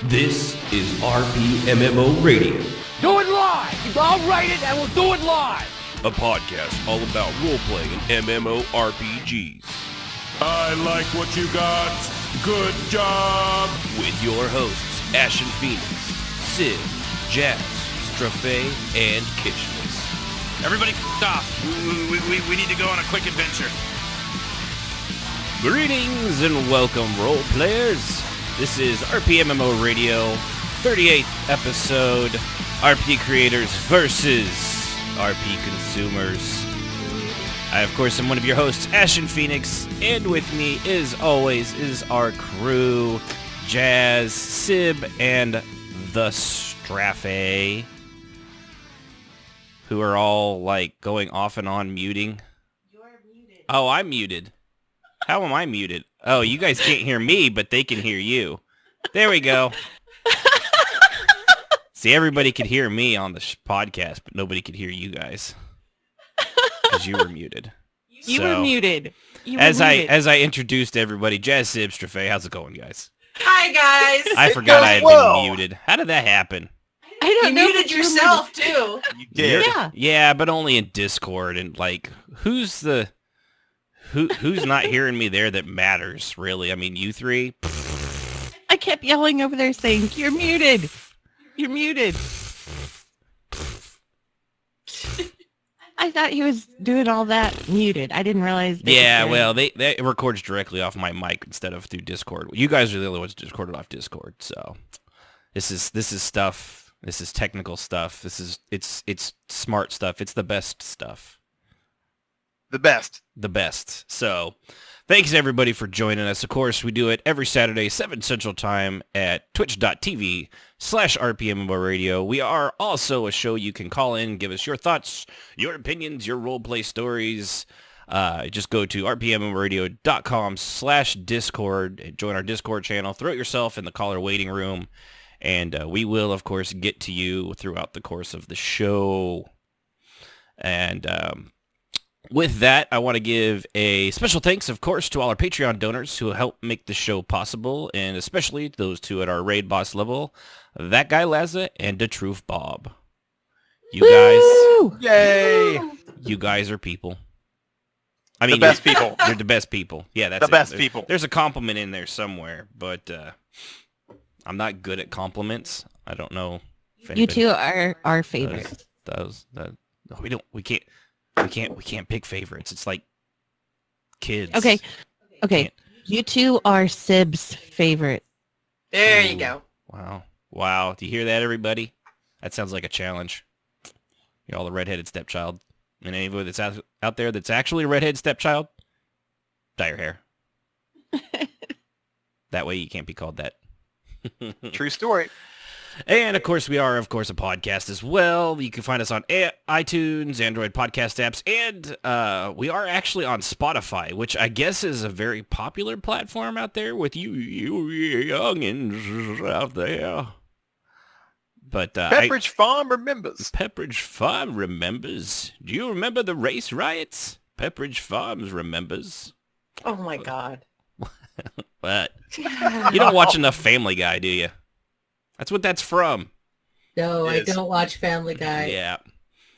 This is RPMMORadio, Do it live! I'll write it and we'll do it live! a podcast all about role-playing and MMORPGs. I like what you got. Good job. With your hosts, Ashen Phoenix, Sid, Jazz, Sibh'Bae, and Kishless. Everybody off. We need to go on a quick adventure. Greetings and welcome, role players. This is RPMMORadio, 38th episode, RP creators versus RP consumers. I, of course, am one of your hosts, Ashen Phoenix, and with me, as always, is our crew, Jazz, Sib, and the Sibh'Bae, who are all, like, going off and on muting. You're muted. Oh, I'm muted. How am I muted? Oh, you guys can't hear me, but they can hear you. There we go. See, everybody could hear me on the podcast, but nobody could hear you guys. Because you were muted. You So, were muted. As I introduced everybody, Jazz, Sib, Sibh'Bae, how's it going, guys? Hi, guys. I forgot I had been muted. How did that happen? I don't You know. muted yourself, too. You did. Yeah. Yeah, but only in Discord, and like, who's not hearing me there that matters, really? I mean, you three? I kept yelling over there saying, you're muted. You're muted. I thought he was doing all that muted. I didn't realize. Yeah, well, they records directly off my mic instead of through Discord. You guys are the only ones recorded off Discord, so this is stuff. This is technical stuff. It's smart stuff. It's the best stuff. The best. The best. So, thanks everybody for joining us. Of course, we do it every Saturday, 7 Central Time at twitch.tv/RPMMORadio. We are also a show you can call in, give us your thoughts, your opinions, your roleplay stories. Just go to rpmmradio.com/Discord and join our Discord channel. Throw it yourself in the caller waiting room, and we will, of course, get to you throughout the course of the show. And with that, I want to give a special thanks, of course, to all our Patreon donors who help make the show possible, and especially those two at our raid boss level, That Guy Laza and The Truth Bob. You Yay. guys are people. I mean, The best people. You're the best people. Yeah, that's The it. best people. There's a compliment in there somewhere, but I'm not good at compliments. I don't know. If You anybody two are our favorites. we can't pick favorites. It's like kids. Okay. Can't- You two are Sib's favorite. There you go. Wow. Do you hear that, everybody? That sounds like a challenge. Y'all the redheaded stepchild. And anybody that's out there that's actually a redheaded stepchild, dye your hair. That way you can't be called that. True story. And, of course, we are, a podcast as well. You can find us on iTunes, Android podcast apps, and we are actually on Spotify, which I guess is a very popular platform out there with you youngins out there. But Pepperidge Farm remembers. Pepperidge Farm remembers. Do you remember the race riots? Pepperidge Farms remembers. Oh, my God. But you don't watch enough Family Guy, do you? That's what that's from. No, I Yes. don't watch Family Guy.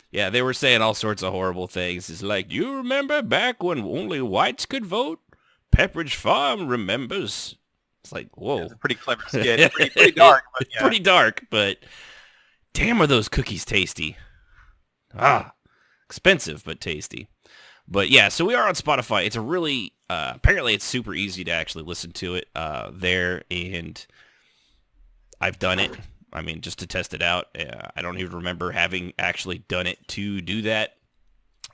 Yeah, they were saying all sorts of horrible things. It's like, do you remember back when only whites could vote? Pepperidge Farm remembers. It's like, whoa. It's a pretty clever skit. Pretty dark, but yeah. Pretty dark, but damn, are those cookies tasty. Expensive, but tasty. But yeah, so we are on Spotify. It's a really, apparently it's super easy to actually listen to it there, and I've done it. I mean, just to test it out. I don't even remember having actually done it to do that,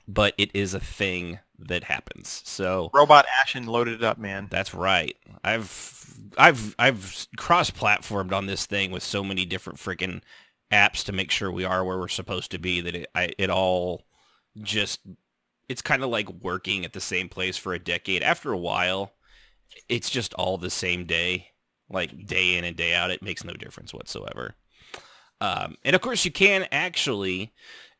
but it is a thing that happens. So Robot Ashen loaded it up, man. that's right. I've cross-platformed on this thing with so many different freaking apps to make sure we are where we're supposed to be, that it all just, it's kind of like working at the same place for a decade. After a while, it's just all the same day. Like day in and day out, it makes no difference whatsoever. And of course you can actually,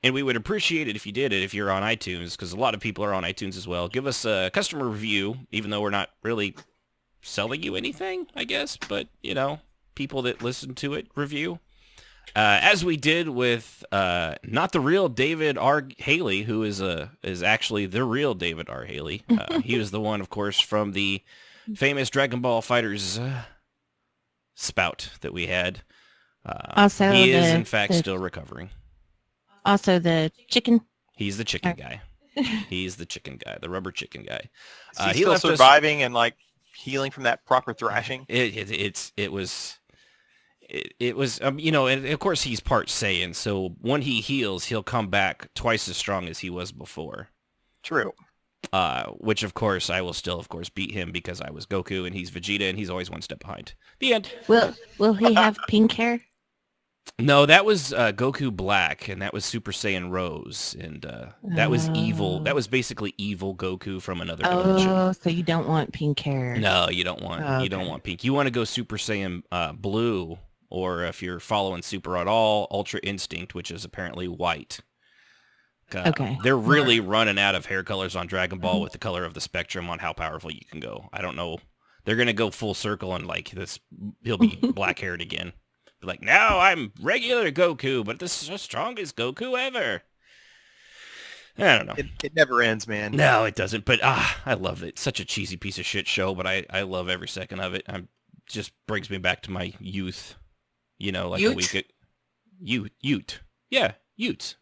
and we would appreciate it if you did it if you're on iTunes, because a lot of people are on iTunes as well. Give us a customer review, even though we're not really selling you anything, I guess. But, you know, people that listen to it review. As we did with not the real David R. Haley, who is actually the real David R. Haley. He was the one, of course, from the famous Dragon Ball Fighters spout that we had. Also, he is, in fact, still recovering. Also, the chicken. He's the chicken guy. He's the chicken guy, the rubber chicken guy. Is he he still left surviving and like healing from that proper thrashing? It was, and of course he's part Saiyan, so when he heals, he'll come back twice as strong as he was before. True. Which, of course, I will still, of course, beat him because I was Goku and he's Vegeta and he's always one step behind. The end. Will he have pink hair? No, that was Goku Black, and that was Super Saiyan Rose, and that was evil. That was basically evil Goku from another dimension. Oh, so you don't want pink hair? No, you don't want pink. You want to go Super Saiyan Blue, or if you're following Super at all, Ultra Instinct, which is apparently white. Okay. They're really running out of hair colors on Dragon Ball with the color of the spectrum on how powerful you can go. I don't know. They're gonna go full circle and like this. He'll be black haired again. Like, now I'm regular Goku, but this is the strongest Goku ever. I don't know. It never ends, man. No, it doesn't. But I love it. It's such a cheesy piece of shit show, but I love every second of it. Just brings me back to my youth. Like Ute? a week. Ute. Yeah, Utes.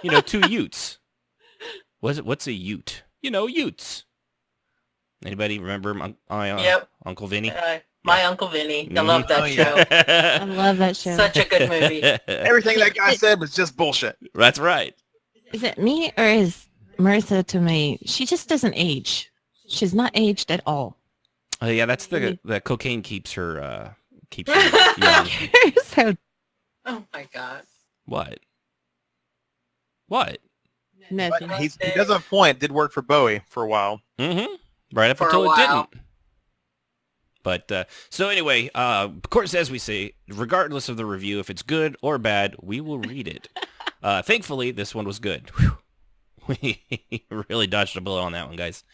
2 Utes. What's a Ute? Utes. Anybody remember Yep. Uncle Vinny? My Uncle Vinny. I love that show. I love that show. Such a good movie. Everything that guy said was just bullshit. That's right. Is it me or is Marissa Tomei? She just doesn't age. She's not aged at all. Yeah, that's the cocaine keeps her young. So Oh my god. What? But nothing. he does have a point. It did work for Bowie for a while. Mm-hmm. Right up For a until it while. didn't. But, so anyway, of course, as we say, regardless of the review, if it's good or bad, we will read it. Thankfully, this one was good. Whew. We really dodged a bullet on that one, guys.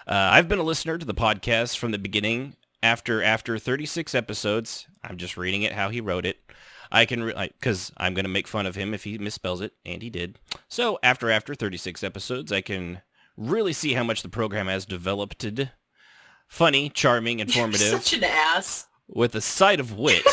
I've been a listener to the podcast from the beginning. After 36 episodes, I'm just reading it how he wrote it. I can, because I'm going to make fun of him if he misspells it, and he did. So after 36 episodes, I can really see how much the program has developed. Funny, charming, informative. You're such an ass. With a side of wit.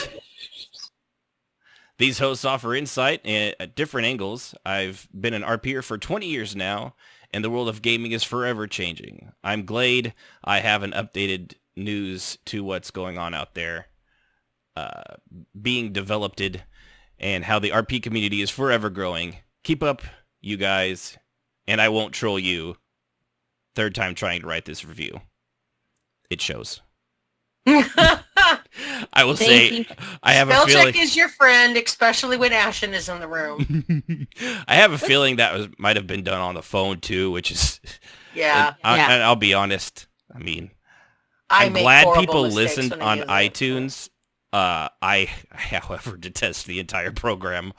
These hosts offer insight at different angles. I've been an RPer for 20 years now, and the world of gaming is forever changing. I'm glad I have an updated news to what's going on out there, being developed, and how the RP community is forever growing. Keep up, you guys, and I won't troll you. Third time trying to write this review. It shows. I will say, I have a feeling. Spellcheck is your friend, especially when Ashen is in the room. I have a feeling that might have been done on the phone too, which is. Yeah. And I'll be honest. I mean, I I'm make glad horrible people mistakes listened when I on use it. iTunes. I, however, detest the entire program.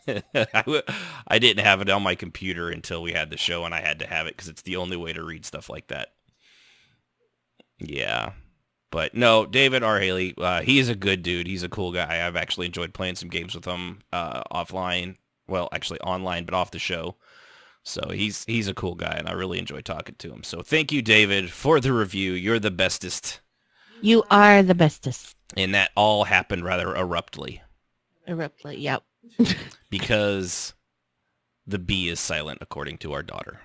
I didn't have it on my computer until we had the show, and I had to have it because it's the only way to read stuff like that. Yeah. But no, David R. Haley, he's a good dude. He's a cool guy. I've actually enjoyed playing some games with him offline. Well, actually online, but off the show. So he's a cool guy, and I really enjoy talking to him. So thank you, David, for the review. You're the bestest. You are the bestest. And that all happened rather abruptly. Abruptly, yep. Because the B is silent, according to our daughter.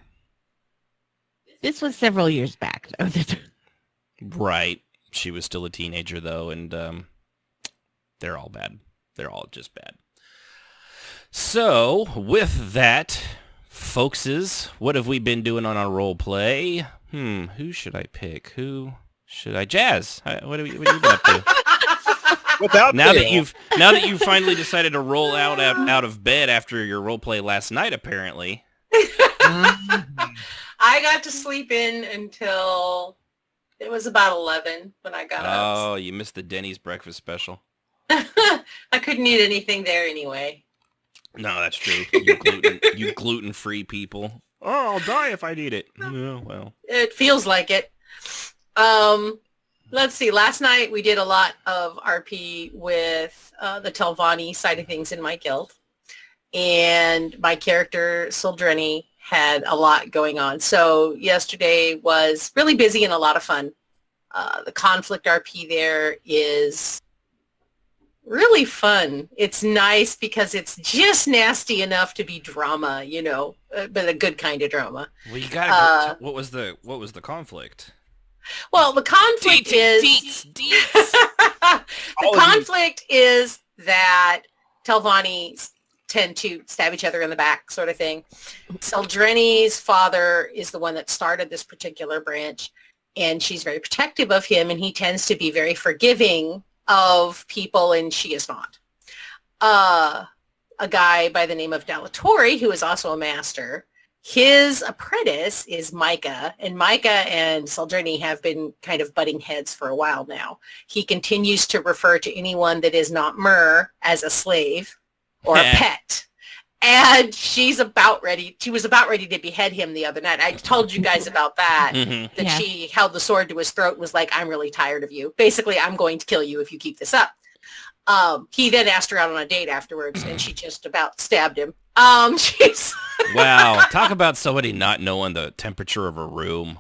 This was several years back, though. Right. She was still a teenager, though, and they're all bad. They're all just bad. So, with that, folkses, what have we been doing on our role play? Who should I pick? Who should I? Jazz, what have you been up to? Without Now fail. that you've finally decided to roll out of bed after your role play last night, apparently. I got to sleep in until it was about 11 when I got up. Oh, you missed the Denny's breakfast special. I couldn't eat anything there anyway. No, that's true. You gluten-free people. Oh, I'll die if I eat it. Yeah, well. It feels like it. let's see. Last night we did a lot of RP with the Telvanni side of things in my guild. And my character, Sildrenny, had a lot going on. So yesterday was really busy and a lot of fun. The conflict RP there is really fun. It's nice because it's just nasty enough to be drama, but a good kind of drama. Well, you gotta go. What was the conflict? Well, the conflict is the conflict is that Telvanni tend to stab each other in the back, sort of thing. Sildrenny's father is the one that started this particular branch, and she's very protective of him, and he tends to be very forgiving of people, and she is not. A guy by the name of Dalatori, who is also a master, his apprentice is Micah, and Micah and Sildrenny have been kind of butting heads for a while now. He continues to refer to anyone that is not Myr as a slave or a pet. And she was about ready to behead him the other night. I told you guys about that, that she held the sword to his throat and was like, I'm really tired of you. Basically, I'm going to kill you if you keep this up. He then asked her out on a date afterwards, and she just about stabbed him. Wow. Talk about somebody not knowing the temperature of a room.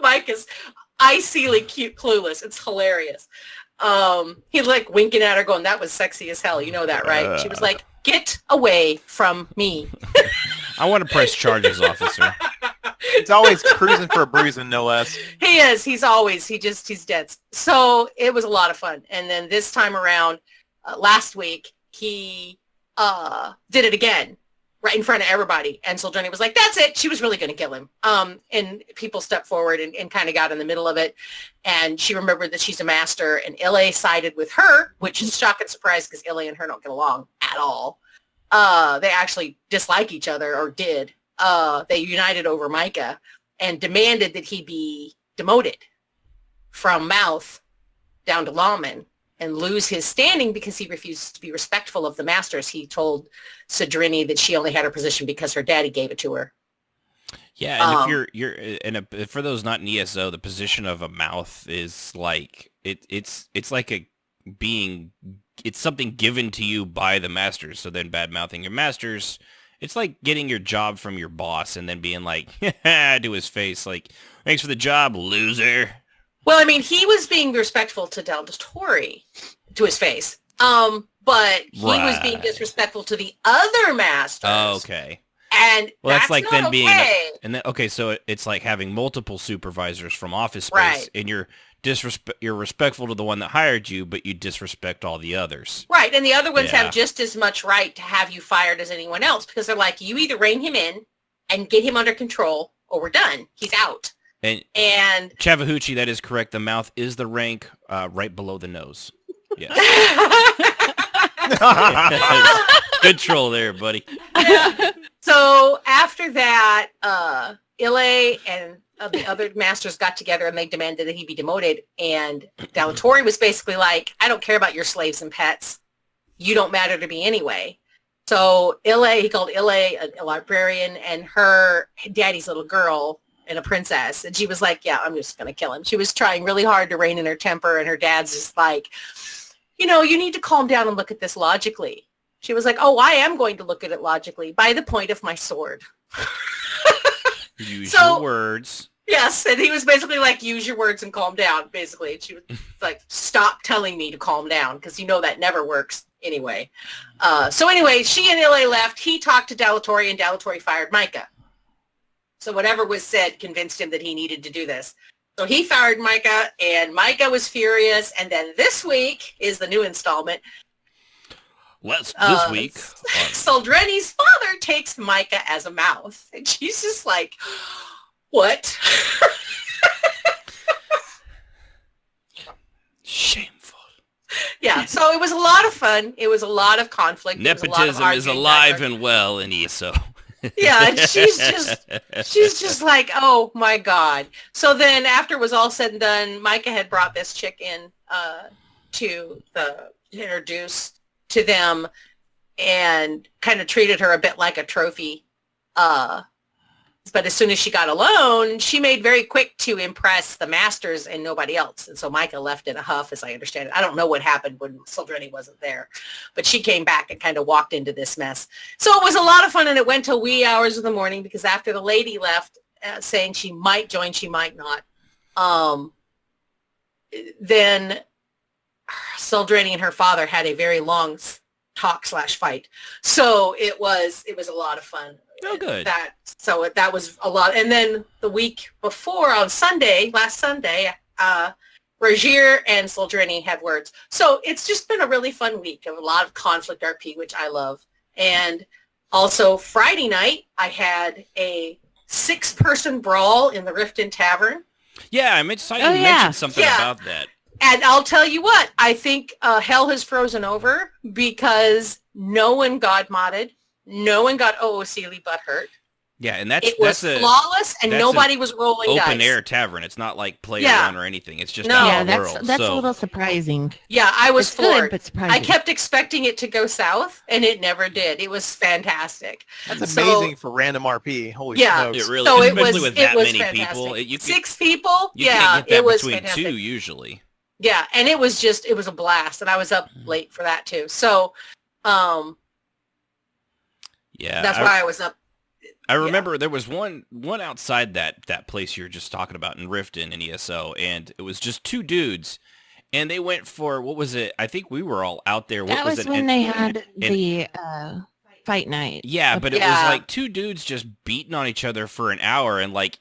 Mike is icily cute, clueless. It's hilarious. He's like winking at her going, that was sexy as hell. You know that, right? She was like, get away from me. I want to press charges, officer. It's always cruising for a bruising, no less. He is. He's dead. So it was a lot of fun. And then this time around, last week, he did it again. Right in front of everybody. And so Jenny was like, that's it. She was really going to kill him. And people stepped forward and kind of got in the middle of it. And she remembered that she's a master. And Ille sided with her, which is shock and surprise because Ille and her don't get along at all. They actually dislike each other, or did. They united over Micah and demanded that he be demoted from mouth down to lawman and lose his standing because he refused to be respectful of the masters. He told Sildrenny that she only had her position because her daddy gave it to her. Yeah, and if for those not in ESO, the position of a mouth is like it's like it's something given to you by the masters. So then bad mouthing your masters, it's like getting your job from your boss and then being like to his face, like, thanks for the job, loser. Well, I mean, he was being respectful to Dalatori, to his face. But he was being disrespectful to the other masters. Oh, okay. And that's like then being okay. So it's like having multiple supervisors from office space, and you're respectful to the one that hired you, but you disrespect all the others. Right, and the other ones have just as much right to have you fired as anyone else, because they're like, you either rein him in and get him under control, or we're done. He's out. And Chattahoochee, that is correct. The mouth is the rank right below the nose. Yes. Good troll there, buddy. So after that, Ille and the other masters got together and they demanded that he be demoted. And Dalatori was basically like, I don't care about your slaves and pets. You don't matter to me anyway. So he called Ille a librarian, and her daddy's little girl and a princess. And she was like, yeah, I'm just going to kill him. She was trying really hard to rein in her temper, and her dad's just like, you need to calm down and look at this logically. She was like, oh, I am going to look at it logically by the point of my sword. Use your words. Yes, and he was basically like, use your words and calm down, basically. And she was like, stop telling me to calm down, because that never works anyway. So anyway, she and Ille left. He talked to Dalatori, and Dalatori fired Micah. So whatever was said convinced him that he needed to do this. So he fired Micah, and Micah was furious. And then this week is the new installment. This week. Sildrenny's father takes Micah as a mouth. And she's just like, what? Shameful. Yeah, so it was a lot of fun. It was a lot of conflict. Nepotism is alive and well in ESO. Yeah, and she's just like, oh my God. So then after it was all said and done, Micah had brought this chick in to introduce to them and kind of treated her a bit like a trophy. But as soon as she got alone, she made very quick to impress the masters and nobody else. And so Micah left in a huff, as I understand it. I don't know what happened when Sildreni wasn't there, but she came back and kind of walked into this mess. So it was a lot of fun, and it went till wee hours of the morning because after the lady left, saying she might join, she might not, then Sildreni and her father had a very long talk/fight. So it was a lot of fun. Oh, good. That was a lot. And then the week before, on last Sunday, Rajier and Sildreni had words. So it's just been a really fun week of a lot of conflict RP, which I love. And also Friday night, I had a 6-person brawl in the Riften Tavern. Yeah, I mentioned something about that. And I'll tell you what, I think hell has frozen over because no one got modded. No one got OOC'ly butthurt. Yeah, and it was flawless, and nobody was rolling dice. Open air tavern. It's not like player one or anything. It's just that's a little surprising. Yeah, I was floored. Good, but surprising. I kept expecting it to go south, and it never did. It was fantastic. That's amazing for random RP. Holy smokes! It really, so especially with that many fantastic. people. 6 people. You can't get that it was between fantastic. 2 usually. Yeah, and it was a blast, and I was up late for that too. So, that's why I was up. I remember there was one outside that place you were just talking about in Riften in ESO, and it was just 2 dudes, and they went for, what was it? I think we were all out there. That was when they had the fight night. Yeah, but it was like 2 dudes just beating on each other for an hour, and like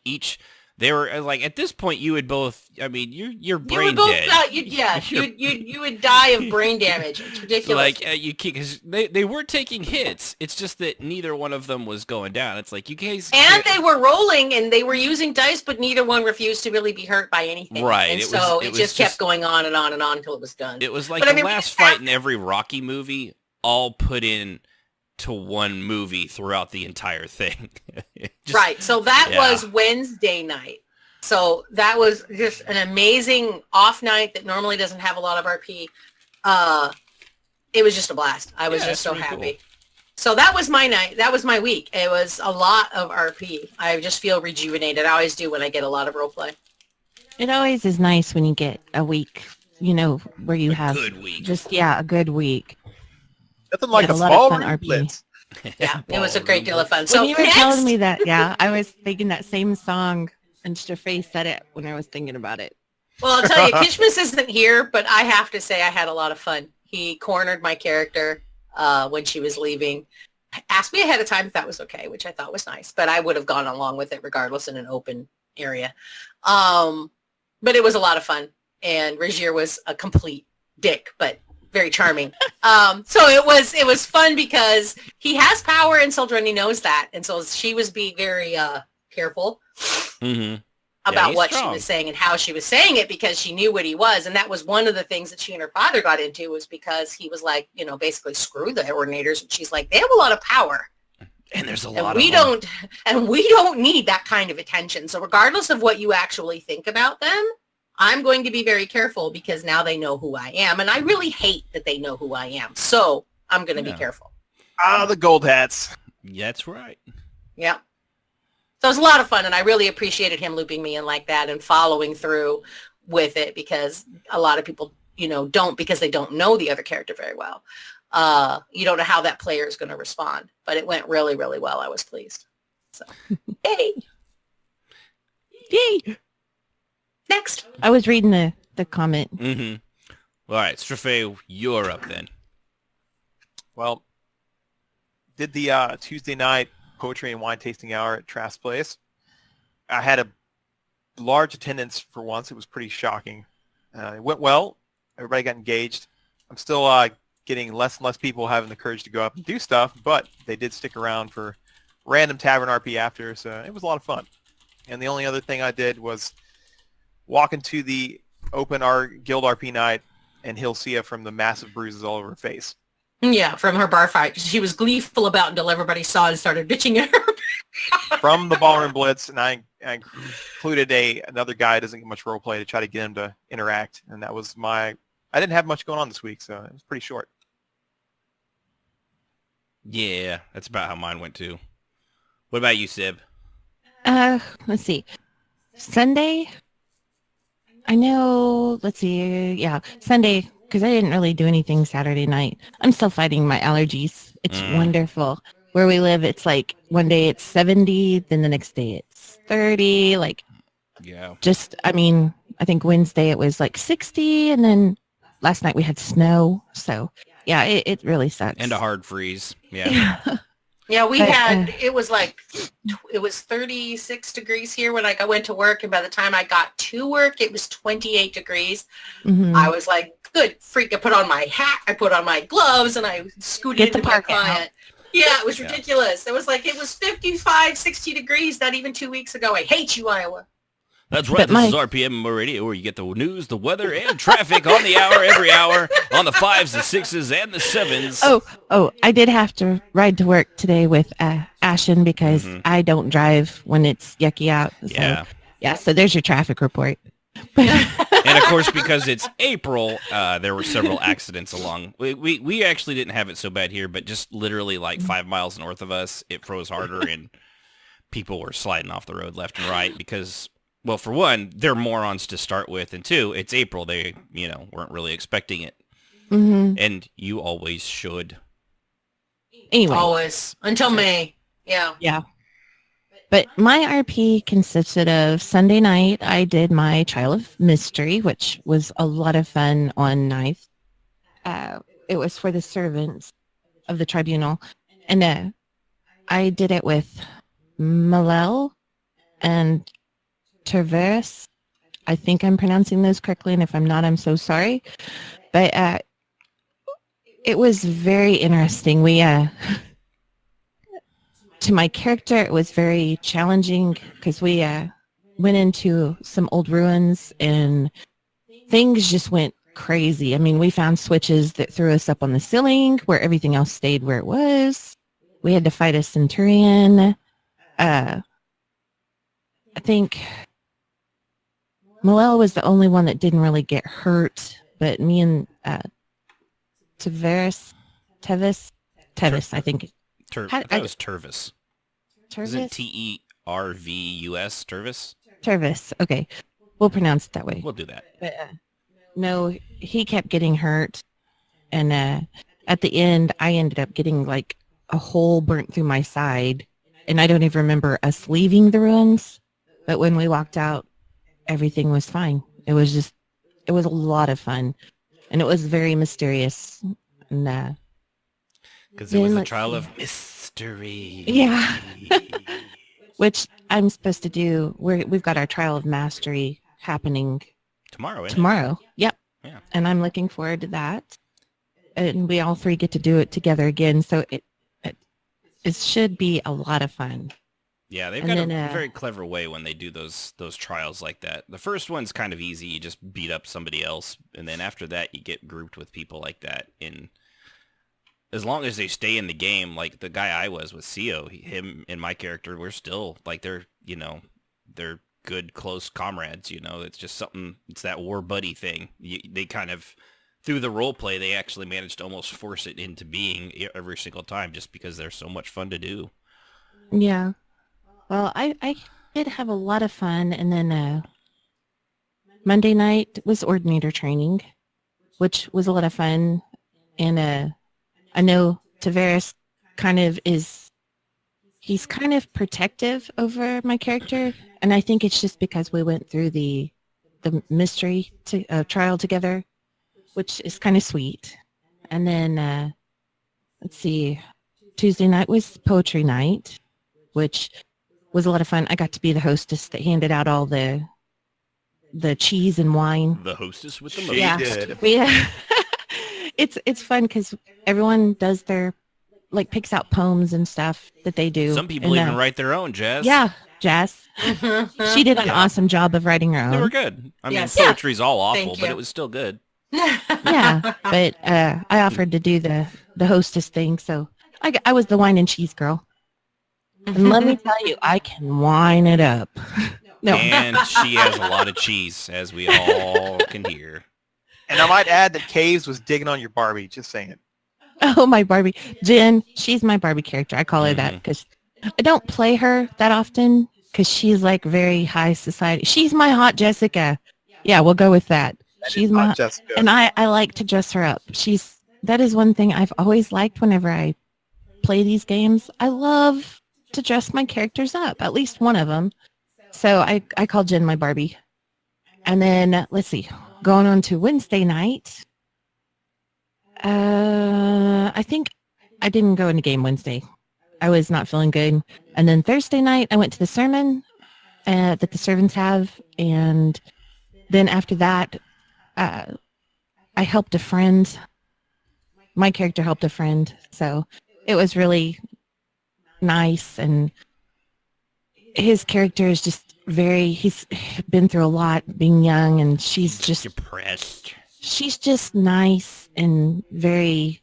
they were like, at this point you would both, I mean, you're brain dead. You would die of brain damage. It's ridiculous. Like you can't, because they were taking hits. It's just that neither one of them was going down. It's like you guys. And they were rolling and they were using dice, but neither one refused to really be hurt by anything. Right. And it just kept going on and on and on until it was done. It was like the last fight in every Rocky movie, all put in to one movie throughout the entire thing. Right. So that was Wednesday night. So that was just an amazing off night that normally doesn't have a lot of RP. It was just a blast. I was just so happy. Cool. So that was my night. That was my week. It was a lot of RP. I just feel rejuvenated. I always do when I get a lot of roleplay. It always is nice when you get a week, where you have good week. A good week. Nothing like a fall RP. blitz. Yeah, it was a great deal of fun. So when you were telling me that, I was thinking that same song, and Shafay said it when I was thinking about it. Well, I'll tell you, Kishmas isn't here, but I have to say I had a lot of fun. He cornered my character when she was leaving. Asked me ahead of time if that was okay, which I thought was nice, but I would have gone along with it regardless in an open area. But it was a lot of fun, and Rajier was a complete dick, but very charming. So it was fun because he has power, and Sildreni knows that, and so she was being very careful about what she was saying and how she was saying it because she knew what he was, and that was one of the things that she and her father got into was because he was like, basically screw the ordinators, and she's like, they have a lot of power. And there's a lot we don't need that kind of attention. So regardless of what you actually think about them, I'm going to be very careful because now they know who I am. And I really hate that they know who I am. So I'm going to be careful. The gold hats. Yeah, that's right. Yeah. So it was a lot of fun. And I really appreciated him looping me in like that and following through with it because a lot of people, don't because they don't know the other character very well. You don't know how that player is going to respond. But it went really, really well. I was pleased. So, yay. Yay. Next. I was reading the comment. Mm-hmm. All right, Strafe, you're up then. Well, did the Tuesday night poetry and wine tasting hour at Trask's place. I had a large attendance for once. It was pretty shocking. It went well. Everybody got engaged. I'm still getting less and less people having the courage to go up and do stuff, but they did stick around for random tavern RP after, so it was a lot of fun. And the only other thing I did was walk into the open guild RP night and he'll see it from the massive bruises all over her face. Yeah, from her bar fight. She was gleeful about until everybody saw and started bitching at her. From the ballroom blitz, and I included another guy who doesn't get much role play to try to get him to interact, and that was I didn't have much going on this week, so it was pretty short. Yeah, that's about how mine went too. What about you, Sib? Let's see. Sunday, I know, let's see, yeah, Sunday, because I didn't really do anything Saturday night. I'm still fighting my allergies. It's wonderful. Where we live, it's like one day it's 70, then the next day it's 30, like Yeah. just, I mean, I think Wednesday it was like 60, and then last night we had snow. So, yeah, it really sucks. And a hard freeze. Yeah. Yeah, we But, had, it was 36 degrees here when I went to work. And by the time I got to work, it was 28 degrees. Mhm. I was like, good freak. I put on my hat. I put on my gloves and I scooted Get the into my park out. client. Yeah, it was ridiculous. It was 55, 60 degrees not even 2 weeks ago. I hate you, Iowa. That's right. But This is RPMMORadio, where you get the news, the weather, and traffic on the hour, every hour, on the 5s, the 6s, and the 7s. Oh, I did have to ride to work today with Ashen because I don't drive when it's yucky out. So, Yeah. So there's your traffic report. And of course, because it's April, there were several accidents along. We actually didn't have it so bad here, but just literally like 5 miles north of us, it froze harder and people were sliding off the road left and right because, well, for one, they're morons to start with, and two, it's April. They, weren't really expecting it. Mm-hmm. And you always should. Anyway. Always. Until May. Yeah. Yeah. But my RP consisted of Sunday night, I did my Trial of Mystery, which was a lot of fun on 9th. It was for the servants of the tribunal. And I did it with Malel and Terveris. I think I'm pronouncing those correctly, and if I'm not, I'm so sorry. But it was very interesting. We... To my character, it was very challenging because we went into some old ruins and things just went crazy. I mean, we found switches that threw us up on the ceiling where everything else stayed where it was. We had to fight a centurion. I think Malel was the only one that didn't really get hurt, but me and Tevis, I think. I thought it was Tervis. Isn't it Tervus? Tervis? Tervis. Okay. We'll pronounce it that way. We'll do that. But, no, he kept getting hurt. And at the end, I ended up getting like a hole burnt through my side. And I don't even remember us leaving the ruins. But when we walked out, everything was fine. It was a lot of fun. And it was very mysterious. And because it was a trial of mystery. Yeah. Which I'm supposed to do. We've got our Trial of Mastery happening tomorrow. Yep. Yeah. And I'm looking forward to that. And we all three get to do it together again. So it should be a lot of fun. Yeah, they've got a very clever way when they do those trials like that. The first one's kind of easy. You just beat up somebody else. And then after that, you get grouped with people like that as long as they stay in the game, like the guy I was with CO, him and my character, we're still like they're good, close comrades. It's just something. It's that war buddy thing. They kind of through the role play, they actually managed to almost force it into being every single time, just because they're so much fun to do. Yeah. Well, I did have a lot of fun, and then Monday night was Ordinator training, which was a lot of fun, and I know Tavares he's kind of protective over my character. And I think it's just because we went through the mystery trial together, which is kind of sweet. And then, let's see, Tuesday night was poetry night, which was a lot of fun. I got to be the hostess that handed out all the cheese and wine. The hostess with the most. Yeah. Yeah. It's fun because everyone does picks out poems and stuff that they do. Some people even write their own, Jazz. Yeah, Jazz. She did an awesome job of writing her own. They were good. I mean, poetry's all awful, but it was still good. Yeah, but I offered to do the hostess thing, so I was the wine and cheese girl. And let me tell you, I can wine it up. No. And she has a lot of cheese, as we all can hear. And I might add that Caves was digging on your Barbie, just saying. Oh, my Barbie. Jen, she's my Barbie character. I call her that because I don't play her that often because she's like very high society. She's my hot Jessica. Yeah, we'll go with that. She's my, Jessica. and I like to dress her up. That is one thing I've always liked whenever I play these games. I love to dress my characters up, at least one of them. So I call Jen my Barbie. And then, let's see, going on to Wednesday night, I think I didn't go into game Wednesday. I was not feeling good. And then Thursday night, I went to the sermon that the servants have. And then after that, I helped a friend. My character helped a friend. So it was really nice. And his character is just he's been through a lot being young, and she's just depressed. She's just nice and very...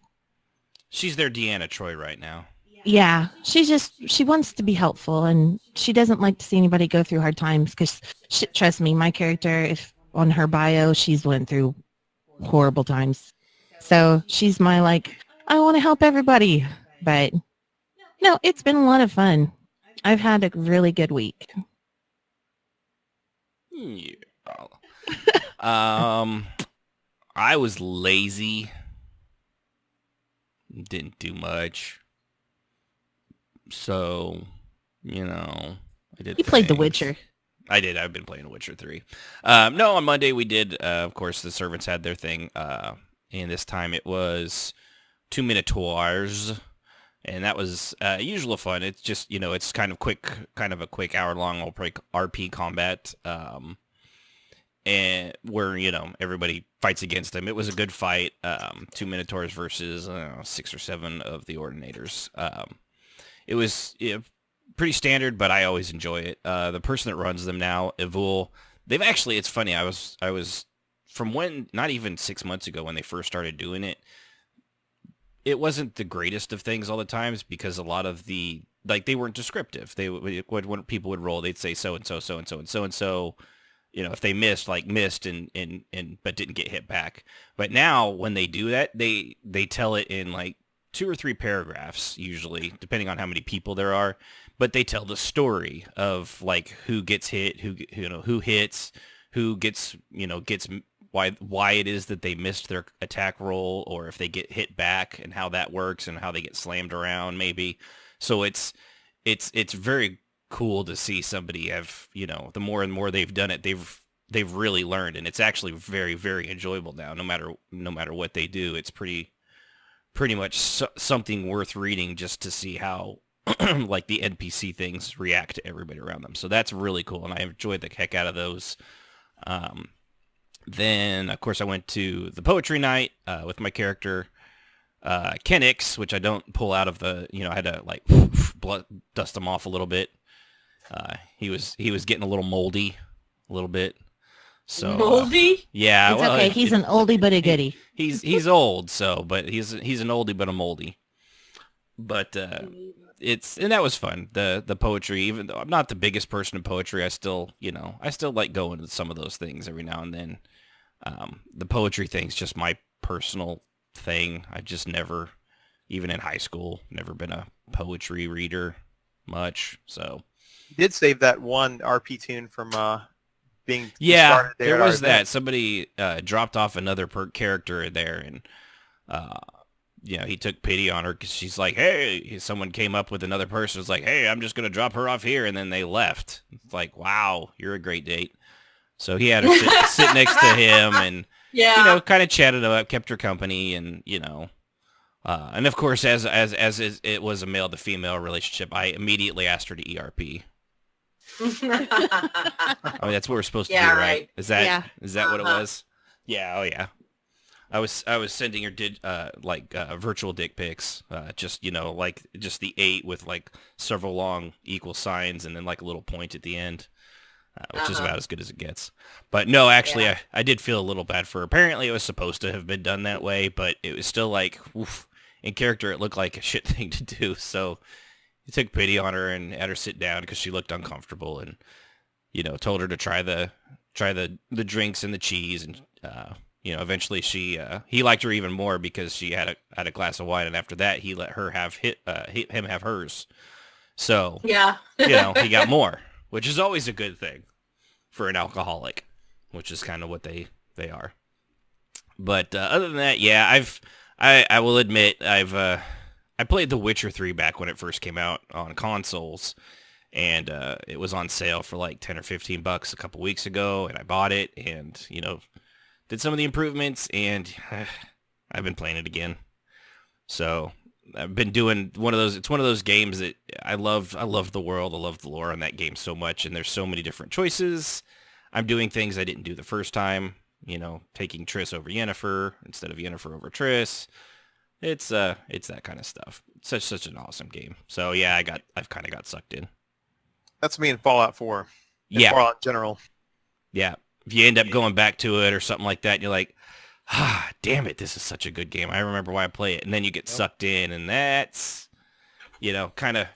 She's their Deanna Troy right now. Yeah, she wants to be helpful, and she doesn't like to see anybody go through hard times because, trust me, my character, if on her bio, she's went through horrible times. So she's my I want to help everybody. But no, it's been a lot of fun. I've had a really good week. Yeah. I was lazy. Didn't do much. So, I did. You played The things. Witcher. I did. I've been playing The Witcher 3. No, on Monday we did, of course, the servants had their thing. And this time it was 2 Minotaurs. And that was usual fun. It's just, it's kind of a quick hour-long RP combat. And where, everybody fights against them. It was a good fight. 2 Minotaurs versus 6 or 7 of the Ordinators. It was pretty standard, but I always enjoy it. The person that runs them now, Evul, they've actually, it's funny, I was from when, not even 6 months ago when they first started doing it, it wasn't the greatest of things all the times because a lot of the, they weren't descriptive. When people would roll, they'd say so-and-so, so-and-so, and so-and-so, if they missed but didn't get hit back. But now when they do that, they tell it in 2 or 3 paragraphs, usually, depending on how many people there are. But they tell the story of who gets hit, who hits, who gets why it is that they missed their attack roll, or if they get hit back and how that works and how they get slammed around maybe. So it's very cool to see somebody have, the more and more they've done it, they've really learned, and it's actually very, very enjoyable now. No matter what they do, it's pretty much something worth reading just to see how the NPC things react to everybody around them. So that's really cool, and I enjoyed the heck out of those. Then, of course, I went to the poetry night with my character, Kenix, which I don't pull out of the, I had to dust him off a little bit. He was getting a little moldy, a little bit. So moldy? Yeah, it's okay. He's an oldie but a goodie. He's old, but he's an oldie but a moldy. But and that was fun. The poetry, even though I'm not the biggest person in poetry, I still like going to some of those things every now and then. The poetry thing's just my personal thing. I just never, even in high school, never been a poetry reader much. So You did save that one RP tune from being yeah, started there was that. Somebody dropped off another character there, and he took pity on her because she's like, hey, someone came up with another person. It's like, hey, I'm just going to drop her off here. And then they left. It's like, wow, you're a great date. So he had her sit next to him and, kind of chatted up, kept her company. And, and of course, as it was a male to female relationship, I immediately asked her to ERP. I mean, that's what we're supposed to do, right? Is that what it was? Yeah. Oh yeah. I was sending her virtual dick pics, just just the 8 with several long equal signs and then a little point at the end, which is about as good as it gets. But no, actually, I did feel a little bad for her. Apparently, it was supposed to have been done that way, but it was still oof. In character, it looked like a shit thing to do. So he took pity on her and had her sit down because she looked uncomfortable, and told her to try the drinks and the cheese, and eventually he liked her even more because she had a glass of wine, and after that he let her have him have hers. So he got more. which is always a good thing for an alcoholic, which is kind of what they are. But other than that, yeah, I will admit I played The Witcher 3 back when it first came out on consoles, and it was on sale for like $10 or $15 a couple weeks ago, and I bought it, and did some of the improvements, and I've been playing it again. So I've been doing one of those. It's one of those games that I love. I love the world. I love the lore on that game so much, and there's so many different choices. I'm doing things I didn't do the first time. Taking Triss over Yennefer instead of Yennefer over Triss. It's that kind of stuff. It's such an awesome game. So yeah, I've kind of got sucked in. That's me in Fallout 4. Yeah. Fallout in general. Yeah. If you end up going back to it or something like that, you're like, damn it, this is such a good game. I remember why I play it. And then you get sucked in, and that's, kind of,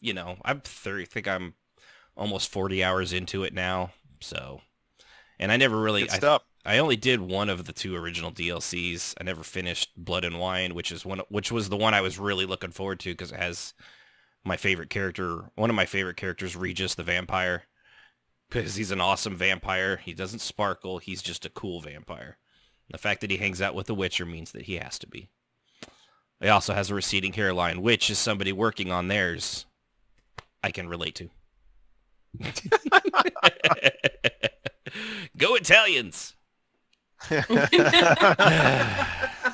I think I'm almost 40 hours into it now. So, and I never really, I only did one of the 2 original DLCs. I never finished Blood and Wine, which was the one I was really looking forward to because it has one of my favorite characters, Regis the vampire, because he's an awesome vampire. He doesn't sparkle. He's just a cool vampire. The fact that he hangs out with the Witcher means that he has to be. He also has a receding hairline, which is somebody working on theirs I can relate to. Go Italians!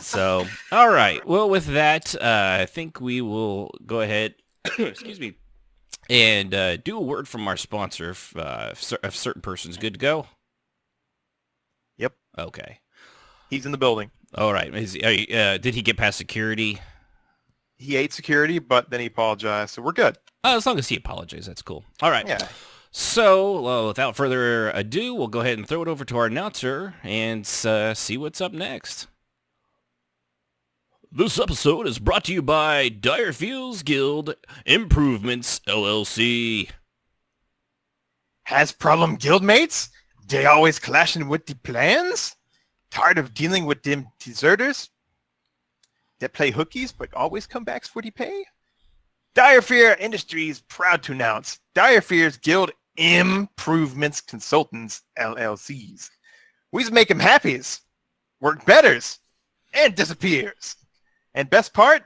So, all right. Well, with that, I think we will go ahead, excuse me, and do a word from our sponsor if certain person's good to go. Yep. Okay. He's in the building. All right. Did he get past security? He ate security, but then he apologized, so we're good. As long as he apologized, that's cool. All right. Yeah. So, without further ado, we'll go ahead and throw it over to our announcer and see what's up next. This episode is brought to you by Direfields Guild Improvements, LLC. Has problem guildmates? They always clashing with the plans? Tired of dealing with them deserters that play hookies but always come back for the pay? Direfear Industries proud to announce Direfear's Guild Improvements Consultants, LLCs. We make them happies, work betters, and disappears. And best part,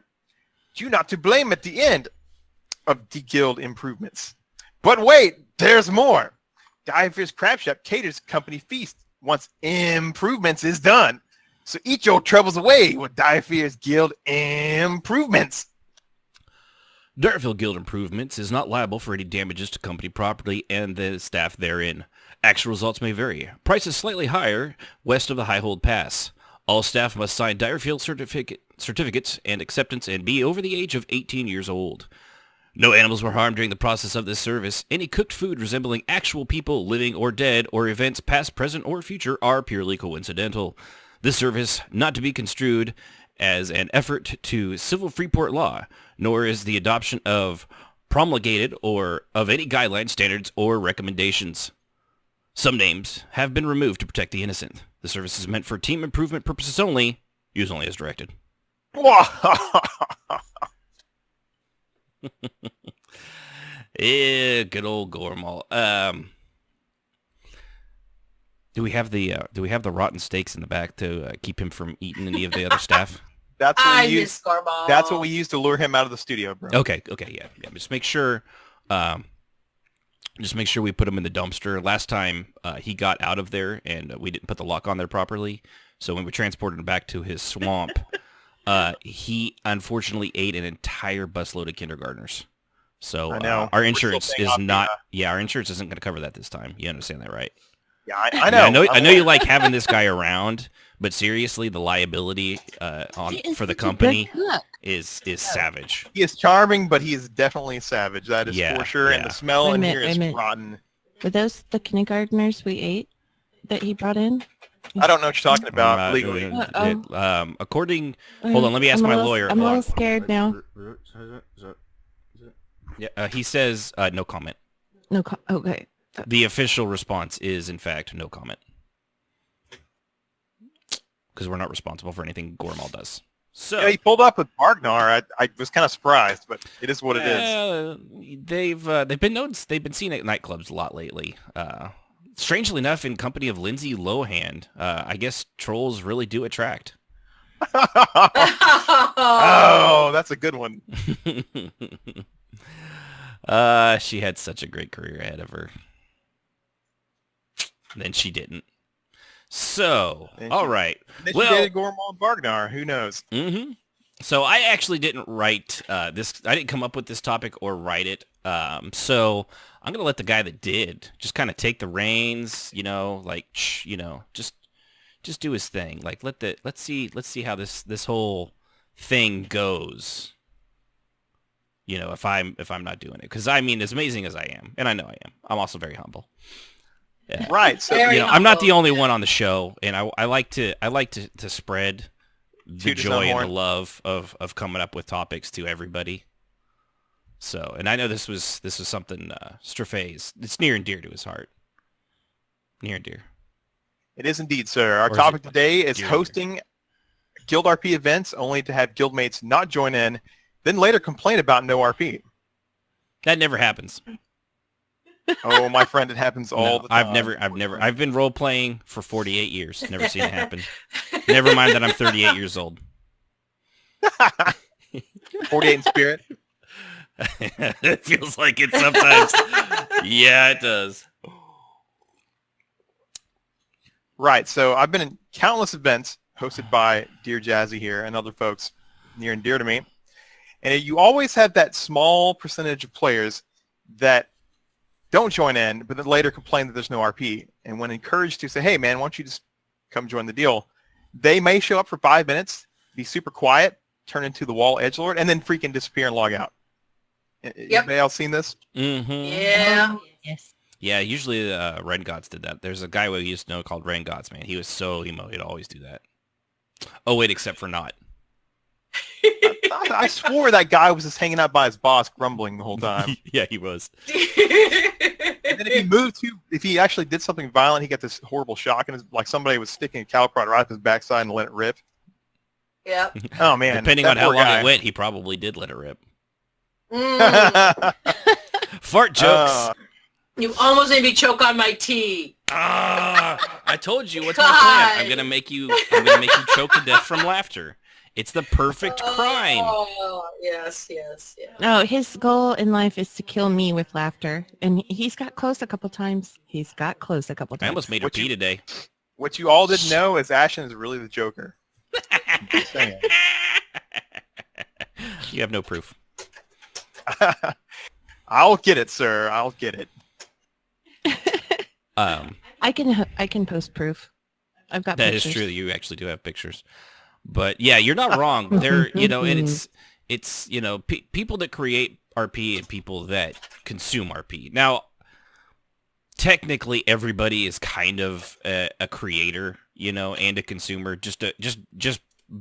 you not to blame at the end of the guild improvements. But wait, there's more. Direfear's Crab Shop caters company feast once improvements is done. So eat your troubles away with Direfear's Guild Improvements. Direfield Guild Improvements is not liable for any damages to company property and the staff therein. Actual results may vary. Price is slightly higher west of the Highhold Pass. All staff must sign Direfield certificates and acceptance and be over the age of 18 years old. No animals were harmed during the process of this service. Any cooked food resembling actual people, living or dead, or events past, present, or future are purely coincidental. This service not to be construed as an effort to civil Freeport law, nor is the adoption of promulgated or of any guidelines, standards, or recommendations. Some names have been removed to protect the innocent. The service is meant for team improvement purposes only. Use only as directed. Yeah, good old Gormal. Do we have the rotten steaks in the back to keep him from eating any of the other staff? That's what we miss Gormal. That's what we used to lure him out of the studio, bro. Okay, yeah. Just make sure we put him in the dumpster. Last time he got out of there and we didn't put the lock on there properly. So when we transported him back to his swamp, he unfortunately ate an entire busload of kindergartners. So our insurance is not. Our insurance isn't going to cover that this time. You understand that, right? Yeah, I know. I know you like having this guy around, but seriously, the liability for the company is savage. He is charming, but he is definitely savage. That is for sure. Yeah. And the smell in here is minute. rotten. Were those the kindergartners we ate that he brought in? I don't know what you're talking about legally. According, hold on, let me ask my lawyer. I'm a little scared now. Yeah, he says no comment. Okay. The official response is, in fact, no comment. Because we're not responsible for anything Gormal does. So Yeah, he pulled up with Bargnar. I was kind of surprised, but it is what it is. They've been noticed. They've been seen at nightclubs a lot lately. Strangely enough, in company of Lindsay Lohan. I guess trolls really do attract. Oh, that's a good one. She had such a great career ahead of her. Then she didn't. So, all right. Then she dated Gormall Bargnar. Who knows? Mm-hmm. So I actually didn't write this. I didn't come up with this topic or write it. So I'm gonna let the guy that did just kind of take the reins. Just do his thing. Like let's see how this whole thing goes. If I'm not doing it, because I mean, as amazing as I am, and I know I am, I'm also very humble. Yeah. Right. So I'm not the only one on the show, and I like to spread the Toot his joy own and horn. the love of coming up with topics to everybody. So, and I know this was something Straffe's, it's near and dear to his heart. Near and dear. It is indeed, sir. Our Or is topic it today is dear? hosting Guild RP events only to have guildmates not join in, then later complain about no RP. That never happens. Oh, my friend, it happens all the time. I've been role playing for 48 years. Never seen it happen. Never mind that I'm 38 years old. 48 in spirit. It feels like it sometimes. Yeah, it does. Right. So I've been in countless events hosted by Dear Jazzy here and other folks near and dear to me. And you always have that small percentage of players that don't join in, but then later complain that there's no RP. And when encouraged to say, hey, man, why don't you just come join the deal, they may show up for 5 minutes, be super quiet, turn into the wall edgelord, and then freaking disappear and log out. Yep. Anybody else seen this? Mm-hmm. Yeah. Yes. Yeah, usually Red Gods did that. There's a guy we used to know called Red Gods, man. He was so emo. He'd always do that. Oh, wait, except for not. I swore that guy was just hanging out by his boss grumbling the whole time. Yeah, he was. And then if he actually did something violent, he got this horrible shock, and like somebody was sticking a cow prod right up his backside and let it rip. Yep. Oh, man. Depending that on how poor long guy. it went, he probably did let it rip. Mm. Fart jokes. You almost made me choke on my tea. I told you what's my God. plan. I'm gonna make you choke to death from laughter. It's the perfect crime. Oh, yes. No, his goal in life is to kill me with laughter, and he's got close a couple times. I almost made her What pee you- today. What you all didn't know is Ashen is really the Joker. I'm just saying. You have no proof. I'll get it, sir. I'll get it. I can post proof. I've got That is pictures. true. You actually do have pictures. But yeah, you're not wrong. There, and it's people that create RP and people that consume RP. Now, technically, everybody is kind of a creator, and a consumer. Just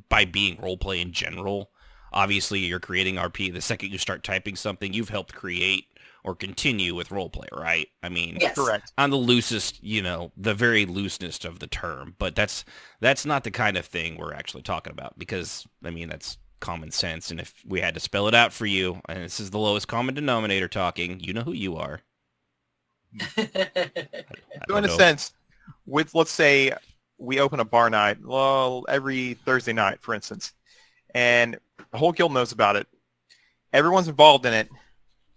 by being roleplay in general. Obviously, you're creating RP. The second you start typing something, you've helped create or continue with roleplay, right? I mean, Yes. Correct. on the loosest, the very looseness of the term, but that's not the kind of thing we're actually talking about, because I mean, that's common sense. And if we had to spell it out for you, and this is the lowest common denominator talking, you know who you are. So in a sense, let's say we open a bar night, every Thursday night, for instance, and the whole guild knows about it. Everyone's involved in it,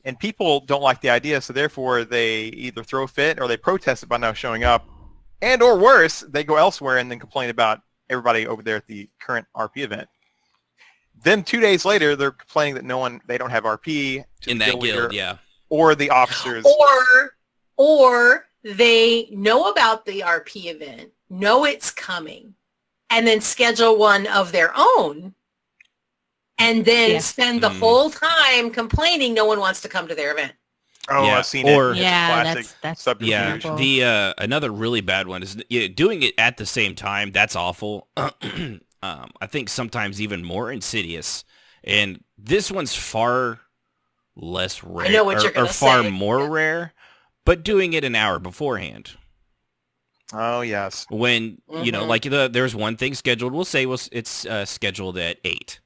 and people don't like the idea, so therefore they either throw a fit or they protest it by not showing up, and or worse, they go elsewhere and then complain about everybody over there at the current RP event. Then 2 days later, they're complaining that they don't have RP to In the that guild leader guild, yeah. or the officers. Or they know about the RP event, know it's coming, and then schedule one of their own, and then spend the whole time complaining no one wants to come to their event. Oh, Yeah, I've seen or- it. It's Yeah, classic that's subterfuge. Yeah, Terrible. the another really bad one is doing it at the same time. That's awful. I think sometimes even more insidious, and this one's far less rare. I know what you're or gonna far say. more rare, but doing it an hour beforehand. Oh, yes. When, you know, like there's one thing scheduled, we'll say it's scheduled at 8.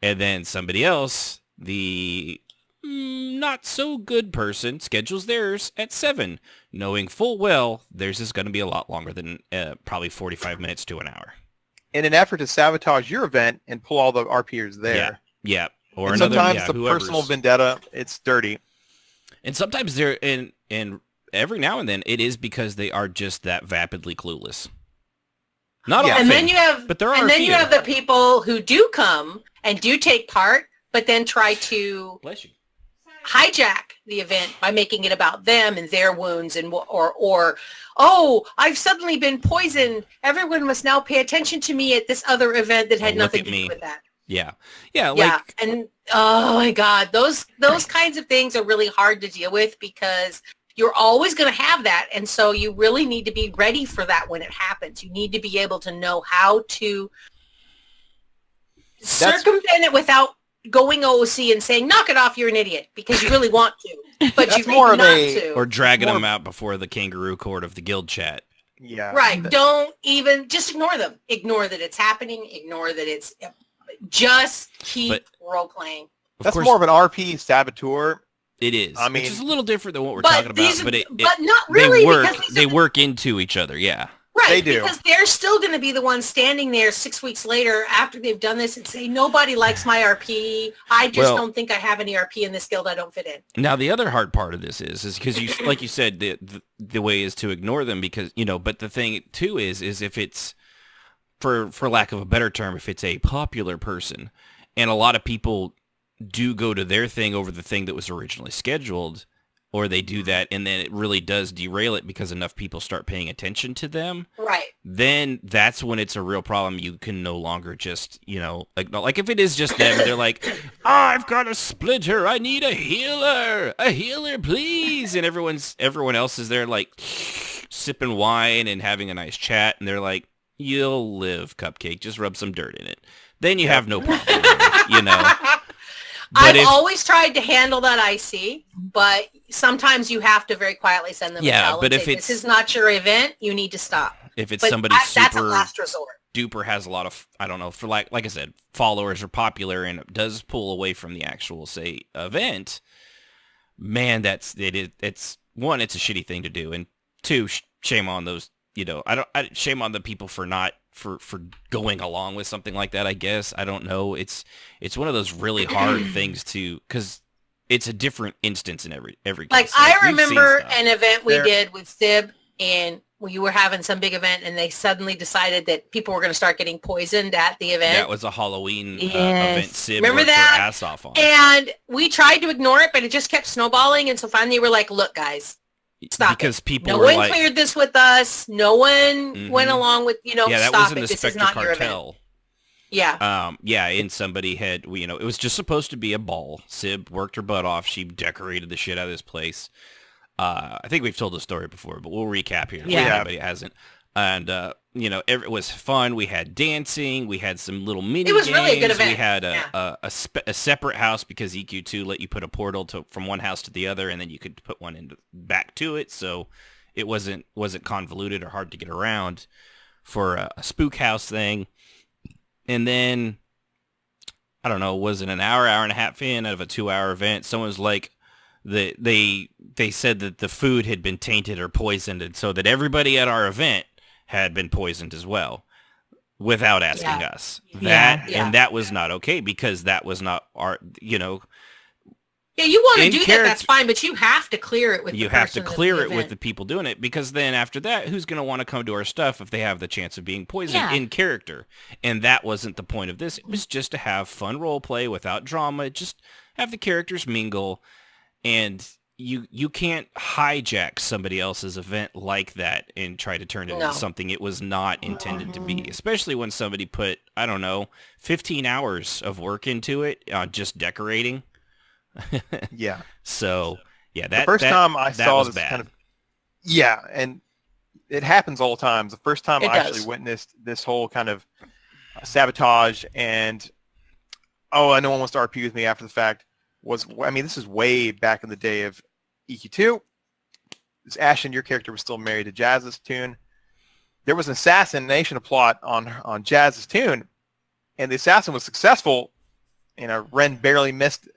And then somebody else, the not so good person, schedules theirs at 7, knowing full well theirs is going to be a lot longer than probably 45 minutes to an hour. In an effort to sabotage your event and pull all the RPers there. Yeah. Or and another, sometimes the whoever's. personal vendetta, it's dirty. And sometimes they're and every now and then it is because they are just that vapidly clueless. Not often, and then you have, but there are and a then few. you have the people who do come and do take part, but then try to Bless you. hijack the event by making it about them and their wounds and or oh, I've suddenly been poisoned. Everyone must now pay attention to me at this other event that had Oh, look nothing at to me. do with that. Yeah, Yeah, like and oh my God, those kinds of things are really hard to deal with because you're always going to have that, and so you really need to be ready for that when it happens. You need to be able to know how to circumvent it without going OOC and saying, knock it off, you're an idiot, because you really want to, but you more may of not a- to. or dragging them out before the kangaroo court of the guild chat. Yeah. Right. Don't even, just ignore them. Ignore that it's happening. Ignore that it's, just keep role playing. That's course, more of an RP saboteur. It is. I mean- which is a little different than what we're But talking about. these- But but not really, They work. because these They are the- work into each other. Yeah. Right, They do. because they're still going to be the ones standing there 6 weeks later after they've done this and say, nobody likes my RP. I just Well- don't think I have any RP in this guild. I don't fit in. Now the other hard part of this is because you, like you said, the way is to ignore them because But the thing too is if it's, for lack of a better term, if it's a popular person, and a lot of people do go to their thing over the thing that was originally scheduled, or they do that, and then it really does derail it because enough people start paying attention to them. Right. Then that's when it's a real problem. You can no longer just, like if it is just them, they're like, I've got a splinter. I need a healer, please. And everyone else is there like sipping wine and having a nice chat. And they're like, you'll live, Cupcake. Just rub some dirt in it. Then you have no problem, But I've always tried to handle that IC, but sometimes you have to very quietly send them a tell but and if say, it's, this is not your event, you need to stop. if it's But somebody that's a super last resort. duper has a lot of, I don't know, for like I said, followers are popular and it does pull away from the actual, say, event, man, it's one, it's a shitty thing to do. And two, shame on those, shame on the people for not, for going along with something like that, I guess. I don't know. It's one of those really hard things to, because it's a different instance in every Like, case. I we've seen remember stuff. an event we did with Sib, and we were having some big event, and they suddenly decided that people were going to start getting poisoned at the event. That was a Halloween Yes. event. Sid Remember worked that? her ass off on. And we tried to ignore it, but it just kept snowballing. And so finally we're like, look, guys, stop because it. people No were one like, cleared this with us. No one Mhm. went along with, yeah, that stop was in it. the This is Spectre not your event. Cartel. Yeah. And somebody had, it was just supposed to be a ball. Sib worked her butt off. She decorated the shit out of this place. I think we've told the story before, but we'll recap here. Yeah. If anybody hasn't. And, it was fun. We had dancing. We had some little mini It was really a good games. event. We had Yeah. a separate house because EQ2 let you put a portal from one house to the other, and then you could put one back to it. So it wasn't convoluted or hard to get around for a spook house thing. And then, I don't know, was it an hour and a half in out of a 2-hour event? Someone was like, they said that the food had been tainted or poisoned, and so that everybody at our event had been poisoned as well, without asking us. Yeah. And that was not okay because that was not our, Yeah, you want to in do that, character- that's fine, but you have to clear it with you the have to person at clear the it with event. the people doing it, because then after that, who's going to want to come to our stuff if they have the chance of being poisoned Yeah. in character? And that wasn't the point of this. It was just to have fun role play without drama, just have the characters mingle, and you can't hijack somebody else's event like that and try to turn it No. into something it was not intended to be, especially when somebody put, I don't know, 15 hours of work into it, just decorating. Yeah. So, yeah, The first time I that saw was this bad. kind of, yeah, and it happens all the time. The first time It I does. actually witnessed this whole kind of sabotage and, no one wants to RP with me after the fact this is way back in the day of EQ2. This Ashton, your character was still married to Jazz's tune. there was an assassination plot on Jazz's tune, and the assassin was successful. Ren barely missed,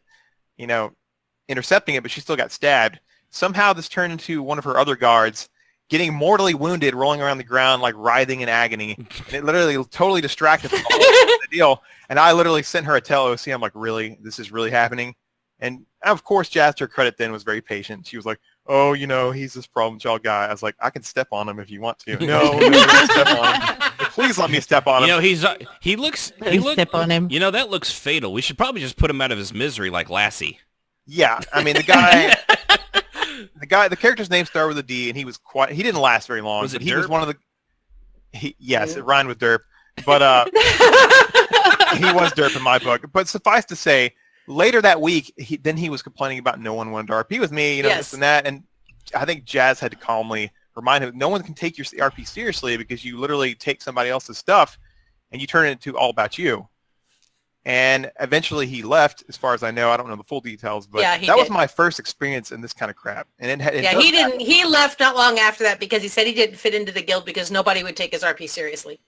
intercepting it, but she still got stabbed. Somehow this turned into one of her other guards getting mortally wounded, rolling around the ground, like writhing in agony. And it literally totally distracted from the deal. And I literally sent her a OC. I'm like, really? This is really happening? And of course, Jazz, to her credit then, was very patient. She was like, oh, he's this problem child guy. I was like, I can step on him if you want to. No, don't step on him. Please let me step on him. He looks Step on him. That looks fatal. We should probably just put him out of his misery like Lassie. Yeah, I mean, the character's name started with a D, and he didn't last very long. Was it but he Derp? was one of the, yes, it rhymed with Derp, but he was Derp in my book. But suffice to say, later that week, he was complaining about no one wanted to RP with me, this and that, and I think Jazz had to calmly remind him, no one can take your RP seriously because you literally take somebody else's stuff and you turn it into all about you. And eventually he left, as far as I know. I don't know the full details, but that was my first experience in this kind of crap. And he didn't. He left not long after that because he said he didn't fit into the guild because nobody would take his RP seriously.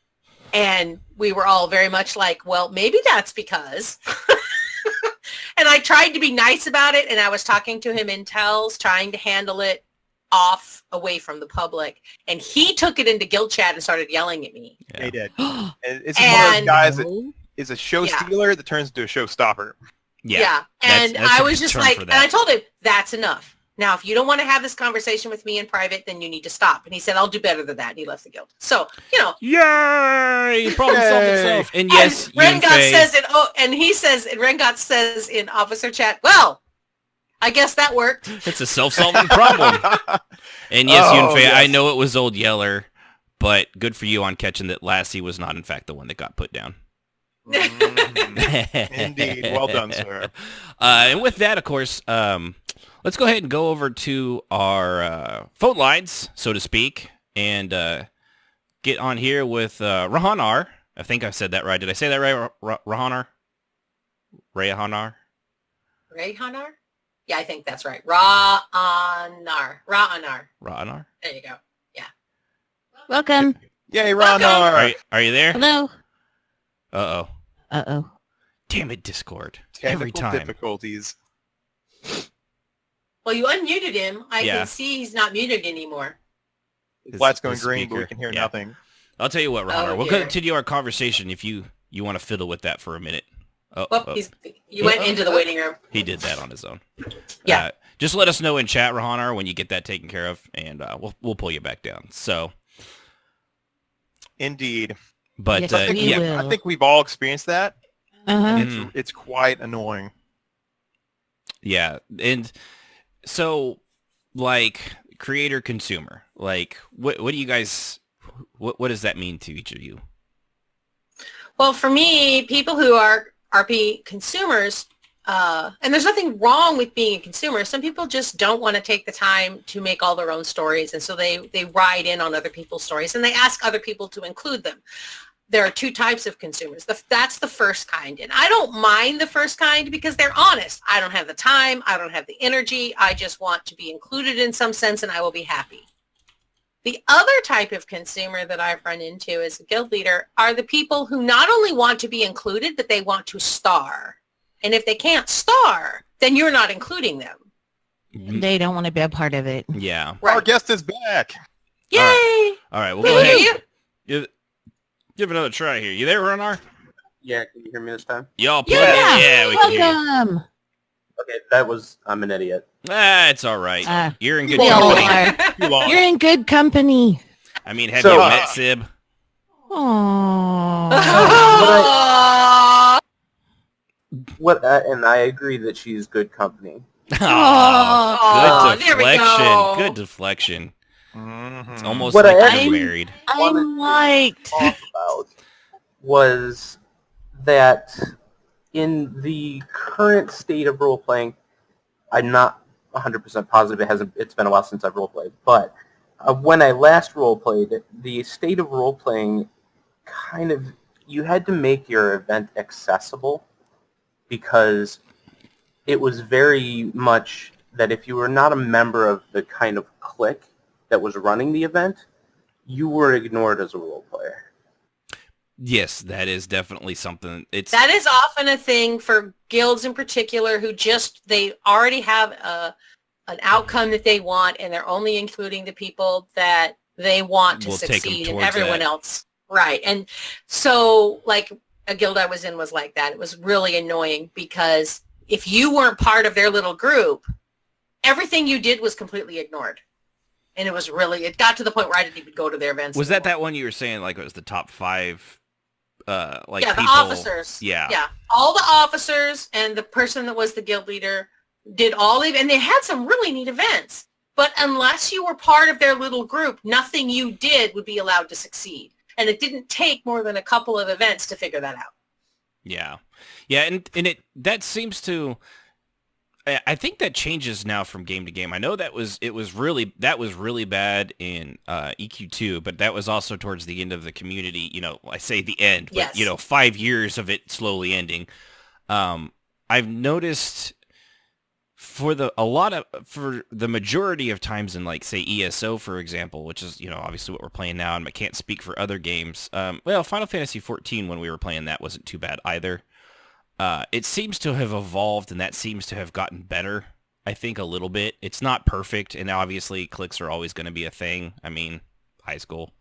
And we were all very much like, well, maybe that's because. And I tried to be nice about it, and I was talking to him in tells, trying to handle it off away from the public. And he took it into guild chat and started yelling at me. Yeah. He did. It's one of those guys that is a show stealer that turns into a show stopper. Yeah. And that's I was just like, and I told him, that's enough. Now, if you don't want to have this conversation with me in private, then you need to stop. And he said, I'll do better than that. And he left the guild. So, Yay! Problem solved itself. And yes, Rengot says it. Oh, and he says, and Rengot says in officer chat, well, I guess that worked. It's a self-solving problem. And yes, Yunfei, yes. I know it was Old Yeller, but good for you on catching that Lassie was not, in fact, the one that got put down. Indeed. Well done, sir. And with that, of course, let's go ahead and go over to our phone lines, so to speak, and get on here with Rahanar. I think I said that right. Did I say that right, Rahanar? Rahanar? Rahanar? Yeah, I think that's right. Rahanar. There you go. Yeah. Welcome. Yay, Rahanar. Are you there? Hello. Uh-oh. Damn it, Discord. Every time. Difficulties. Well, you unmuted him. I can see he's not muted anymore. His light's going green, but we can hear nothing. I'll tell you what, Rahanar. We'll continue our conversation if you want to fiddle with that for a minute. You went into the waiting room. He did that on his own. Yeah. Just let us know in chat, Rahanar, when you get that taken care of, and we'll pull you back down. So. Indeed. But yes, I think we've all experienced that. Uh-huh. It's quite annoying. Yeah, and so like creator consumer, like what do you guys what does that mean to each of you? Well, for me, people who are RP consumers, and there's nothing wrong with being a consumer. Some people just don't want to take the time to make all their own stories, and so they ride in on other people's stories, and they ask other people to include them. There are two types of consumers. That's the first kind. And I don't mind the first kind because they're honest. I don't have the time. I don't have the energy. I just want to be included in some sense and I will be happy. The other type of consumer that I've run into as a guild leader are the people who not only want to be included, but they want to star. And if they can't star, then you're not including them. They don't want to be a part of it. Yeah. Right. Our guest is back. Yay! All right. Well, we go hear ahead. you. Give another try here. You there, Rahanar? Yeah, can you hear me this time? Y'all play it. Yeah, we can hear you. Welcome. Okay, I'm an idiot. It's all right. You're in good We all company. are. You're in good company. I mean, have you met Sib? Aww. And I agree that she's good company. Good there we deflection. go. Good deflection. Mm-hmm. It's almost What like I you're married. I'm liked. Talk about was that in the current state of role-playing, I'm not 100% positive. It's been a while since I've role-played, but when I last role-played, the state of role-playing you had to make your event accessible because it was very much that if you were not a member of the kind of clique that was running the event, you were ignored as a role player. Yes, that is definitely something. That is often a thing for guilds in particular who they already have an outcome that they want, and they're only including the people that they want to We'll take 'em succeed, and towards everyone that. else. Right. And so, like, a guild I was in was like that. It was really annoying because if you weren't part of their little group, everything you did was completely ignored. And it got to the point where I didn't even go to their events Was anymore. that one you were saying, like, it was the top 5, yeah, people? the officers. Yeah. Yeah. All the officers and the person that was the guild leader did and they had some really neat events. But unless you were part of their little group, nothing you did would be allowed to succeed. And it didn't take more than a couple of events to figure that out. Yeah. Yeah, and that seems to... I think that changes now from game to game. I know that was really bad in EQ2, but that was also towards the end of the community. I say the end, but Yes. 5 years of it slowly ending. I've noticed for the majority of times in, like, say, ESO, for example, which is obviously what we're playing now, and I can't speak for other games. Well, Final Fantasy 14 when we were playing that wasn't too bad either. It seems to have evolved, and that seems to have gotten better, I think, a little bit. It's not perfect, and obviously clicks are always going to be a thing. I mean, high school.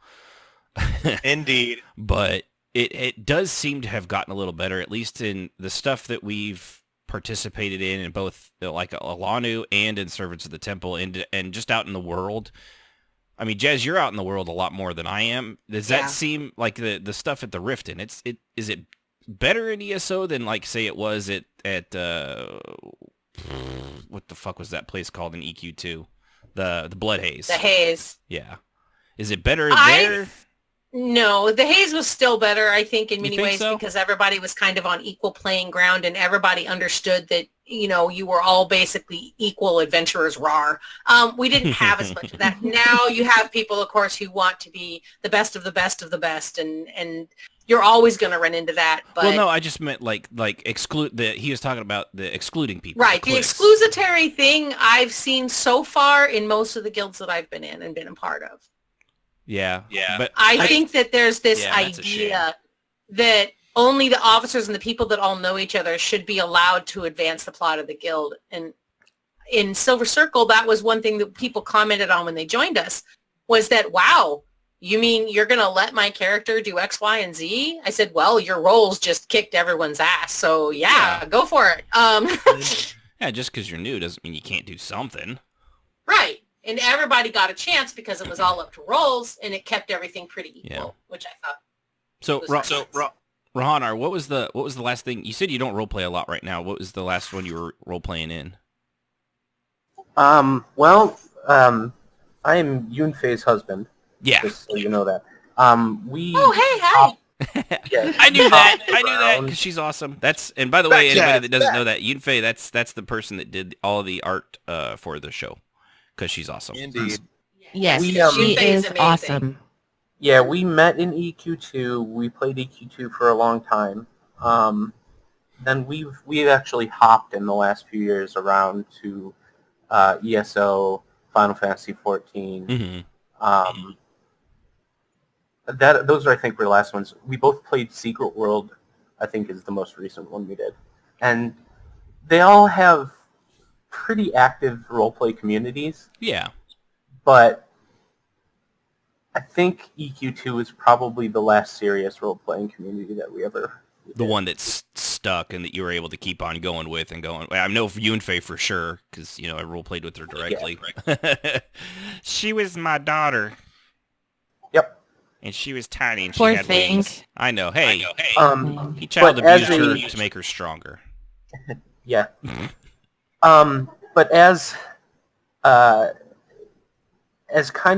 Indeed. But it does seem to have gotten a little better, at least in the stuff that we've participated in both, like, Alanu and in Servants of the Temple, and just out in the world. I mean, Jazz, you're out in the world a lot more than I am. Does that seem like the stuff at the Riften? Is it better in ESO than, like, say it was at what the fuck was that place called in EQ2? The Blood Haze. The Haze. Yeah. Is it better there? No, the Haze was still better, I think, in many think ways, so? because everybody was kind of on equal playing ground, and everybody understood that, you were all basically equal adventurers, rawr. We didn't have as much of that. Now you have people, of course, who want to be the best of the best of the best, and you're always going to run into that. But Well, no, I just meant like exclude he was talking about the excluding people. right, the cliques. exclusatory thing I've seen so far in most of the guilds that I've been in and been a part of. Yeah. But I think that there's this that's a shame. idea that only the officers and the people that all know each other should be allowed to advance the plot of the guild. And in Silver Circle, that was one thing that people commented on when they joined us, was that, wow, you mean you're going to let my character do X, Y, and Z? I said, well, your roles just kicked everyone's ass. So yeah. Go for it. Yeah, just because you're new doesn't mean you can't do something. Right. And everybody got a chance because it was all up to roles, and it kept everything pretty equal, which I thought. So, was nice. Rahanar, what was the last thing you said? You don't role play a lot right now. What was the last one you were role playing in? Well, I am Yunfei's husband. Yeah. Just so you know that. We. Oh, hey, hi. Yeah, I knew that around. because she's awesome. And by the way, anybody that doesn't know that, Yunfei, that's the person that did all the art for the show, because she's awesome. Indeed. Yes, We, she Yunfei's is amazing. awesome. Yeah, we met in EQ2. We played EQ2 for a long time. Then we've actually hopped in the last few years around to ESO, Final Fantasy 14. Mm-hmm. Those are, I think, were the last ones. We both played Secret World, I think, is the most recent one we did. And they all have pretty active roleplay communities. Yeah. But I think EQ2 is probably the last serious role-playing community that we ever The one that's stuck and that you were able to keep on going with and going. I know Yunfei for sure, because, I role played with her directly. Yeah. She was my daughter. Yep. And she was tiny and Poor she had thing. wings. I know. Hey. He child but as abused her to make her stronger. Yeah. But as kind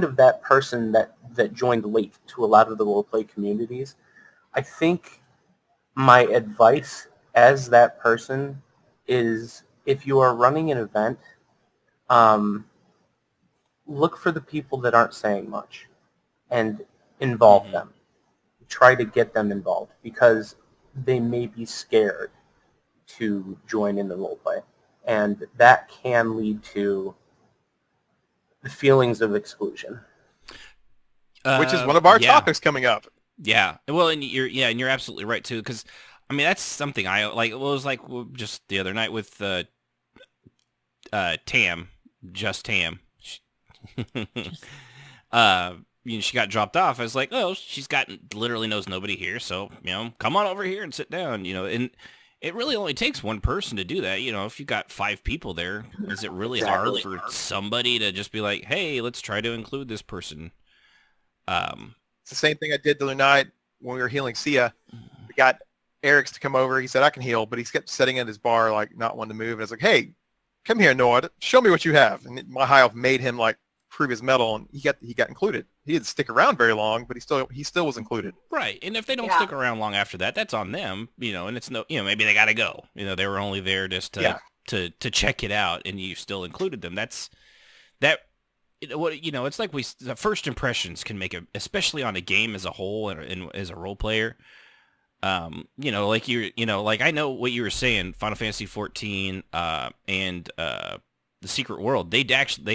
of that person that joined late to a lot of the roleplay communities, I think my advice as that person is, if you are running an event, look for the people that aren't saying much and involve them. Try to get them involved, because they may be scared to join in the roleplay. And that can lead to the feelings of exclusion. which is one of our yeah. topics coming up. Yeah. Well, and you're absolutely right too, because I mean that's something I like. Well, it was like just the other night with Tam, just Tam. She got dropped off. I was like, oh, she's got literally knows nobody here, so come on over here and sit down. And it really only takes one person to do that. If you got 5 people there, is it really hard for somebody to just be like, hey, let's try to include this person? It's the same thing I did the other night when we were healing Sia. We got Eric's to come over. He said, I can heal, but he kept sitting at his bar, like not wanting to move. And I was like, hey, come here, Noah. Show me what you have. And my high elf made him like prove his mettle, and he got included. He didn't stick around very long, but he still was included. Right. And if they don't stick around long after that, that's on them, and it's maybe they got to go. They were only there just to check it out, and you still included them. It's like the first impressions can make especially on a game as a whole and as a role player. Like I know what you were saying, Final Fantasy 14 and the Secret World, they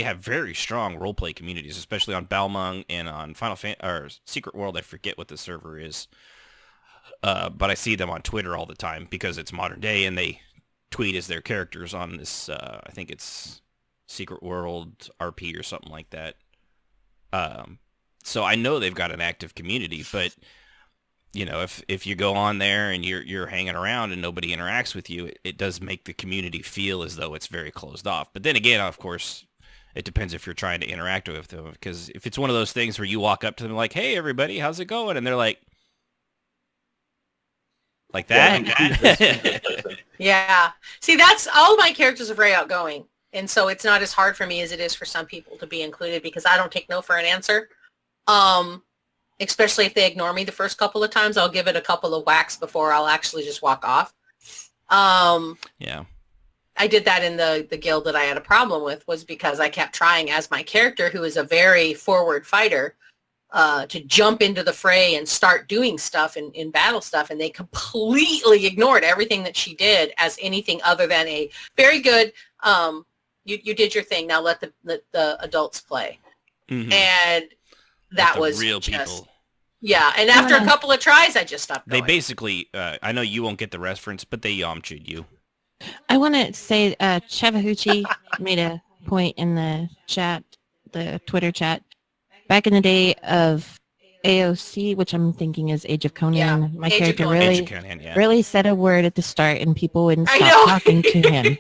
have very strong roleplay communities, especially on Balmung and on Secret World. I forget what the server is, but I see them on Twitter all the time because it's modern day, and they tweet as their characters on this. I think it's Secret World RP or something like that. So I know they've got an active community, but if you go on there and you're hanging around and nobody interacts with you, it does make the community feel as though it's very closed off. But then again, of course, it depends if you're trying to interact with them. Because if it's one of those things where you walk up to them like, hey, everybody, how's it going? And they're like that. Yeah. See, that's all my characters are very outgoing. And so it's not as hard for me as it is for some people to be included because I don't take no for an answer. Especially if they ignore me the first couple of times, I'll give it a couple of whacks before I'll actually just walk off. Yeah. I did that in the guild that I had a problem with was because I kept trying as my character, who is a very forward fighter, to jump into the fray and start doing stuff in battle stuff. And they completely ignored everything that she did as anything other than a very good, you did your thing. Now let the adults play. Mm-hmm. And that was real just, people. Yeah, and after a couple of tries, I just stopped going. They basically, I know you won't get the reference, but they Yamcha'd you. I want to say Chavahuchi made a point in the chat, the Twitter chat. Back in the day of AOC, which I'm thinking is Age of Conan, my character really said a word at the start and people wouldn't stop talking to him.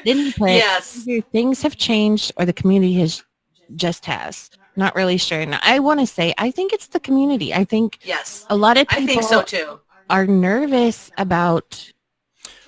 Then he put, either things have changed or the community has. Not really sure. And I want to say, I think it's the community. I think a lot of people I think so too. Are nervous about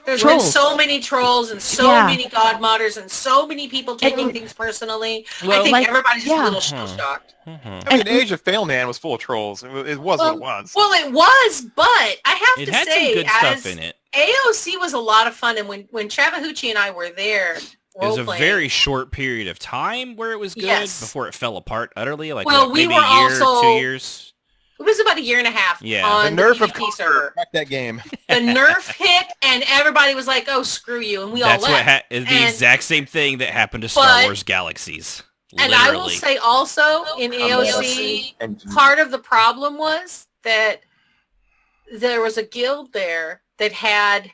There's been so many trolls and so many god modders and so many people taking things personally. Well, I think everybody's just a little shocked. I mean, the Age of Failman was full of trolls. It was what it was. Well, it was, but I have to had say, some good stuff in it. AOC was a lot of fun, and when Chavahuchi and I were there, it was a very short period of time where it was good before it fell apart utterly. Like we maybe were a year, also 2 years. It was about a year and a half. Yeah, on the nerf PvP of Conquer server. wrecked that game. The nerf hit, and everybody was like, "Oh, screw you!" And we all left. That's the exact same thing that happened to Star Wars Galaxies. Literally. And I will say also in AOC, part of the problem was that there was a guild there that had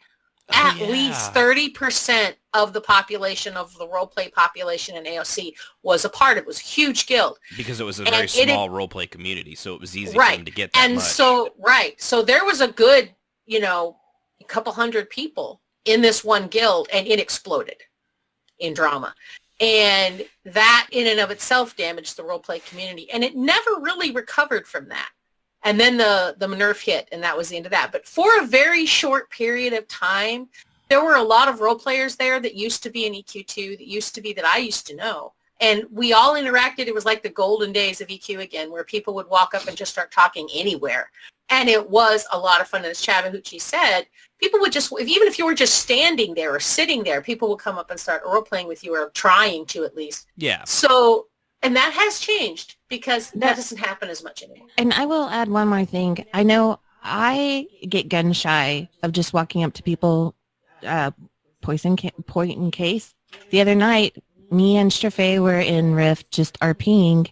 at least 30% of the population of the roleplay population in AOC was a part of it. It was a huge guild. Because it was a very small roleplay community, so it was easy for them to get that much. So there was a good, a couple hundred people in this one guild, and it exploded in drama. And that in and of itself damaged the roleplay community. And it never really recovered from that. And then the nerf hit, and that was the end of that. But for a very short period of time, there were a lot of role players there that used to be in EQ2, that I used to know. And we all interacted. It was like the golden days of EQ again, where people would walk up and just start talking anywhere. And it was a lot of fun. As Chavahuchi said, people would just, even if you were just standing there or sitting there, people would come up and start role-playing with you, or trying to at least. Yeah. So, and that has changed because that doesn't happen as much anymore. And I will add one more thing. I know I get gun shy of just walking up to people, point in case. The other night, me and Strafe were in Rift just RPing,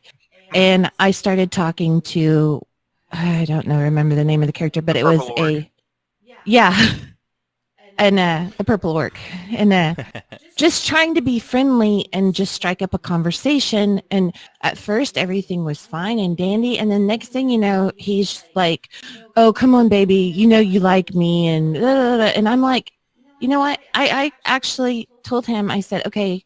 and I started talking to, I don't know, remember the name of the character, but it was yeah, and the purple orc, and just trying to be friendly and just strike up a conversation. And at first everything was fine and dandy, and then next thing you know, he's like, oh, come on, baby, you know you like me, and blah, blah, blah. And I'm like, you know what, I actually told him, I said, okay,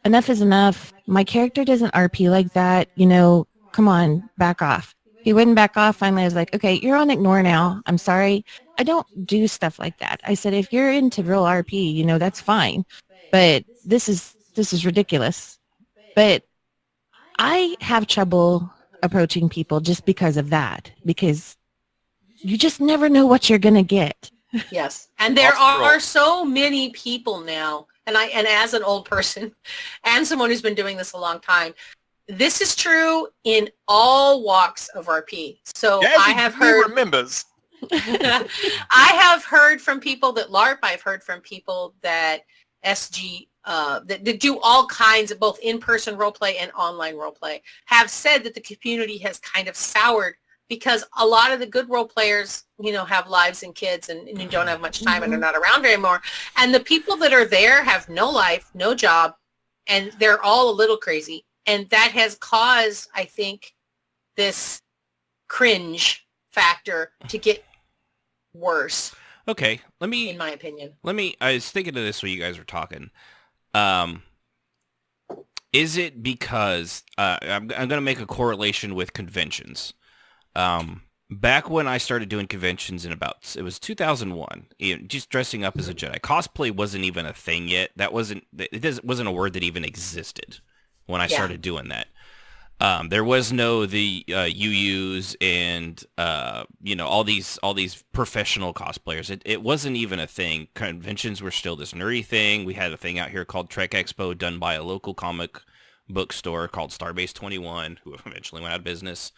enough is enough. My character doesn't RP like that, you know, come on, back off. He wouldn't back off. Finally, I was like, okay, you're on ignore now. I'm sorry. I don't do stuff like that. I said, if you're into real RP, you know, that's fine. But this is ridiculous. But I have trouble approaching people just because of that, because you just never know what you're going to get. Yes. And there are so many people now, and as an old person and someone who's been doing this a long time, this is true in all walks of RP. So I have heard remembers. I have heard from people that LARP. I've heard from people that SG that do all kinds of both in-person roleplay and online roleplay have said that the community has kind of soured because a lot of the good role players, you know, have lives and kids and you don't have much time and they're not around anymore. And the people that are there have no life, no job, and they're all a little crazy. And that has caused, I think, this cringe factor to get worse. Okay, in my opinion. I was thinking of this when you guys were talking. Is it because, I'm going to make a correlation with conventions. Back when I started doing conventions it was 2001, just dressing up as a Jedi. Cosplay wasn't even a thing yet. Wasn't a word that even existed when I started doing that. There was no the UUs and you know, all these professional cosplayers. It wasn't even a thing. Conventions were still this nerdy thing. We had a thing out here called Trek Expo done by a local comic book store called Starbase 21, who eventually went out of business,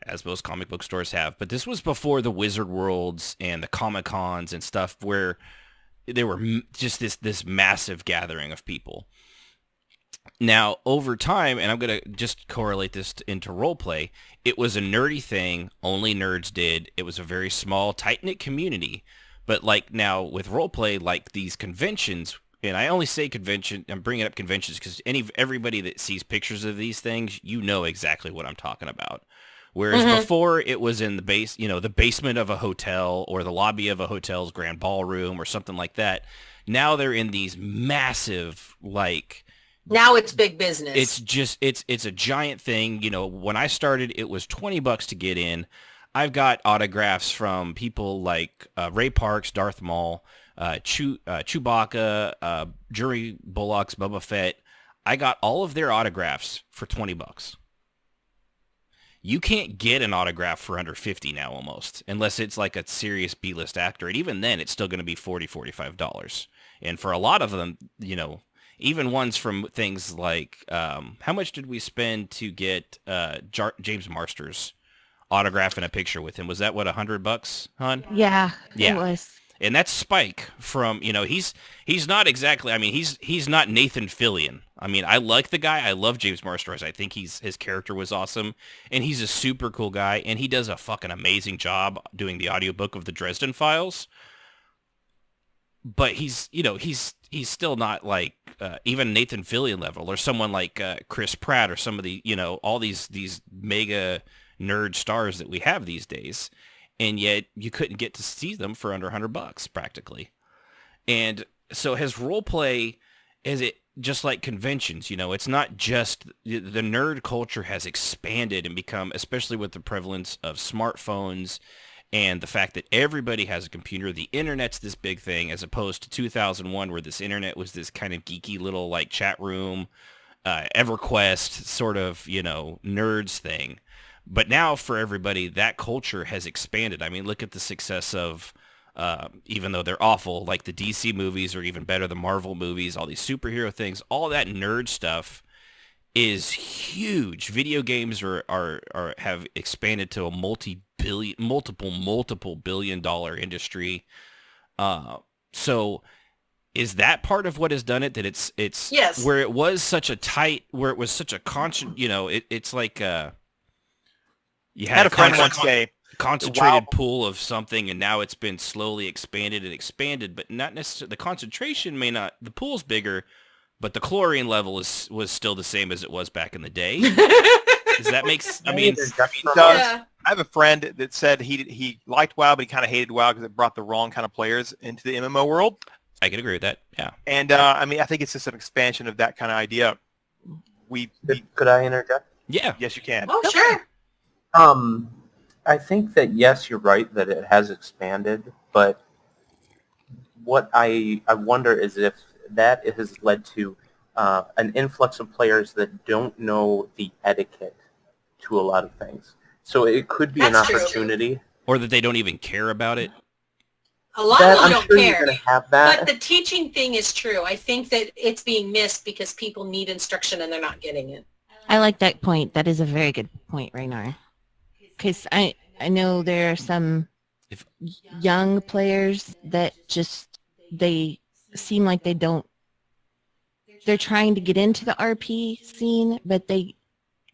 as most comic book stores have. But this was before the Wizard Worlds and the Comic Cons and stuff, where there were just this massive gathering of people. Now, over time, and I'm going to just correlate this into roleplay, it was a nerdy thing, only nerds did. It was a very small, tight-knit community. But like now with roleplay, like these conventions, and I only say convention, I'm bringing up conventions because everybody that sees pictures of these things, you know exactly what I'm talking about. Whereas before, it was in the basement of a hotel or the lobby of a hotel's grand ballroom or something like that. Now they're in these massive, like... Now it's big business. It's just, it's a giant thing. You know, when I started, it was $20 to get in. I've got autographs from people like Ray Parks, Darth Maul, Chewbacca, Jury Bullocks, Boba Fett. I got all of their autographs for $20. You can't get an autograph for under $50 now almost, unless it's like a serious B-list actor. And even then, it's still going to be $40, $45. And for a lot of them, you know, even ones from things like, how much did we spend to get James Marsters autograph and a picture with him? Was that, what, $100, hon? Yeah, it was. And that's Spike from, you know, he's not exactly, I mean, he's not Nathan Fillion. I mean, I like the guy. I love James Marsters. I think his character was awesome. And he's a super cool guy. And he does a fucking amazing job doing the audiobook of the Dresden Files. But he's still not like even Nathan Fillion level, or someone like Chris Pratt, or some of the, you know, all these mega nerd stars that we have these days. And yet you couldn't get to see them for under $100 practically. And so has roleplay, is it just like conventions? You know, it's not just, the nerd culture has expanded and become, especially with the prevalence of smartphones and the fact that everybody has a computer. The internet's this big thing, as opposed to 2001, where this internet was this kind of geeky little like chat room, EverQuest sort of, you know, nerds thing. But now for everybody, that culture has expanded. I mean, look at the success of, even though they're awful, like the DC movies, or even better, the Marvel movies, all these superhero things, all that nerd stuff is huge. Video games have expanded to a multiple billion-dollar industry. So is that part of what has done it? That it's yes. Where it was such a tight, where it was such a constant, you know, it's like You I had a friend once concent- say, concentrated "Wow." pool of something, and now it's been slowly expanded and expanded, but not necessarily. The concentration may not. The pool's bigger, but the chlorine level was still the same as it was back in the day. Does that make? I mean, Does. Yeah. I have a friend that said he liked WoW, but he kind of hated WoW because it brought the wrong kind of players into the MMO world. I can agree with that. Yeah. And I mean, I think it's just an expansion of that kind of idea. Could I interject? Yeah. Yes, you can. Oh, sure. I think that yes, you're right that it has expanded, but what I wonder is if that has led to an influx of players that don't know the etiquette to a lot of things. So it could be an That's true. opportunity. Or that they don't even care about it. A lot That, of them I'm don't sure care. you're going to have that. But the teaching thing is true. I think that it's being missed because people need instruction and they're not getting it. I like that point. That is a very good point, Raynar. Because I know there are some young players that just, they seem like they don't, they're trying to get into the RP scene, but they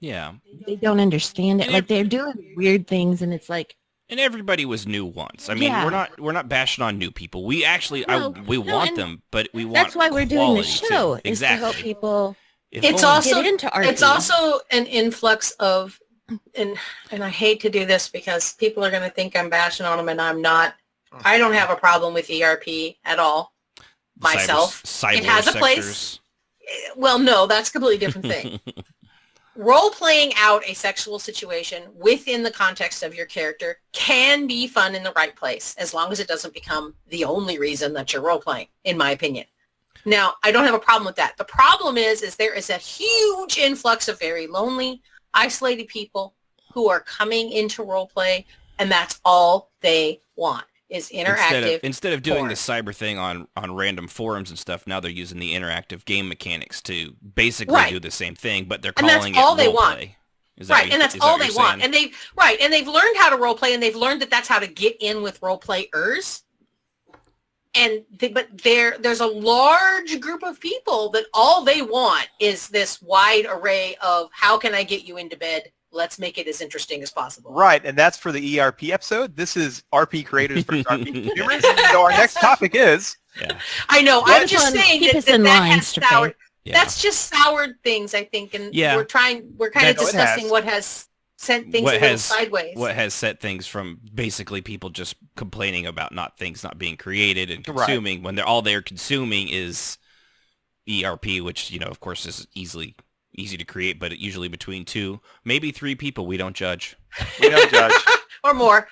don't understand it. And Like they're doing weird things, and it's like, And everybody was new once. I mean, Yeah. we're not bashing on new people. We actually we No, want and them, but we want that's why we're doing the quality, show, too. is to help Exactly. people If It's only- also get into RP. It's also an influx of, and I hate to do this because people are going to think I'm bashing on them, and I'm not. I don't have a problem with ERP at all. Myself. Cyber It has a place. sectors. Well, no, that's a completely different thing. Role-playing out a sexual situation within the context of your character can be fun in the right place, as long as it doesn't become the only reason that you're role-playing, in my opinion. Now, I don't have a problem with that. The problem is there is a huge influx of very lonely, isolated people who are coming into roleplay, and that's all they want is interactive. Instead of doing porn. the cyber thing on random forums and stuff, now they're using the interactive game mechanics to basically Right. do the same thing, but they're And that's calling all it they role want. play. Is that Right, what and that's is that all what they you're want. saying? And they've learned how to role play, and they've learned that that's how to get in with role players. But there's a large group of people that all they want is this wide array of how can I get you into bed? Let's make it as interesting as possible. Right, and that's for the ERP episode. This is RP creators versus RP consumers. So our next topic is... I know. Yeah, I'm just everyone saying keep that us in that line, has Mr. soured. Yeah. That's just soured things, I think, and Yeah. we're kind of It discussing has. what has sent things What a little has- sideways. What has set things from basically people just complaining about things not being created and Right. consuming when all they're consuming is ERP, which, of course is easy to create, but usually between 2, maybe 3 people. We don't judge. We don't judge. Or more.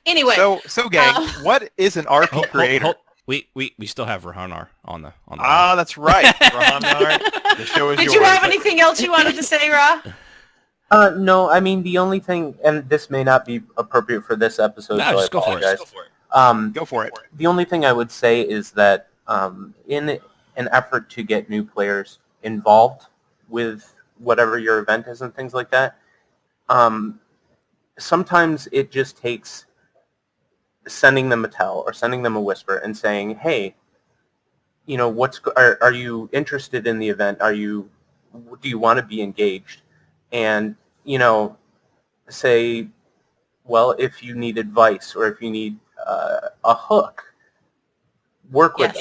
Anyway. So gang, what is an RP creator? We still have Rahanar on the Ah, that's right. Rahanar, the show is Did yours. you have anything else you wanted to say, Ra? No, I mean, the only thing, and this may not be appropriate for this episode, No, so just I go for it. apologize. Just go for it. Go for it. The only thing I would say is that in an effort to get new players involved with whatever your event is and things like that, sometimes it just takes sending them a tell or sending them a whisper and saying, hey, are you interested in the event? Do you want to be engaged? And, say, well, if you need advice or if you need a hook, work with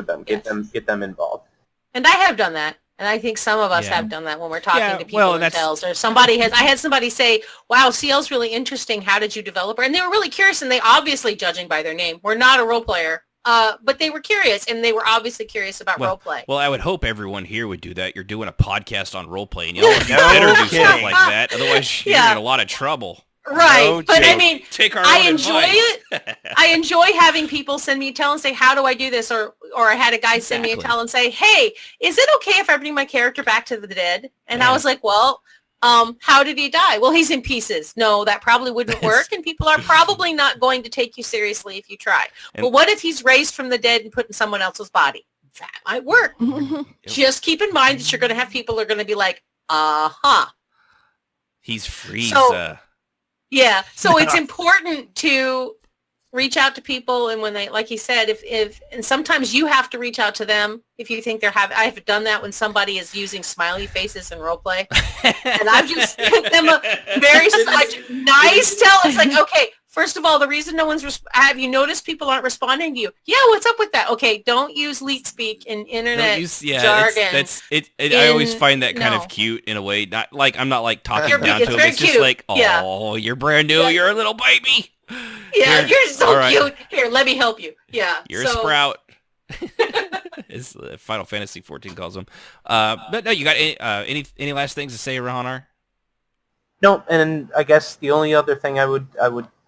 them, get them involved. And I have done that. And I think some of us Yeah. have done that when we're talking Yeah, to people well, in that's- tells. Or I had somebody say, wow, CL's really interesting. How did you develop her? And they were really curious, and they obviously, judging by their name, were not a role player. But they were curious, and they were obviously curious about role play. Well, I would hope everyone here would do that. You're doing a podcast on roleplay, and you No better do stuff kidding. like that. Otherwise, you're Yeah. in a lot of trouble. Right. No But I joke. mean, Take our I own enjoy advice. it. I enjoy having people send me a tell and say, how do I do this? Or I had a guy send me a Exactly. tell and say, hey, is it okay if I bring my character back to the dead? And I Yeah. was like, well, how did he die? Well, he's in pieces. No, that probably wouldn't work. And people are probably not going to take you seriously if you try. And- But what if he's raised from the dead and put in someone else's body? That might work. Just keep in mind that you're going to have people who are going to be like, uh-huh. He's Frieza. So- Yeah, so it's important to reach out to people, and when they, like he said, if and sometimes you have to reach out to them if you think they're having. I've done that when somebody is using smiley faces in roleplay, and I've just sent them a very nice tell. It's like, okay, first of all, the reason no one's have you noticed people aren't responding to you? Yeah, what's up with that? Okay, don't use leet speak in internet jargon. I always find that kind of cute in a way. Not like I'm not like talking down to them. It's just like, oh, you're brand new. You're a little baby. Yeah, you're so cute. Here, let me help you. Yeah, you're a sprout. As Final Fantasy 14 calls them. But no, you got any last things to say, Rahanar? No, and I guess the only other thing I would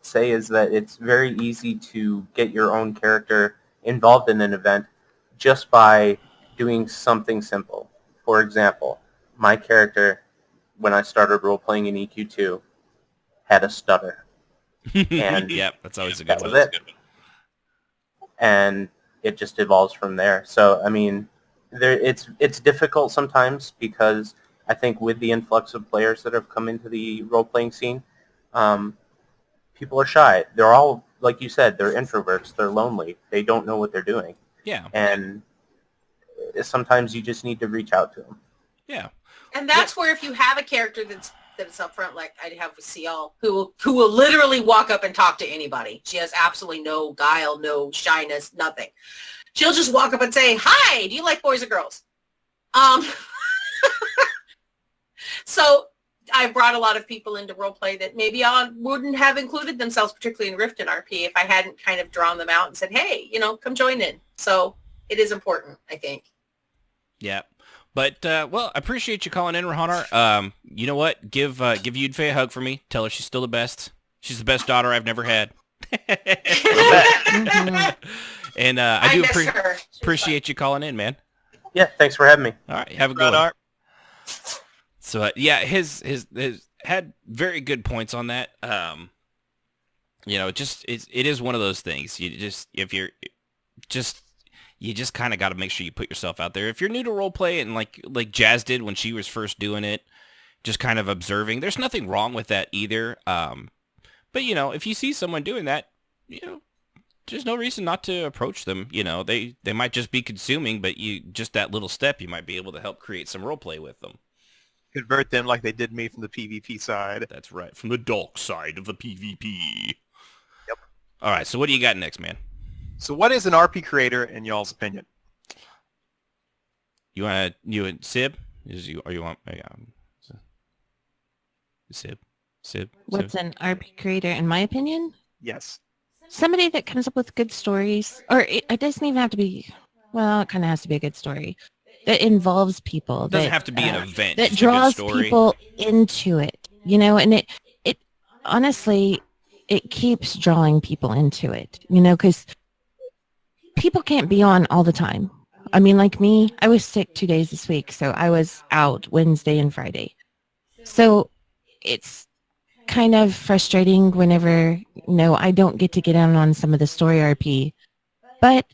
say is that it's very easy to get your own character involved in an event just by doing something simple. For example, my character, when I started role-playing in EQ2, had a stutter. And yep, that's always a good one. That was it. And it just evolves from there. So, I mean, it's difficult sometimes because I think with the influx of players that have come into the role-playing scene, people are shy. They're all, like you said, they're introverts. They're lonely. They don't know what they're doing. Yeah. And sometimes you just need to reach out to them. Yeah. And that's where if you have a character that's up front, like I have with Cial, who will literally walk up and talk to anybody. She has absolutely no guile, no shyness, nothing. She'll just walk up and say, "Hi, do you like boys or girls?" So I've brought a lot of people into roleplay that maybe I wouldn't have included themselves, particularly in Rift and RP, if I hadn't kind of drawn them out and said, "Hey, come join in." So it is important, I think. Yeah. But, well, I appreciate you calling in, Rahanar. You know what? Give Yudfei a hug for me. Tell her she's still the best. She's the best daughter I've never had. And I do appreciate you calling in, man. Yeah, thanks for having me. All right, have a good one. So, yeah, his had very good points on that. It is one of those things. You just kind of got to make sure you put yourself out there. If you're new to roleplay and like Jazz did when she was first doing it, just kind of observing, there's nothing wrong with that either. But, if you see someone doing that, there's no reason not to approach them. They might just be consuming, but just that little step, you might be able to help create some roleplay with them. Convert them like they did me from the PvP side. That's right, from the dark side of the PvP. Yep. All right, so what do you got next, man? So what is an RP creator in y'all's opinion? You and Sib? Sib? What's an RP creator in my opinion? Yes. Somebody that comes up with good stories, or it doesn't even have to be, well, it kind of has to be a good story that involves people. It doesn't have to be an event. That draws people into it, and it honestly, it keeps drawing people into it, because people can't be on all the time. I mean, like me, I was sick 2 days this week, so I was out Wednesday and Friday. So it's kind of frustrating whenever, I don't get to get in on some of the story RP. But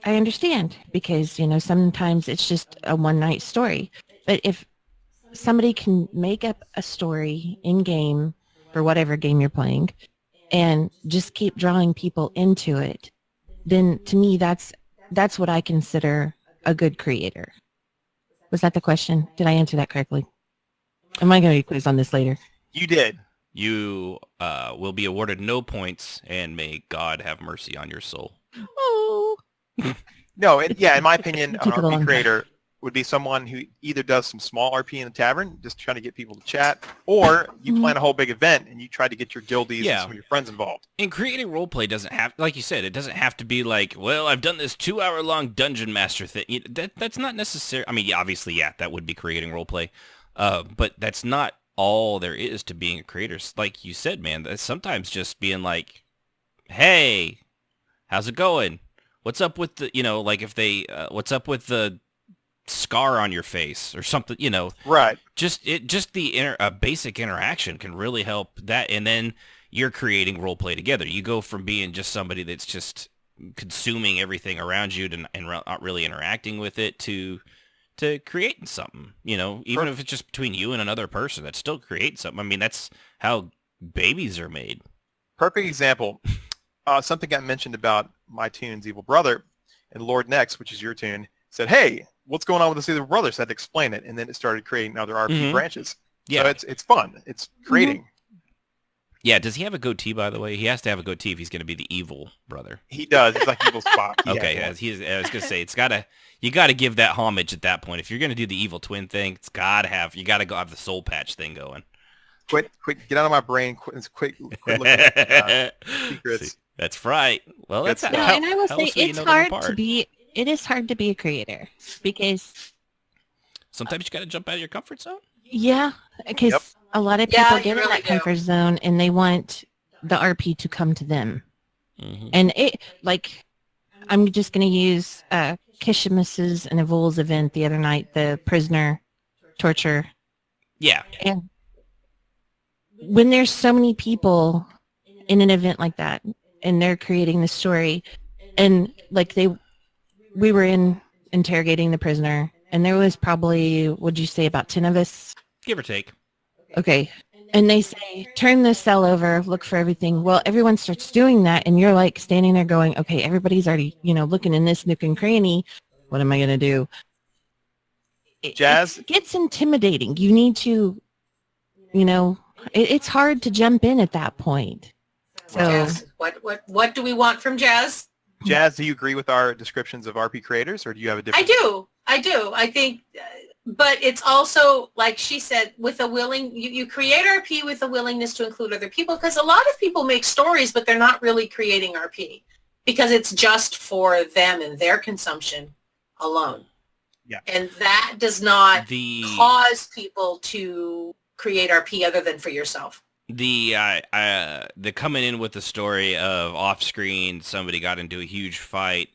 I understand because, sometimes it's just a one-night story. But if somebody can make up a story in-game for whatever game you're playing and just keep drawing people into it, then to me, that's what I consider a good creator. Was that the question? Did I answer that correctly? Am I going to be quizzed on this later? You did. You will be awarded no points, and may God have mercy on your soul. Oh. No, in my opinion, an RP creator would be someone who either does some small RP in the tavern, just trying to get people to chat, or you plan a whole big event and you try to get your guildies and some of your friends involved. And creating roleplay doesn't have, like you said, it doesn't have to be like, well, I've done this 2-hour-long dungeon master thing. That's not necessary. I mean, obviously, that would be creating roleplay. But that's not all there is to being a creator. Like you said, man, that's sometimes just being like, hey, how's it going? What's up with the, like if they, what's up with the scar on your face or something, Right. Just the basic interaction can really help that. And then you're creating roleplay together. You go from being just somebody that's just consuming everything around you and not really interacting with it to creating something, even if it's just between you and another person, that's still creating something. I mean, that's how babies are made. Perfect example. something got mentioned about my tune's evil brother, and Lord Next, which is your tune, said, "Hey, what's going on with this evil brother?" So I had to explain it, and then it started creating other RP branches. Yeah. So it's fun. It's creating. Yeah, does he have a goatee, by the way? He has to have a goatee if he's going to be the evil brother. He does. He's like evil Spock. Okay, I was going to say, you got to give that homage at that point. If you're going to do the evil twin thing, you got to have the soul patch thing going. Quit, get out of my brain. Quit looking at secrets. See, that's right. Well, that's and I will say it is hard to be a creator because sometimes you got to jump out of your comfort zone. Yeah, because a lot of people get in that comfort zone and they want the RP to come to them. And it, like, I'm just going to use Kishimus's and Evol's event the other night, the prisoner torture. Yeah. And when there's so many people in an event like that and they're creating the story, and like we were interrogating the prisoner, and there was probably, what'd you say, about 10 of us? Give or take. Okay. And they say, turn the cell over, look for everything. Well, everyone starts doing that, and you're like standing there going, okay, everybody's already, looking in this nook and cranny. What am I going to do? Jazz? It gets intimidating. You need to, it's hard to jump in at that point. So, Jazz, what do we want from Jazz? Jazz, do you agree with our descriptions of RP creators, or do you have a different? I do. I think, but it's also, like she said, with a you create RP with a willingness to include other people, because a lot of people make stories, but they're not really creating RP because it's just for them and their consumption alone. Yeah. And that does not cause people to create RP other than for yourself. The coming in with the story of off screen, somebody got into a huge fight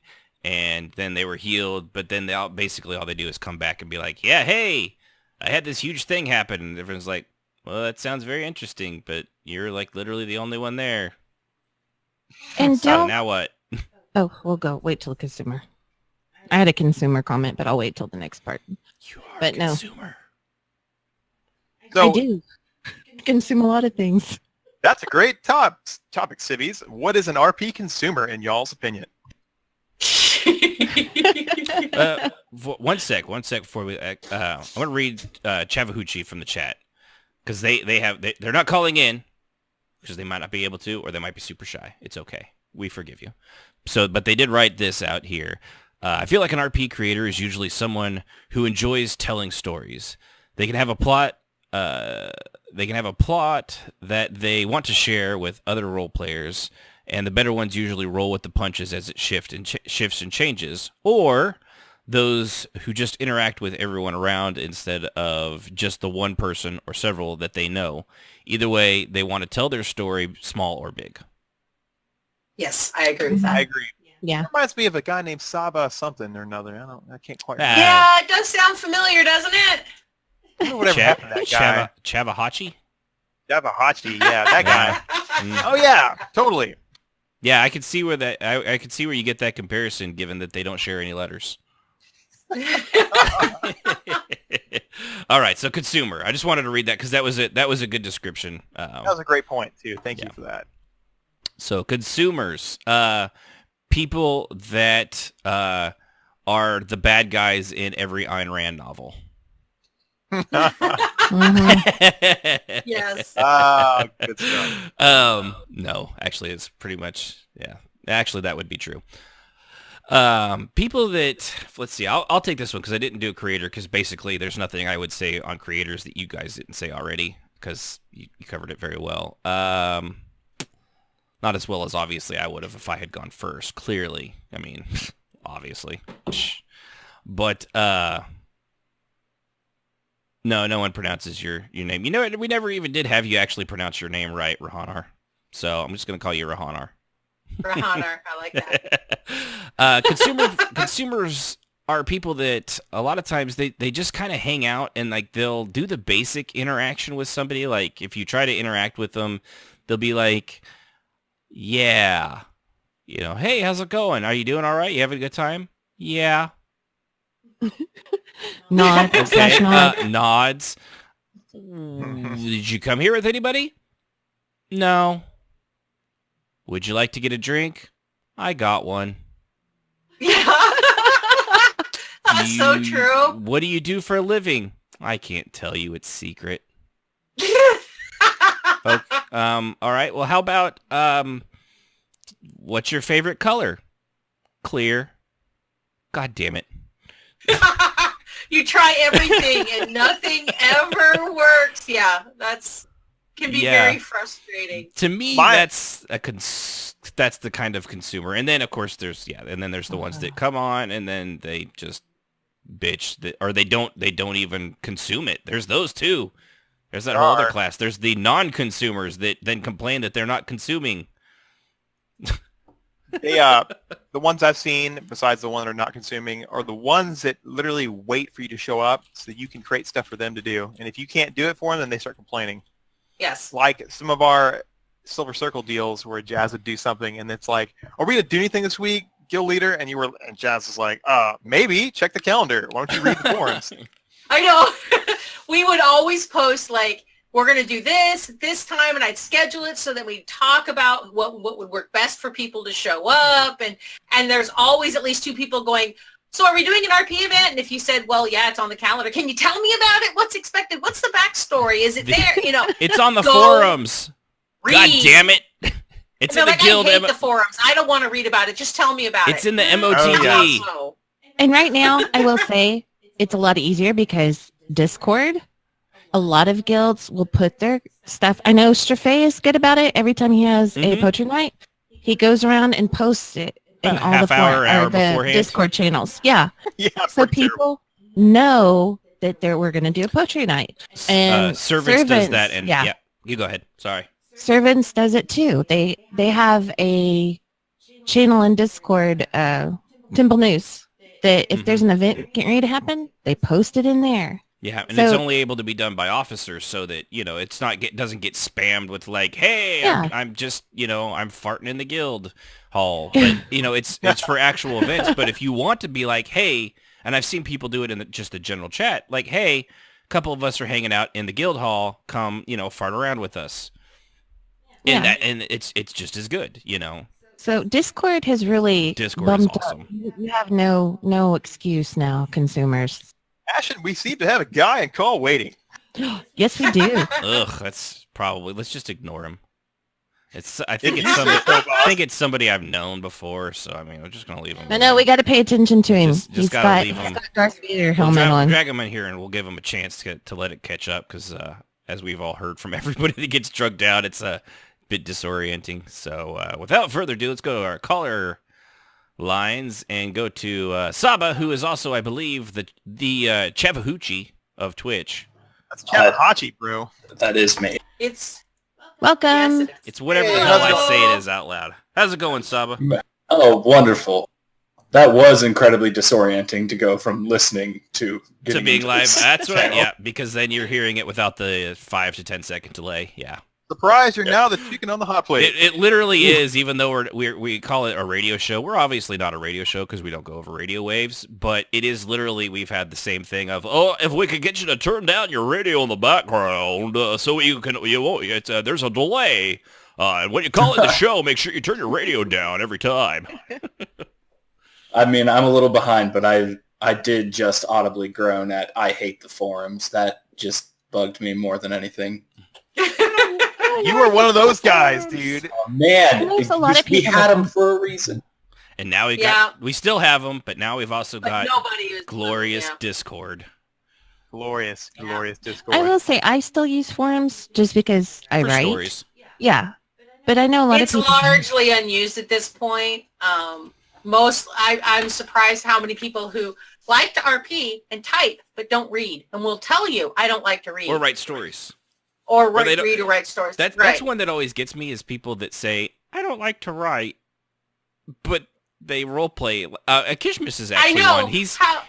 and then they were healed, but then basically all they do is come back and be like, yeah, hey, I had this huge thing happen, and everyone's like, well, that sounds very interesting, but you're like literally the only one there. And so now what? Oh, we'll go. Wait till the consumer. I had a consumer comment, but I'll wait till the next part. You are a consumer. So, I do. Consume a lot of things. That's a great topic, Civvies. What is an RP consumer in y'all's opinion? One sec before we. I want to read Chattahoochee from the chat because they're not calling in because they might not be able to, or they might be super shy. It's okay. We forgive you. So, but they did write this out here. I feel like an RP creator is usually someone who enjoys telling stories. They can have a plot. They can have a plot that they want to share with other role players, and the better ones usually roll with the punches as it shifts and changes, or those who just interact with everyone around instead of just the one person or several that they know. Either way, they want to tell their story, small or big. Yes, I agree with that. I agree. Yeah. It reminds me of a guy named Saba something or another. I can't quite remember. Yeah, it does sound familiar, doesn't it? I don't know whatever happened to that guy. Chavahachi? Chavahachi, yeah, that guy. Oh yeah, totally. Yeah, I could see where I could see where you get that comparison, given that they don't share any letters. All right, so consumer. I just wanted to read that because that was a good description. That was a great point too. Thank you for that. So consumers, people that are the bad guys in every Ayn Rand novel. Yes. Good stuff. No, actually, it's pretty much, yeah. Actually, that would be true. People that, let's see, I'll take this one because I didn't do a creator because basically there's nothing I would say on creators that you guys didn't say already because you covered it very well. Not as well as obviously I would have if I had gone first, clearly. I mean, obviously. But, no one pronounces your name. You know what? We never even did have you actually pronounce your name right, Rahanar. So I'm just going to call you Rahanar. Rahanar, I like that. Consumers are people that a lot of times they just kind of hang out and like they'll do the basic interaction with somebody. Like if you try to interact with them, they'll be like, yeah, hey, how's it going? Are you doing all right? You having a good time? Yeah. Nod. Okay. Nod. Nods. Did you come here with anybody? No. Would you like to get a drink? I got one. Yeah. That's so true. What do you do for a living? I can't tell you. It's secret. Okay. All right. Well, how about what's your favorite color? Clear. God damn it. You try everything and nothing ever works. Yeah, can be very frustrating. To me, that's the kind of consumer. And then of course there's the ones that come on and then they just bitch or they don't even consume it. There's those too. There's that whole other class. There's the non-consumers that then complain that they're not consuming. The ones I've seen, besides the one that are not consuming, are the ones that literally wait for you to show up so that you can create stuff for them to do. And if you can't do it for them, then they start complaining. Yes. Like some of our Silver Circle deals where Jazz would do something, and it's like, are we going to do anything this week, Guild Leader? And Jazz was like, maybe. Check the calendar. Why don't you read the forums? I know. We would always post, like, we're going to do this time, and I'd schedule it so that we'd talk about what would work best for people to show up. And there's always at least two people going, so are we doing an RP event? And if you said, well, yeah, it's on the calendar. Can you tell me about it? What's expected? What's the backstory? Is it there? It's on the forums. Read. God damn it. It's in the guild. I hate the forums. I don't want to read about it. Just tell me about it. It's in the MOTD. And right now, I will say it's a lot easier because Discord, a lot of guilds will put their stuff. I know Strafay is good about it. Every time he has a poetry night, he goes around and posts it in all the Discord channels. Yeah. So people know that we're going to do a poetry night. And Servants does that. And yeah, you go ahead. Sorry. Servants does it too. They have a channel in Discord, Temple News, that if there's an event getting ready to happen, they post it in there. Yeah, and it's only able to be done by officers so that, it's doesn't get spammed with like, hey, I'm just, I'm farting in the guild hall. But, it's for actual events. But if you want to be like, hey, and I've seen people do it in just the general chat, like, hey, a couple of us are hanging out in the guild hall, come, fart around with us. And and it's just as good, So Discord has really bumped awesome. Up. You have no excuse now, consumers. Ashen, we seem to have a guy in call waiting. Yes, we do. Ugh, let's just ignore him. I think it's somebody I've known before, so I mean, I'm just gonna leave him. No, we got to pay attention to him. He's got Darth Vader helmet on. Drag him in here, and we'll give him a chance to let it catch up, because as we've all heard from everybody that gets drugged out, it's a bit disorienting. So without further ado, let's go to our caller lines and go to Saba, who is also, I believe, the Chattahoochee of Twitch. That's Chattahoochee, bro. That is me. It's welcome. Yes, it's whatever the hell I say it is out loud. How's it going, Saba? Oh, wonderful. That was incredibly disorienting to go from listening to being live. That's what. Yeah, because then you're hearing it without the 5 to 10 second delay. Yeah. Surprise! You're now the chicken on the hot plate. It literally is. Even though we call it a radio show, we're obviously not a radio show because we don't go over radio waves. But it is literally, we've had the same thing of, if we could get you to turn down your radio in the background, so there's a delay. And when you call it the show, make sure you turn your radio down every time. I mean, I'm a little behind, but I did just audibly groan at "I hate the forums." That just bugged me more than anything. You were one of those guys, dude. Oh, man, we had them for a reason. And now we still have them, but now we've also got glorious Discord. Glorious Discord. I will say I still use forums just because I write. Stories. Yeah, but I know a lot of people. It's largely unused at this point. I'm surprised how many people who like to RP and type but don't read, and will tell you, I don't like to read or write stories. Or read or write stories. That's one that always gets me, is people that say, I don't like to write, but they role play. Kishmis is actually one.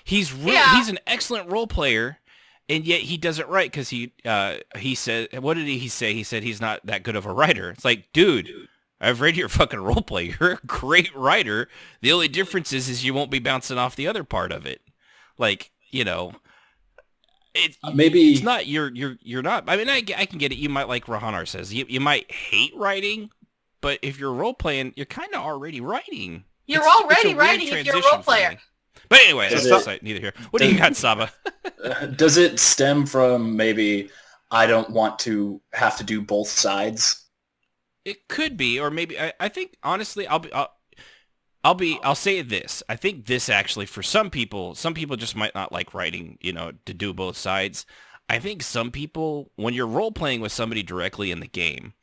He's an excellent role player, and yet he doesn't write because he said, what did he say? He said he's not that good of a writer. It's like, dude, I've read your fucking role play. You're a great writer. The only difference is you won't be bouncing off the other part of it. Like, it's not you're not. I mean, I can get it. You might, like Rahanar says, you might hate writing, but if you're role playing, you're kind of already writing. You're It's a already weird writing if you're a transition role for player. me. But anyway, Does that's it- neither here. What do you got, Saba? Does it stem from maybe I don't want to have to do both sides? It could be, or maybe I think honestly, I'll say this. I think this actually for some people just might not like writing, to do both sides. I think some people, when you're role playing with somebody directly in the game,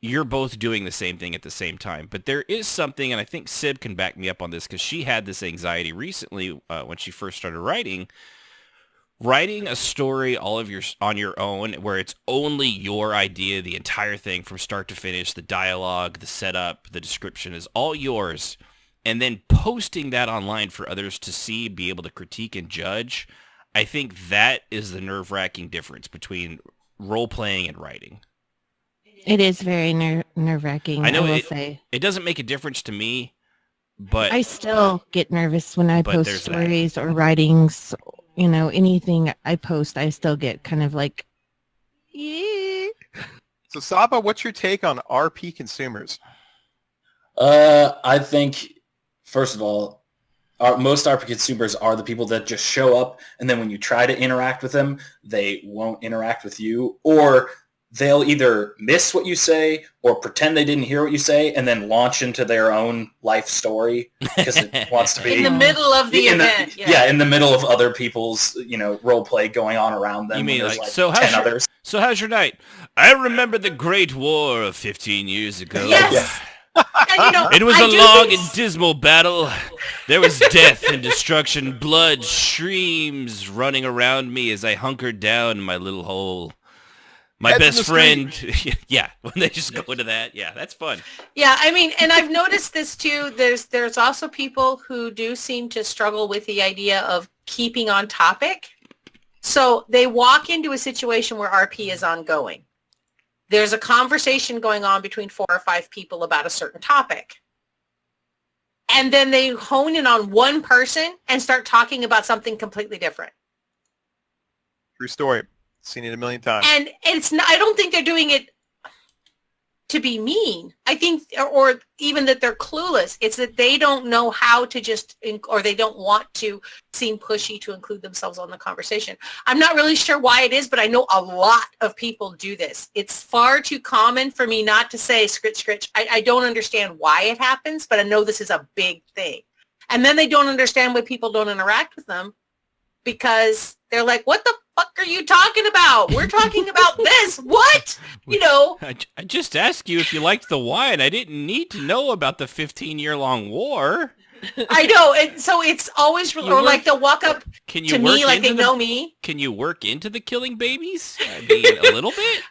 you're both doing the same thing at the same time. But there is something, and I think Sib can back me up on this because she had this anxiety recently when she first started writing a story on your own where it's only your idea, the entire thing from start to finish, the dialogue, the setup, the description is all yours, and then posting that online for others to see, be able to critique and judge. I think that is the nerve-wracking difference between role-playing and writing. It is very nerve-wracking, I know will say. it doesn't make a difference to me, but I still get nervous when I But post there's that. stories or writings. Anything I post, I still get kind of like, yeah. So Saba, what's your take on RP consumers? I think, first of all, most RP consumers are the people that just show up, and then when you try to interact with them, they won't interact with you, or they'll either miss what you say or pretend they didn't hear what you say and then launch into their own life story because it wants to be In the middle of the event. in the middle of other people's, role play going on around them. You mean when there's like, 10 others. So how's your night? I remember the Great War of 15 years ago. Yes. And, It was I a do long think- and dismal battle. There was death and destruction, blood streams running around me as I hunkered down in my little hole. My Heads in best the friend, yeah, when they just go into that, yeah, that's fun. Yeah, I mean, and I've noticed this too. There's also people who do seem to struggle with the idea of keeping on topic. So they walk into a situation where RP is ongoing. There's a conversation going on between 4 or 5 people about a certain topic. And then they hone in on one person and start talking about something completely different. True story. Seen it a million times. And it's not, I don't think they're doing it to be mean. I think, or even that they're clueless. It's that they don't know how to or they don't want to seem pushy to include themselves on the conversation. I'm not really sure why it is, but I know a lot of people do this. It's far too common for me not to say scritch, scritch. I don't understand why it happens, but I know this is a big thing. And then they don't understand why people don't interact with them because they're like, what the fuck are you talking about? We're talking about this. What? I just asked you if you liked the wine. I didn't need to know about the 15-year-long war. I know. And so it's always, or like they'll walk up to me like they know me. Can you work into the killing babies? I mean, a little bit?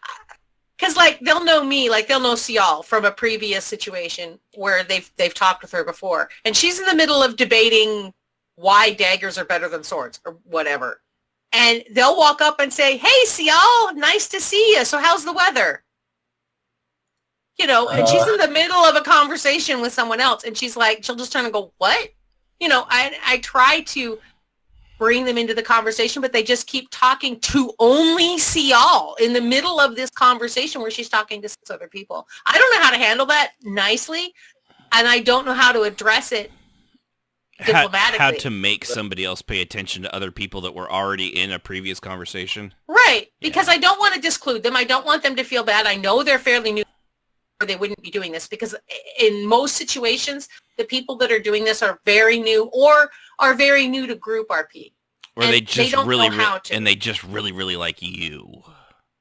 Because like they'll know me, like they'll know Sial from a previous situation where they've talked with her before. And she's in the middle of debating why daggers are better than swords or whatever. And they'll walk up and say, hey, Sial, nice to see you. So how's the weather? And she's in the middle of a conversation with someone else. And she's like, she'll just turn and go, what? I try to bring them into the conversation, but they just keep talking to only Sial in the middle of this conversation where she's talking to 6 other people. I don't know how to handle that nicely. And I don't know how to address it diplomatically. How to make somebody else pay attention to other people that were already in a previous conversation. Right, because I don't want to disclude them. I don't want them to feel bad. I know they're fairly new, or they wouldn't be doing this, because in most situations, the people that are doing this are very new or are very new to group RP. Or they just don't really, know how to. and they just really, really like you.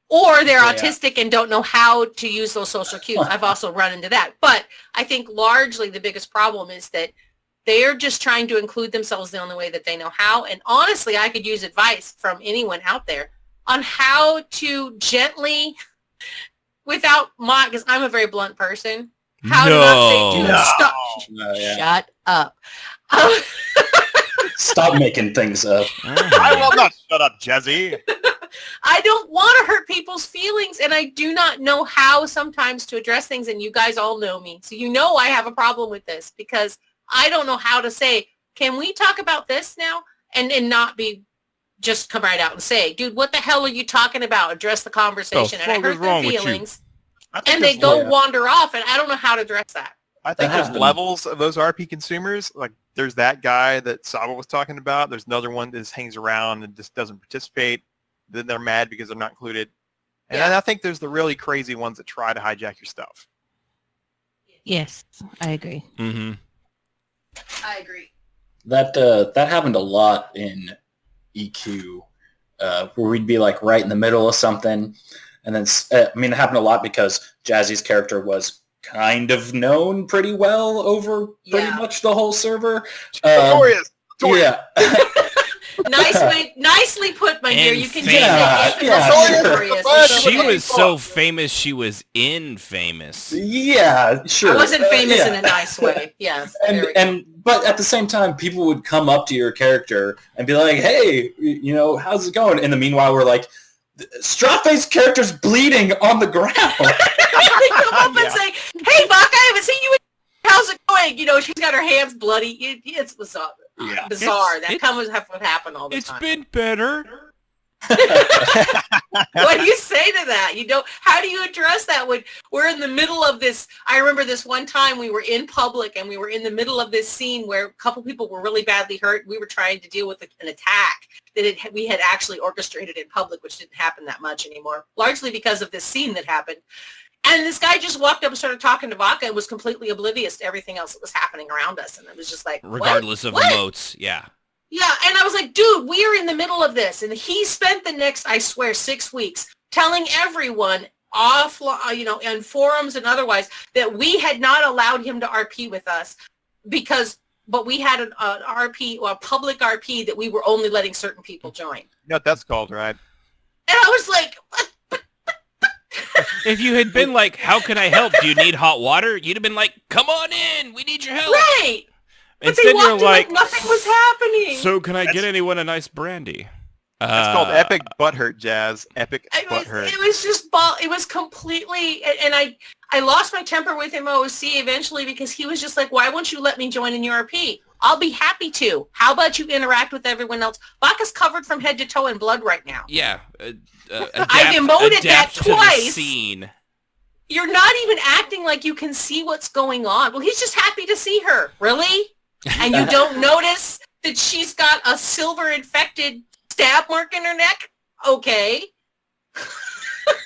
Or they're autistic and don't know how to use those social cues. I've also run into that. But I think largely the biggest problem is that they're just trying to include themselves the only way that they know how. And honestly, I could use advice from anyone out there on how to gently, without because I'm a very blunt person, how to not say, dude, stop. Shut up. Stop making things up. I will not shut up, Jezzy. I don't want to hurt people's feelings, and I do not know how sometimes to address things, and you guys all know me. So I have a problem with this because I don't know how to say, can we talk about this now? And not be just come right out and say, dude, what the hell are you talking about? Address the conversation. And I hurt their feelings. and they go wander off, and I don't know how to address that. I think there's levels of those RP consumers. Like, there's that guy that Saba was talking about. There's another one that just hangs around and just doesn't participate. Then they're mad because they're not included. And I think there's the really crazy ones that try to hijack your stuff. Yes, I agree. Mm-hmm. I agree. That happened a lot in EQ, where we'd be like right in the middle of something, and then it happened a lot because Jazzy's character was kind of known pretty well over pretty much the whole server. Notorious. Yeah. Nicely put, my dear. You can She was so famous, she was infamous. Yeah, sure. I wasn't famous in a nice way. Yes. But at the same time, people would come up to your character and be like, "Hey, how's it going?" In the meanwhile, we're like, "Strawface's character's bleeding on the ground." They come up and say, "Hey, Bach, I haven't seen you. How's it going?" She's got her hands bloody. It's bizarre. Yeah. Bizarre. That would happen all the time. It's been better. What do you say to that? How do you address that when we're in the middle of this? I remember this one time we were in public and we were in the middle of this scene where a couple people were really badly hurt. We were trying to deal with an attack that we had actually orchestrated in public, which didn't happen that much anymore, largely because of this scene that happened. And this guy just walked up and started talking to Vodka and was completely oblivious to everything else that was happening around us. And it was just like, regardless of emotes, yeah. Yeah, and I was like, dude, we are in the middle of this. And he spent the next, I swear, 6 weeks telling everyone offline, in forums and otherwise, that we had not allowed him to RP with us but we had an RP, or a public RP, that we were only letting certain people join. You know what that's called, right? And I was like, what? If you had been like, how can I help? Do you need hot water? You'd have been like, come on in. We need your help. Right. Instead, you're like, nothing was happening. So can I get anyone a nice brandy? That's called epic butthurt, Jazz. Epic butthurt. It was just, it was completely, and I lost my temper with him, OC, eventually, because he was just like, why won't you let me join in your RP? I'll be happy to. How about you interact with everyone else? Baka's covered from head to toe in blood right now. Yeah. I've emoted that twice. Scene. You're not even acting like you can see what's going on. Well, he's just happy to see her. Really? And you don't notice that she's got a silver infected stab mark in her neck? Okay.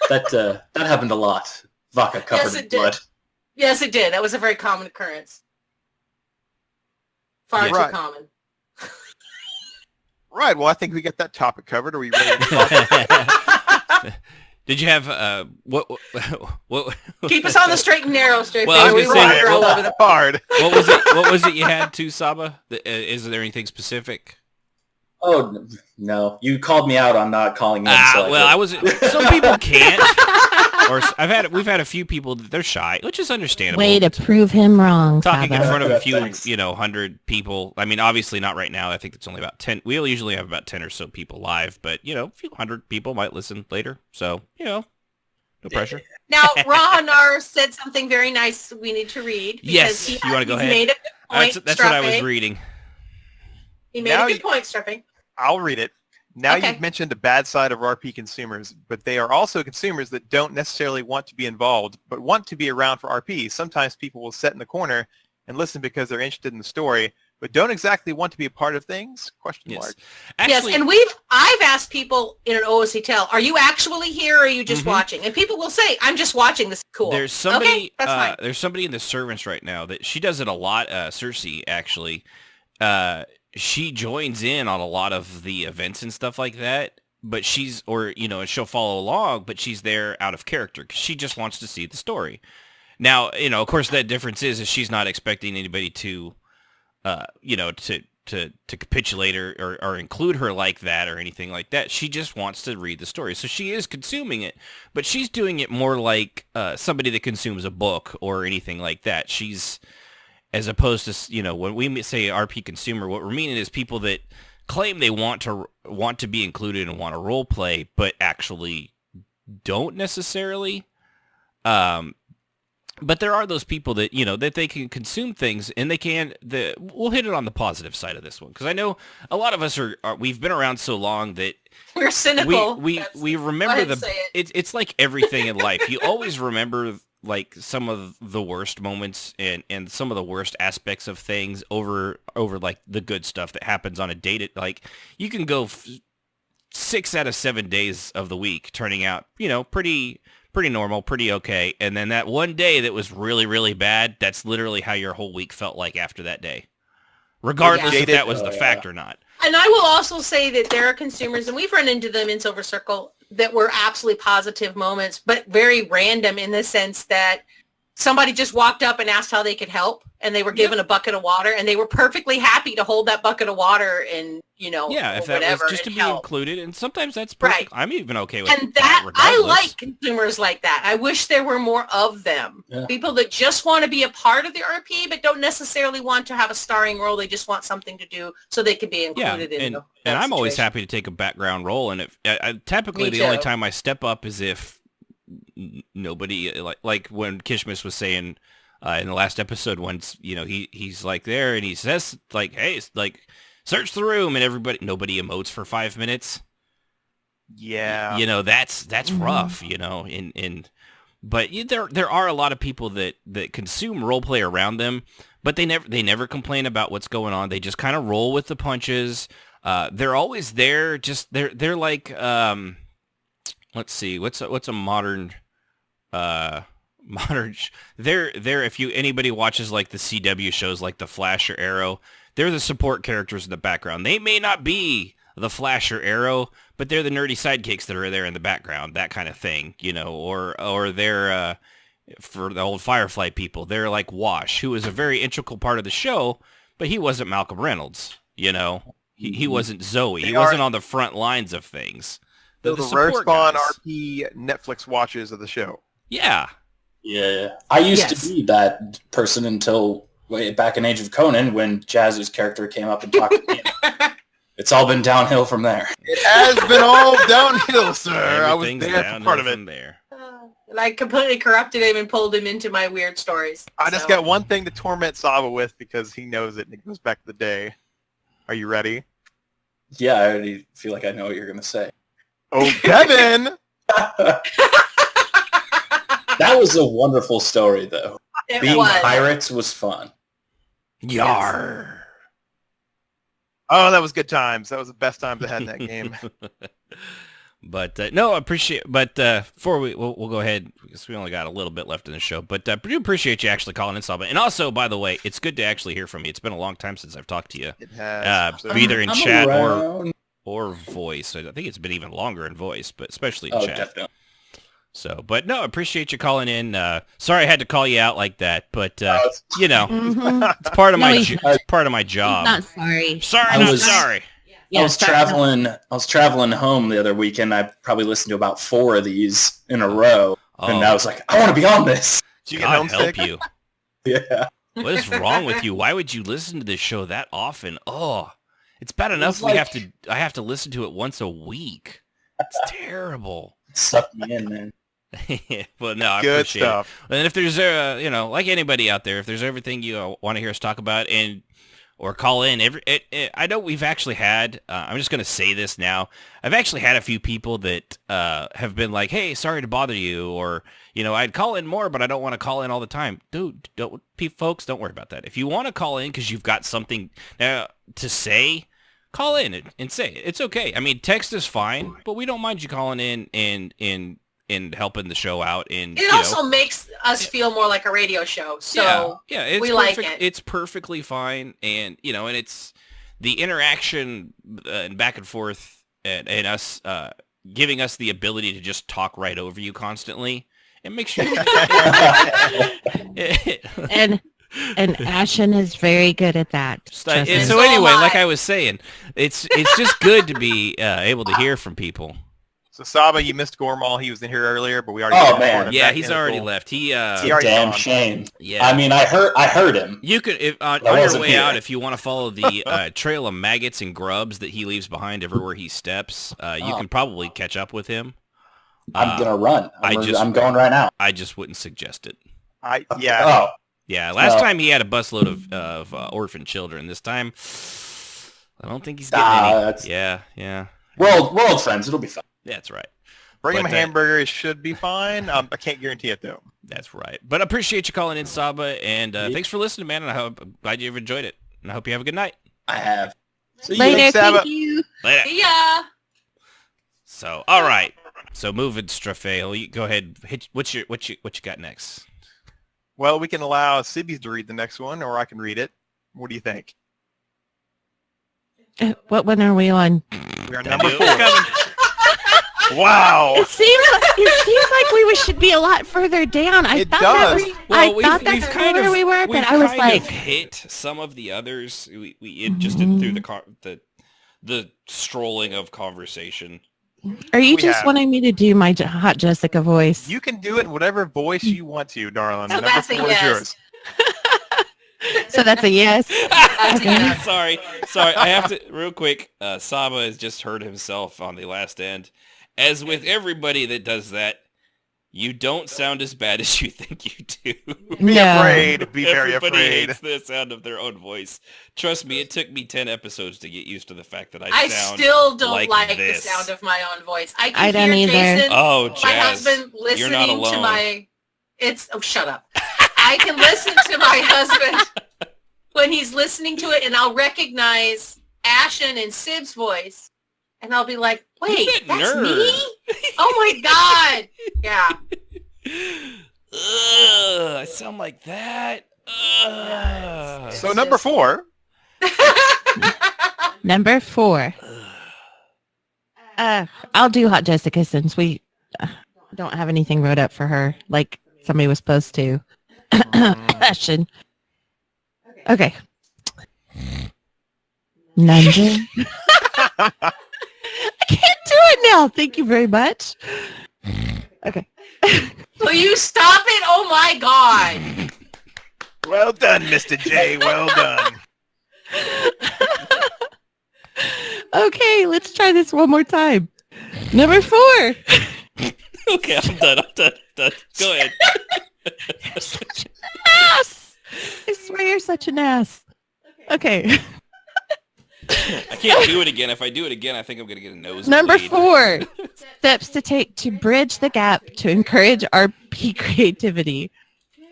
That happened a lot. Vodka covered in blood. Yes, it did. That was a very common occurrence. Far too common. Right. Well, I think we got that topic covered. Are we ready to talk? Did you have what? Keep us on the straight and narrow, straight. Well, I was gonna say, all over the hard. What was it you had to, Saba? Is there anything specific? Oh no! You called me out on not calling in. I wasn't. Some people can't. Or we've had a few people that they're shy, which is understandable. Way to prove him wrong. Talking Saba. in front of a few, 100 people. I mean, obviously not right now. I think it's only about 10. We'll usually have about 10 or so people live, but a few hundred people might listen later. So no pressure. Now, Rahanar said something very nice we need to read. Yes, you want to go ahead? Made a good point, that's what I was reading. He made a good point, Strapping. I'll read it. Now you've mentioned the bad side of RP consumers, but they are also consumers that don't necessarily want to be involved, but want to be around for RP. Sometimes people will sit in the corner and listen because they're interested in the story, but don't exactly want to be a part of things? Question mark. Actually, yes, and I've asked people in an OOC tell, are you actually here or are you just watching? And people will say, I'm just watching. This is cool. There's somebody, okay, that's fine. There's somebody in the servants right now that she does it a lot. Cersei, actually. She joins in on a lot of the events and stuff like that, but she'll follow along, but she's there out of character because she just wants to see the story. Now, of course, that difference is she's not expecting anybody to, to capitulate or include her like that or anything like that. She just wants to read the story. So she is consuming it, but she's doing it more like somebody that consumes a book or anything like that. She's... As opposed to, when we say RP consumer, what we're meaning is people that claim they want to be included and want to role play, but actually don't necessarily. But there are those people that, that they can consume things and we'll hit it on the positive side of this one. Because I know a lot of us we've been around so long that we're cynical. We remember it's like everything in life. You always remember like some of the worst moments and some of the worst aspects of things over like the good stuff that happens on a date. Like you can go 6 out of 7 days of the week turning out, pretty normal, pretty okay. And then that one day that was really, really bad, that's literally how your whole week felt like after that day. Regardless if that was the fact or not. And I will also say that there are consumers, and we've run into them in Silver Circle, that were absolutely positive moments, but very random in the sense that somebody just walked up and asked how they could help, and they were given a bucket of water, and they were perfectly happy to hold that bucket of water and, if that whatever, was just to be help. Included, and sometimes that's perfect. Right. I'm even okay with and that. I regardless. like consumers like that. I wish there were more of them. Yeah. People that just want to be a part of the RP, but don't necessarily want to have a starring role. They just want something to do so they can be included in the and I'm always happy to take a background role, and if typically the only time I step up is if nobody, like when Kishmis was saying in the last episode, once he's like there and he says like, hey, like search the room, and nobody emotes for 5 minutes. Yeah, that's rough, but there are a lot of people that consume role play around them, but they never complain about what's going on. They just kind of roll with the punches. They're always there. Just they're like let's see, what's a modern they're if anybody watches like the CW shows like The Flash or Arrow, they're the support characters in the background. They may not be the Flash or Arrow, but they're the nerdy sidekicks that are there in the background, that kind of thing, or they're for the old Firefly people, they're like Wash, who is a very integral part of the show, but he wasn't Malcolm Reynolds, he wasn't Zoe. He wasn't on the front lines of things. The rare spawn RP Netflix watches of the show. Yeah. Yeah. I used to be that person until way back in Age of Conan when Jazz's character came up and talked to me. It's all been downhill from there. It has been all downhill, sir. I was there for part of it. And I completely corrupted him and pulled him into my weird stories. I just got one thing to torment Saba with because he knows it and it goes back to the day. Are you ready? Yeah, I already feel like I know what you're going to say. Oh, Kevin! That was a wonderful story, though. Being pirates was fun. Yar. Oh, that was good times. That was the best times I had in that game. But no, I appreciate. But before we'll go ahead because we only got a little bit left in the show. But I do appreciate you actually calling in, Saba. And also, by the way, it's good to actually hear from you. It's been a long time since I've talked to you. It has. Either in chat or voice. I think it's been even longer in voice, but especially in chat. Definitely. So, but no, I appreciate you calling in. Sorry I had to call you out like that, but it's part of my job. Not sorry. Sorry. Yeah, I was traveling home the other weekend. I probably listened to about 4 of these in a row, and I was like, I want to be on this. God help you. Yeah. What is wrong with you? Why would you listen to this show that often? Oh, it's bad enough I have to listen to it once a week. It's terrible. Suck me in, man. Well, no, I Good appreciate stuff. it. And if there's like anybody out there, if there's everything you want to hear us talk about or call in, I know we've actually had. I'm just going to say this now. I've actually had a few people that have been like, "Hey, sorry to bother you," or I'd call in more, but I don't want to call in all the time. Dude, folks, don't worry about that. If you want to call in because you've got something to say, call in and say it. It's okay. I mean, text is fine, but we don't mind you calling in and helping the show out. And it also makes us feel more like a radio show. So it's we like it. It's perfectly fine, and and it's the interaction and back and forth, and us giving us the ability to just talk right over you constantly. It makes you and Ashen is very good at that. So anyway, like I was saying, it's just good to be able to hear from people. So Saba, you missed Gormal. He was in here earlier, but we already. Oh man, yeah, he's already left. He damn shame. Yeah, I mean, I heard him. You could on your way out, if you want to follow the trail of maggots and grubs that he leaves behind everywhere he steps, you can probably catch up with him. I'm gonna run. I'm going right now. I just wouldn't suggest it. Yeah. Oh, Yeah, last Well- time he had a busload of orphan children. This time, I don't think he's getting any. that's- Yeah. we're old friends. It'll be fine. That's right. Bring him But a hamburger. It should be fine. I can't guarantee it, though. That's right. But I appreciate you calling in, Saba, and thanks for listening, man. And I'm glad you've enjoyed it. And I hope you have a good night. I have. See you. Later, Thanks, Saba. thank you. Later. Yeah. So, all right. So, moving Strafale, you go ahead. What you got next? Well, we can allow Sibby to read the next one, or I can read it. What do you think? What one are we on? We are That number dude 4. was coming. Wow. It seems like we should be a lot further down. I It thought does. that's where we were, but I was like, hit some of the others. We just did through the strolling of conversation. are you We just have. wanting me to do my hot Jessica voice? You can do it in whatever voice you want to, darling. So Number that's a 4 is yes. yours. So that's a yes. That's a yes. Sorry. I have to real quick. Saba has just heard himself on the last end. As with everybody that does that, you don't sound as bad as you think you do. Be No. afraid. Be very Everybody afraid. hates the sound of their own voice. Trust me, it took me 10 episodes to get used to the fact that I sound still don't like like this. the sound of my own voice. I I can don't hear either. Jason, Oh, my Jazz, husband, you're not listening to alone. my... Oh, shut up. I can listen to my husband when he's listening to it, and I'll recognize Ashen and Sib's voice, and I'll be like, wait, that that's nerd? me? Oh my God. Yeah. Ugh, I sound like that. Ugh. So number 4. Number 4. I'll do hot Jessica since we don't have anything wrote up for her like somebody was supposed to. Question. Okay. Number. I can't do it now. Thank you very much. Okay. Will you stop it? Oh my God. Well done, Mr. J. Well done. Okay, let's try this one more time. Number 4. Okay, I'm done. Go ahead. You're such an ass. I swear you're such an ass. Okay. I can't do it again. If I do it again, I think I'm going to get a nose. Number 4. Steps to take to bridge the gap to encourage RP creativity.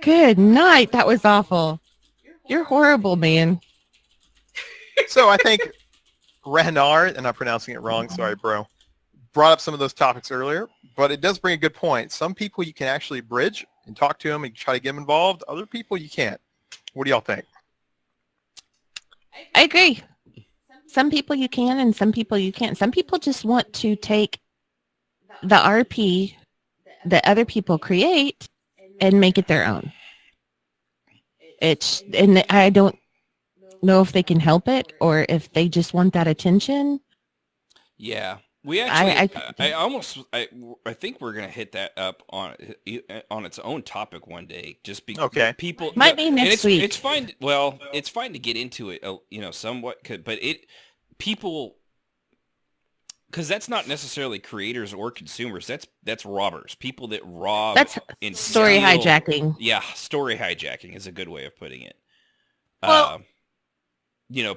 Good night. That was awful. You're horrible, man. So I think Renard, and I'm pronouncing it wrong, sorry, bro, brought up some of those topics earlier, but it does bring a good point. Some people you can actually bridge and talk to them and try to get them involved. Other people you can't. What do y'all think? I agree. Some people you can and some people you can't. Some people just want to take the RP that other people create and make it their own. And I don't know if they can help it or if they just want that attention. Yeah, we actually. I I think we're gonna hit that up on its own topic one day. Just because Okay. people Might be and next week. It's fine. Well, it's fine to get into it, somewhat. But people, because that's not necessarily creators or consumers. That's robbers. People that rob. That's and story steal. hijacking. Yeah, story hijacking is a good way of putting it. Well-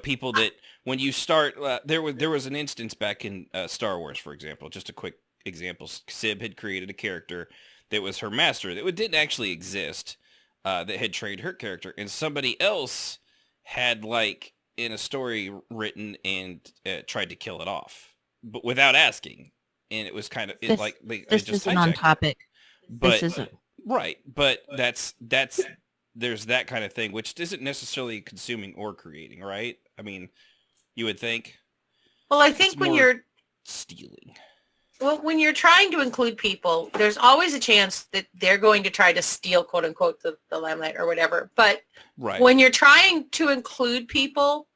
People that when you start, there was an instance back in Star Wars, for example. Just a quick example. Sib had created a character that was her master that didn't actually exist, that had trained her character, and somebody else had in a story written and tried to kill it off, but without asking, and it was kind of This isn't on topic. But This isn't. right, but that's there's that kind of thing, which isn't necessarily consuming or creating, right? I mean, you would think. Well, I It's think when more you're stealing. Well, when you're trying to include people, there's always a chance that they're going to try to steal, quote unquote, the limelight or whatever. But Right. when you're trying to include people,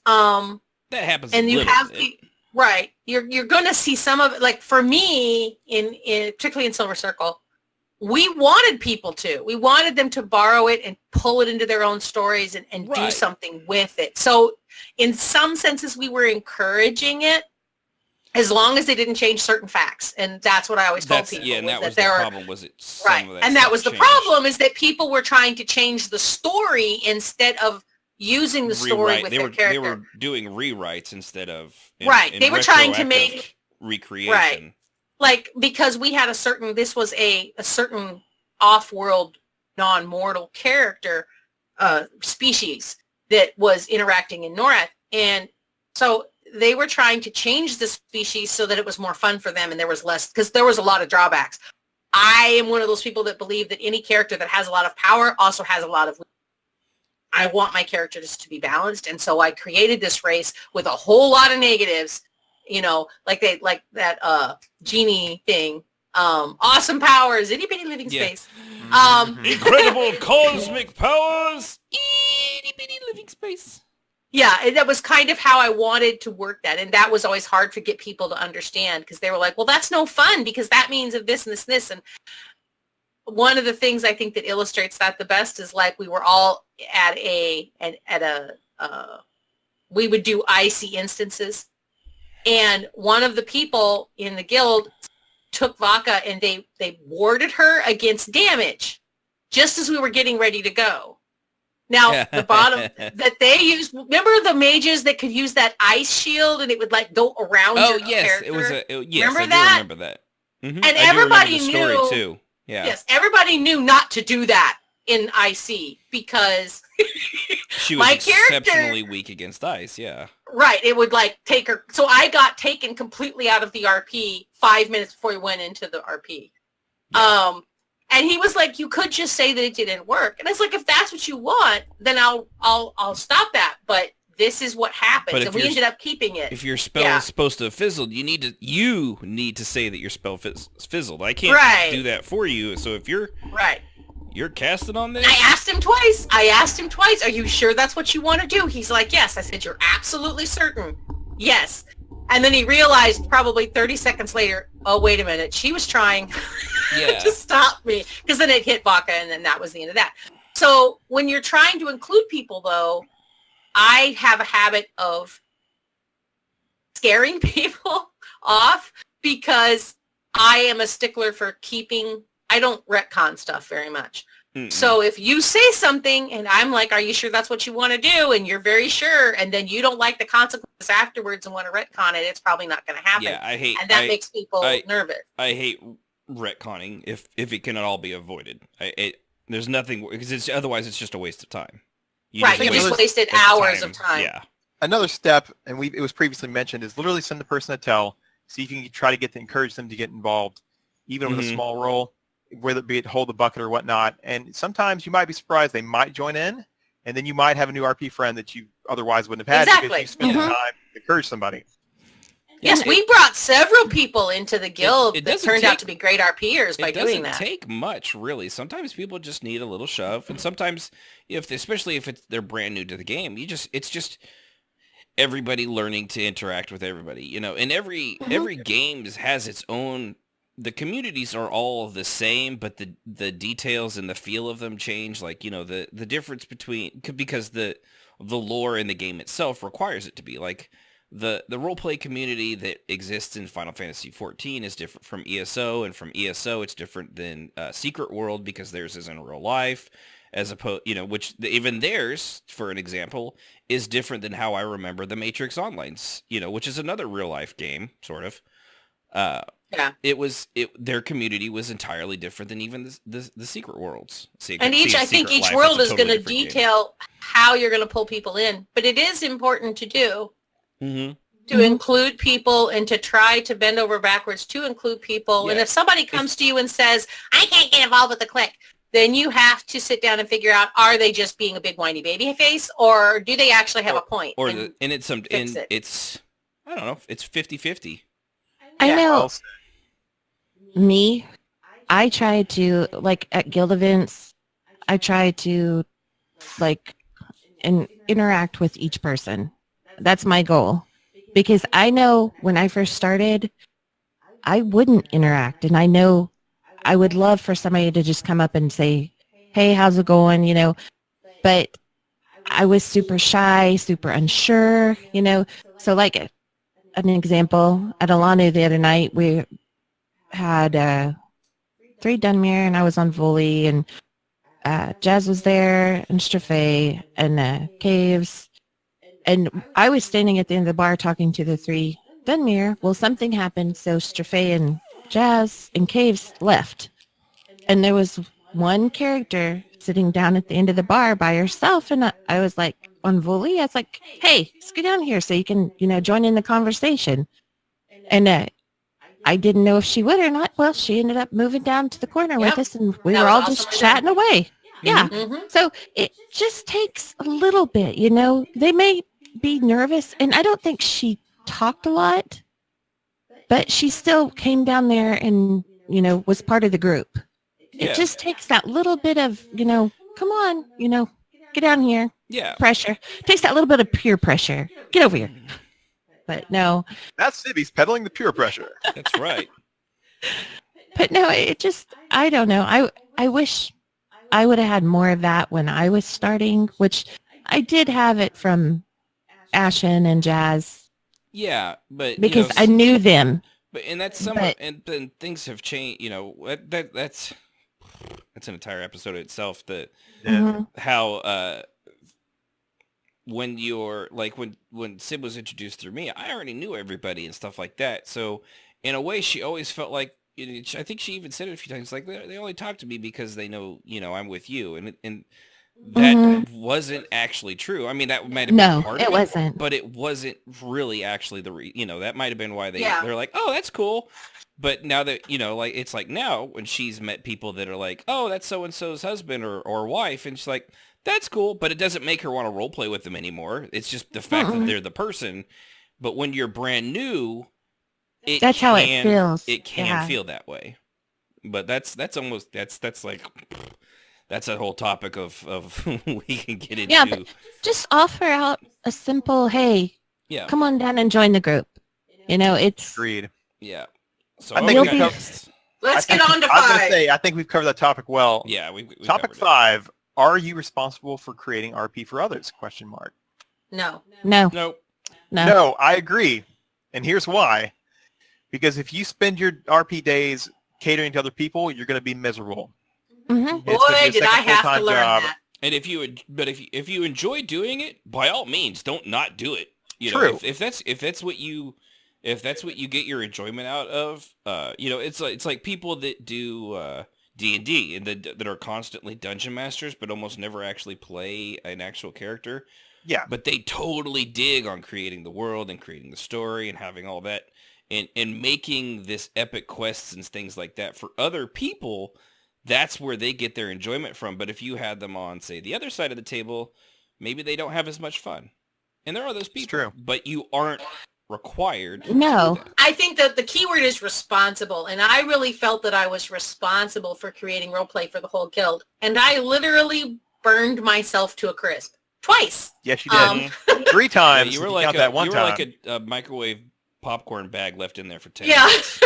That happens and a you little have bit. right, you're going to see some of it. Like for me, in particularly in Silver Circle, we wanted people to. We wanted them to borrow it and pull it into their own stories and do Right. something with it. So in some senses, we were encouraging it. as long as they didn't change certain facts. And that's what I always told people. Yeah, and that was the problem, was it right. And that was the problem, is that people were trying to change the story instead of using the story with their character. They were doing rewrites instead of they were trying to make recreation. Right. Like, because we had this was a certain off-world non-mortal character species that was interacting in Norath. And so they were trying to change the species so that it was more fun for them, and there was less, because there was a lot of drawbacks. I am one of those people that believe that any character that has a lot of power also has a lot of... I want my character just to be balanced, and so I created this race with a whole lot of negatives, like that genie thing. Awesome powers, itty bitty living space. Incredible cosmic powers, itty bitty living space. Yeah, and that was kind of how I wanted to work that, and that was always hard to get people to understand, because they were like, well, that's no fun, because that means of this and this and this. And one of the things I think that illustrates that the best is, like, we were all we would do icy instances, and one of the people in the guild took Vaka and they warded her against damage just as we were getting ready to go. Now, the bottom that they used, remember the mages that could use that ice shield and it would, like, go around your character? It was remember I that? do remember that. Mm-hmm. And everybody knew, too. Yeah. Yes, everybody knew not to do that in IC, because she was exceptionally weak against ice, yeah. Right, it would, like, take her. So I got taken completely out of the RP 5 minutes before we went into the RP. Yeah. And he was like, you could just say that it didn't work. And I was like, if that's what you want, then I'll stop that. But this is what happens, and we ended up keeping it. If your spell is supposed to have fizzled, you need to say that your spell fizzled. I can't do that for you. So if you're casting on this, I asked him twice. Are you sure that's what you want to do? He's like, yes. I said, you're absolutely certain? Yes. And then he realized probably 30 seconds later, oh, wait a minute, she was trying to stop me, because then it hit Vaka, and then that was the end of that. So when you're trying to include people, though, I have a habit of scaring people off, because I am a stickler for I don't retcon stuff very much. Mm-mm. So if you say something and I'm like, are you sure that's what you want to do? And you're very sure, and then you don't like the consequences afterwards and want to retcon it, it's probably not going to happen. Yeah, and that makes people nervous. I hate retconning if it can all be avoided. There's nothing, because otherwise it's just a waste of time. You just wasted hours of time. Yeah. Another step, and it was previously mentioned, is literally send the person a tell. See if you can try to encourage them to get involved, even with a small role, whether it be to hold the bucket or whatnot. And sometimes you might be surprised they might join in, and then you might have a new RP friend that you otherwise wouldn't have had because you spent the time to encourage somebody. Yes, we brought several people into the guild that turned out to be great RPers by doing that. It doesn't take much, really. Sometimes people just need a little shove, and sometimes, especially if they're brand new to the game, it's just everybody learning to interact with everybody. And every game has its own. The communities are all the same, but the details and the feel of them change. Like, the difference because the lore in the game itself requires it to be. Like, the roleplay community that exists in Final Fantasy XIV is different from ESO, and from ESO it's different than Secret World, because theirs is in real life, as opposed, which even theirs, for an example, is different than how I remember the Matrix Online's, which is another real life game, sort of. Their community was entirely different than even the Secret Worlds. I think each world is going to detail how you're going to pull people in, but it is important to do. Mm-hmm. To include people, and to try to bend over backwards to include people. Yeah. And if somebody comes to you and says, I can't get involved with the clique, then you have to sit down and figure out, are they just being a big whiny baby face, or do they actually have a point? It's I don't know, it's 50-50. I know. Me, I try to, like, at guild events, I try to, like, interact with each person. That's my goal, because I know when I first started, I wouldn't interact, and I know I would love for somebody to just come up and say, hey, how's it going, but I was super shy, super unsure, so, like, an example. At Alanu the other night, we had 3 Dunmere, and I was on Volley, and Jazz was there, and Strafe, and Caves. And I was standing at the end of the bar talking to the 3 Dunmere. Well, something happened, so Strafe and Jazz and Caves left. And there was one character sitting down at the end of the bar by herself, and I was like, on Volley, I was like, hey, let's go down here so you can, join in the conversation. And I didn't know if she would or not. Well, she ended up moving down to the corner with us, and we were all just chatting away. Yeah. Mm-hmm. So it just takes a little bit, They may be nervous, and I don't think she talked a lot, but she still came down there and, was part of the group. It just takes that little bit of, come on, get down here. Yeah. Pressure. Takes that little bit of peer pressure. Get over here. But no. That's Sibby's peddling the pure pressure. That's right. But no, it just, I don't know. I wish I would have had more of that when I was starting, which I did have it from Ashen and Jazz. Yeah, but because I knew them. But and that's and then things have changed. That's an entire episode itself. That how when you're like when Sib was introduced through me, I already knew everybody and stuff like that. So in a way, she always felt like. I think she even said it a few times. Like they only talk to me because they know I'm with you, and that wasn't actually true. I mean, that might have been part of it. No, it wasn't. But it wasn't really actually that might have been why they're like, oh, that's cool. But now that like it's like now when she's met people that are like, oh, that's so and so's husband or wife, and she's like, that's cool, but it doesn't make her want to role play with them anymore. It's just the fact that they're the person. But when you're brand new, that's how it feels. It can feel that way. But that's almost that's like that's a whole topic of we can get into. Yeah, but just offer out a simple, hey, come on down and join the group. It's agreed. Yeah. So I think let's get on to 5. I was going to say, I think we've covered that topic well. Yeah, we topic 5. Are you responsible for creating RP for others? ? No. Nope. No, I agree. And here's why. Because if you spend your RP days catering to other people, you're going to be miserable. Mm-hmm. Boy, did I have to learn that. And if you enjoy doing it, by all means, don't not do it. True. If that's what you get your enjoyment out of, it's like people that do D&D and that are constantly dungeon masters, but almost never actually play an actual character. Yeah. But they totally dig on creating the world and creating the story and having all that and making this epic quests and things like that for other people. That's where they get their enjoyment from. But if you had them on, say, the other side of the table, maybe they don't have as much fun. And there are those people. It's true. But you aren't required. No. I think that the key word is responsible. And I really felt that I was responsible for creating roleplay for the whole guild. And I literally burned myself to a crisp. Twice. Yes, you did. 3 times. Yeah, you were like a microwave popcorn bag left in there for 10 minutes.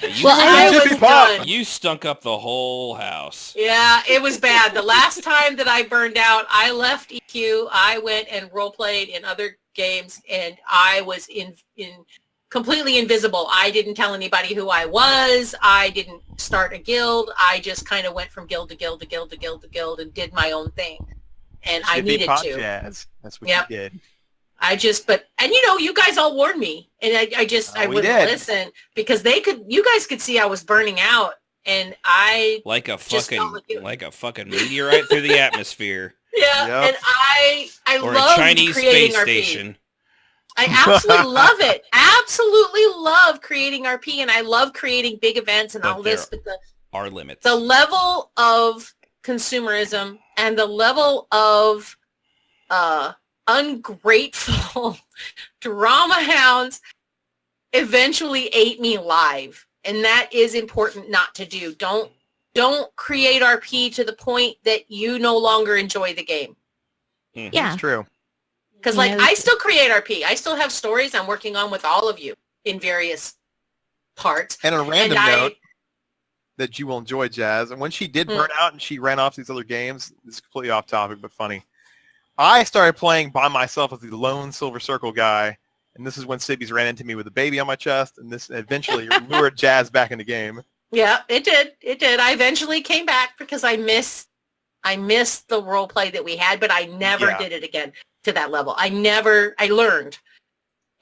I was done. You stunk up the whole house. Yeah, it was bad. The last time that I burned out, I left EQ. I went and role played in other games, and I was in completely invisible. I didn't tell anybody who I was. I didn't start a guild. I just kind of went from guild to guild to guild to guild to guild and did my own thing. And I needed to. Jazz. That's what you did. And you guys all warned me, and I wouldn't listen because you guys could see I was burning out, and I like a fucking meteorite through the atmosphere. Yeah, yep. And I or love a Chinese creating space RP. station. I absolutely love it. Absolutely love creating RP, and I love creating big events and all this. But are limits. The level of consumerism and the level of ungrateful drama hounds eventually ate me alive, and that is important not to do. Don't create RP to the point that you no longer enjoy the game. Mm-hmm. Yeah, it's true. Because I still create RP. I still have stories I'm working on with all of you in various parts. And a random note that you will enjoy, Jazz. And when she did burn out and she ran off these other games, this is completely off topic but funny. I started playing by myself as the lone Silver Circle guy And this is when Sibby's ran into me with a baby on my chest, and this eventually lured Jazz back in the game. Yeah, it did. It did. I eventually came back because I missed the role play that we had, but I never did it again to that level. I learned.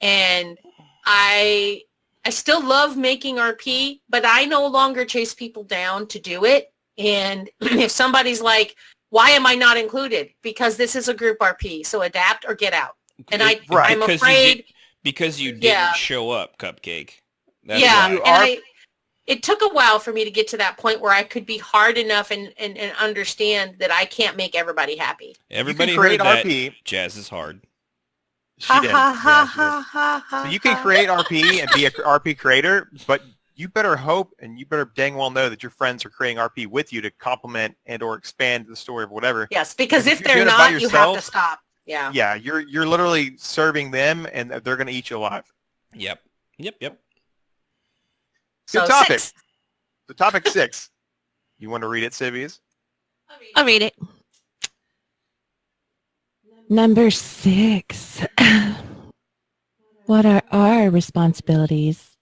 And I still love making RP, but I no longer chase people down to do it. And if somebody's like, why am I not included? Because this is a group RP, so adapt or get out. And I'm afraid... Because you didn't show up, Cupcake. That's it took a while for me to get to that point where I could be hard enough and understand that I can't make everybody happy. Everybody heard that. RP. Jazz is hard. She did. So you can create RP and be an RP creator, but you better hope and you better dang well know that your friends are creating RP with you to complement and or expand the story of whatever. Yes, because if they're not, you have to stop. Yeah. Yeah, you're literally serving them, and they're going to eat you alive. Yep. Good topic. So topic 6. You want to read it, Sibbies? I'll read it. Number 6. What are our responsibilities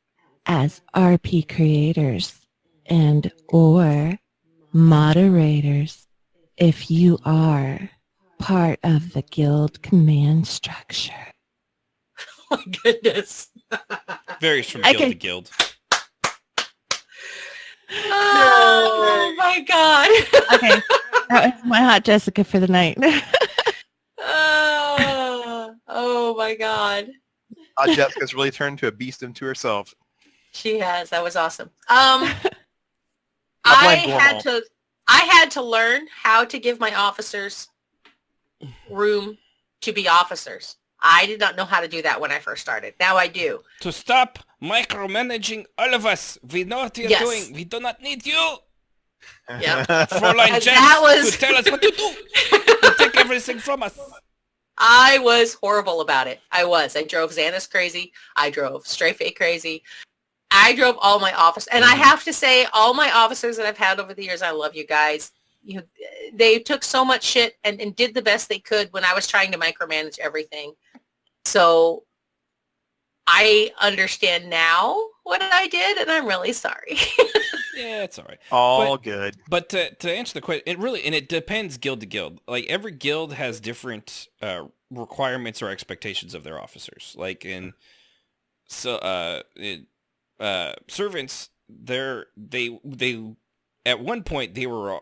as RP creators and or moderators if you are part of the guild command structure? Oh my goodness. Varies from guild to guild. Oh my god. Okay. That was my hot Jessica for the night. Oh my god. Jessica's really turned into a beast into herself. She has. That was awesome. I had to learn how to give my officers room to be officers. I did not know how to do that when I first started. Now I do. To stop micromanaging all of us. We know what you're doing. We do not need you. Yeah. Fräulein Jens to tell us what to do. To take everything from us. I was horrible about it. I drove Xanis crazy. I drove Strafe crazy. I drove all my officers. And I have to say, all my officers that I've had over the years, I love you guys. They took so much shit and did the best they could when I was trying to micromanage everything. So I understand now what I did, and I'm really sorry. Yeah, it's all right. Good. But to answer the question, it depends guild to guild. Like every guild has different requirements or expectations of their officers. Like in servants, they at one point they were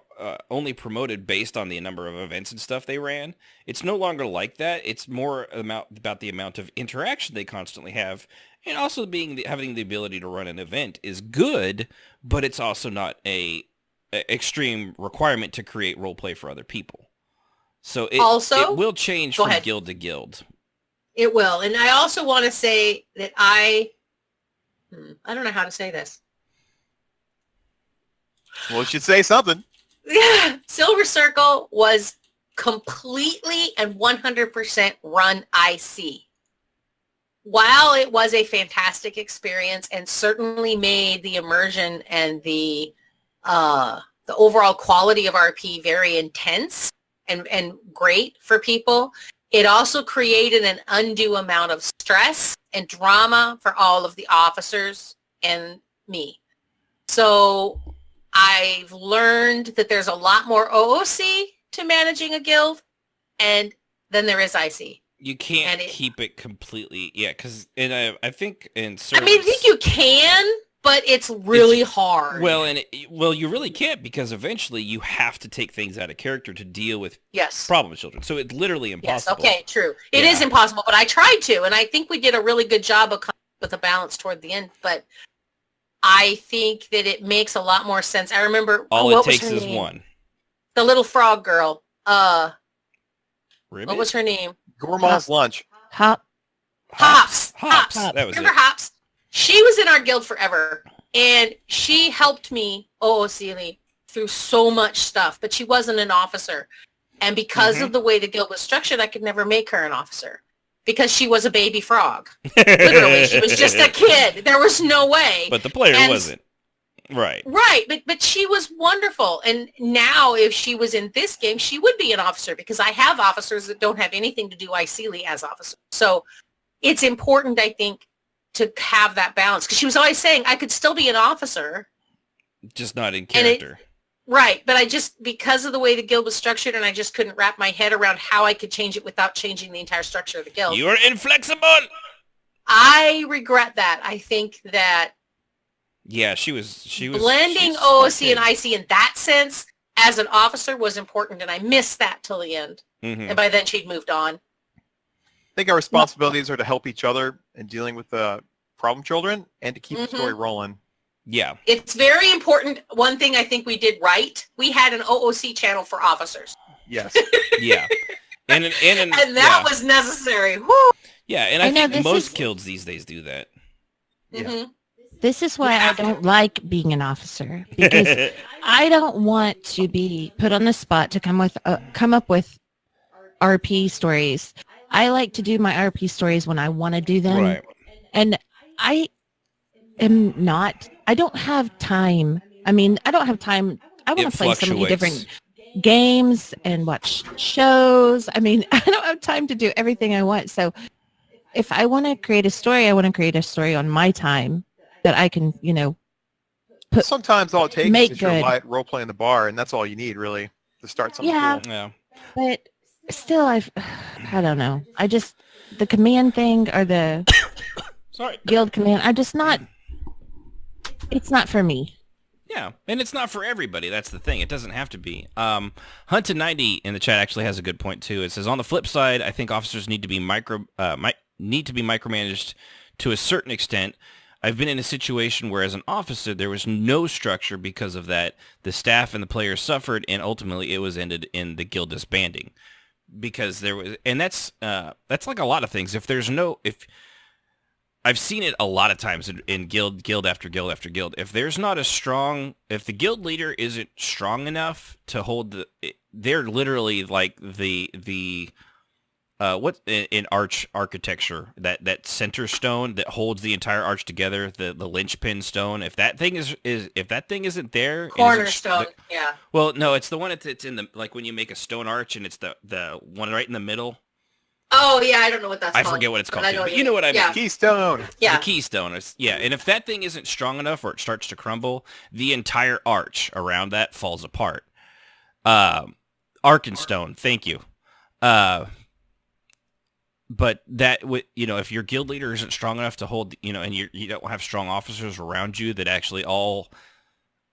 only promoted based on the number of events and stuff they ran. It's no longer like that. It's more about the amount of interaction they constantly have, and also having the ability to run an event is good, but it's also not a extreme requirement to create role play for other people. So it will change from guild to guild. It will, and I also want to say that I don't know how to say this. Well, you should say something. Yeah, Silver Circle was completely and 100% run IC. While it was a fantastic experience and certainly made the immersion and the overall quality of RP very intense and great for people, it also created an undue amount of stress and drama for all of the officers and me. So I've learned that there's a lot more OOC to managing a guild and then there is IC. You can't keep it completely, because I think in service... I think you can, but it's really hard. Well, you really can't, because eventually you have to take things out of character to deal with problem children. So it's literally impossible. Yes, okay, true. It is impossible, but I tried to, and I think we did a really good job of coming up with a balance toward the end, but I think that it makes a lot more sense. I remember... All it takes is one. The little frog girl. Ribbit? What was her name? Gourmand's Lunch. Hops. That was Remember Hops? She was in our guild forever, and she helped me, OOC, through so much stuff, but she wasn't an officer. And because of the way the guild was structured, I could never make her an officer because she was a baby frog. Literally, she was just a kid. There was no way. But the player wasn't. Right. Right, but she was wonderful. And now if she was in this game, she would be an officer because I have officers that don't have anything to do ICLE as officers. So it's important, I think, to have that balance. Because she was always saying, I could still be an officer. Just not in character. Right, but I just, because of the way the guild was structured, and I just couldn't wrap my head around how I could change it without changing the entire structure of the guild. You are inflexible! I regret that. I think that Yeah, she was blending OOC and IC in that sense as an officer was important, and I missed that till the end. Mhm. And by then she'd moved on. I think our responsibilities are to help each other in dealing with the problem children and to keep the story rolling. Yeah. It's very important. One thing I think we did right, we had an OOC channel for officers. Yes. Yeah. And that was necessary. Woo! Yeah, and I think most guilds these days do that. Mm-hmm. This is why I don't like being an officer, because I don't want to be put on the spot to come up with RP stories. I like to do my RP stories when I want to do them. Right. And I don't have time. I don't have time. I want to play so many different games and watch shows. I don't have time to do everything I want. So if I want to create a story, I want to create a story on my time that I can, Sometimes all it takes is your good. light role play in the bar, and that's all you need, really, to start something Yeah. cool. Yeah. But still, I don't know. The command thing or the guild command, it's not for me. Yeah, and it's not for everybody. That's the thing. It doesn't have to be. Hunted90 in the chat actually has a good point too. It says, on the flip side, I think officers need to be micromanaged to a certain extent. I've been in a situation where as an officer, there was no structure because of that. The staff and the players suffered, and ultimately it was ended in the guild disbanding. Because there was, and that's like a lot of things. If I've seen it a lot of times in guild after guild after guild. If the guild leader isn't strong enough to hold they're literally like the what in architecture, that center stone that holds the entire arch together, the linchpin stone. If that thing isn't there, Cornerstone, yeah. Well, no, it's the one it's in the, like when you make a stone arch and it's the one right in the middle. Oh yeah, I don't know what that's called. I forget what it's called, But but you know what I mean. Yeah. Keystone. Yeah. The keystone. Yeah, and if that thing isn't strong enough or it starts to crumble, the entire arch around that falls apart. Arkenstone, thank you. But that, if your guild leader isn't strong enough to hold, and you don't have strong officers around you that actually all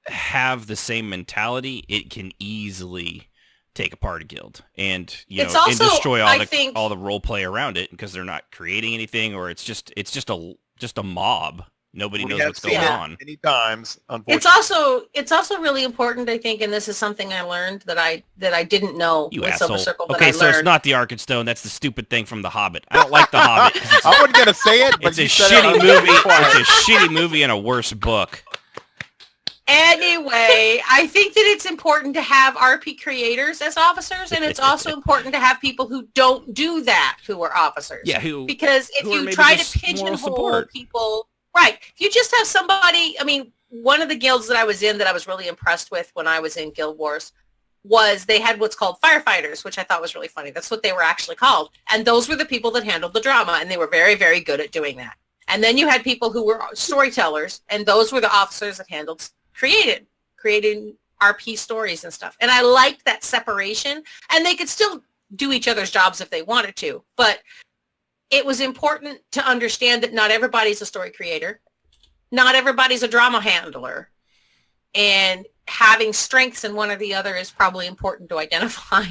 have the same mentality, it can easily take apart a guild and and destroy all the role play around it because they're not creating anything, or it's just a mob. Nobody knows what's going on. Many times, unfortunately. It's also really important, I think, and this is something I learned that I didn't know You with asshole. Silver Circle. Okay, so it's not the Arkenstone. That's the stupid thing from The Hobbit. I don't like The Hobbit. I wasn't gonna say it, but it's a shitty movie. It's a shitty movie and a worse book. Anyway, I think that it's important to have RP creators as officers, and it's also important to have people who don't do that who are officers. Yeah, because if you try to pigeonhole people, right? If you just have somebody, one of the guilds that I was in that I was really impressed with when I was in Guild Wars was they had what's called firefighters, which I thought was really funny. That's what they were actually called, and those were the people that handled the drama, and they were very, very good at doing that. And then you had people who were storytellers, and those were the officers that handled creating RP stories and stuff. And I liked that separation, and they could still do each other's jobs if they wanted to, but it was important to understand that not everybody's a story creator. Not everybody's a drama handler, and having strengths in one or the other is probably important to identify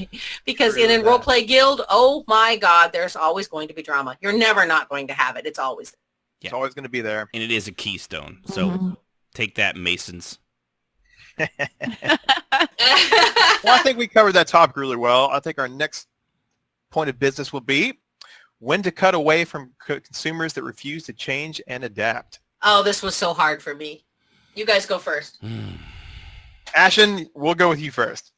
because in a role play guild, oh my God, there's always going to be drama. You're never not going to have it. It's always there. Yeah. It's always going to be there. And it is a keystone. So take that, Masons. Well, I think we covered that topic really well. I think our next point of business will be when to cut away from consumers that refuse to change and adapt. Oh, this was so hard for me. You guys go first. Ashen, we'll go with you first.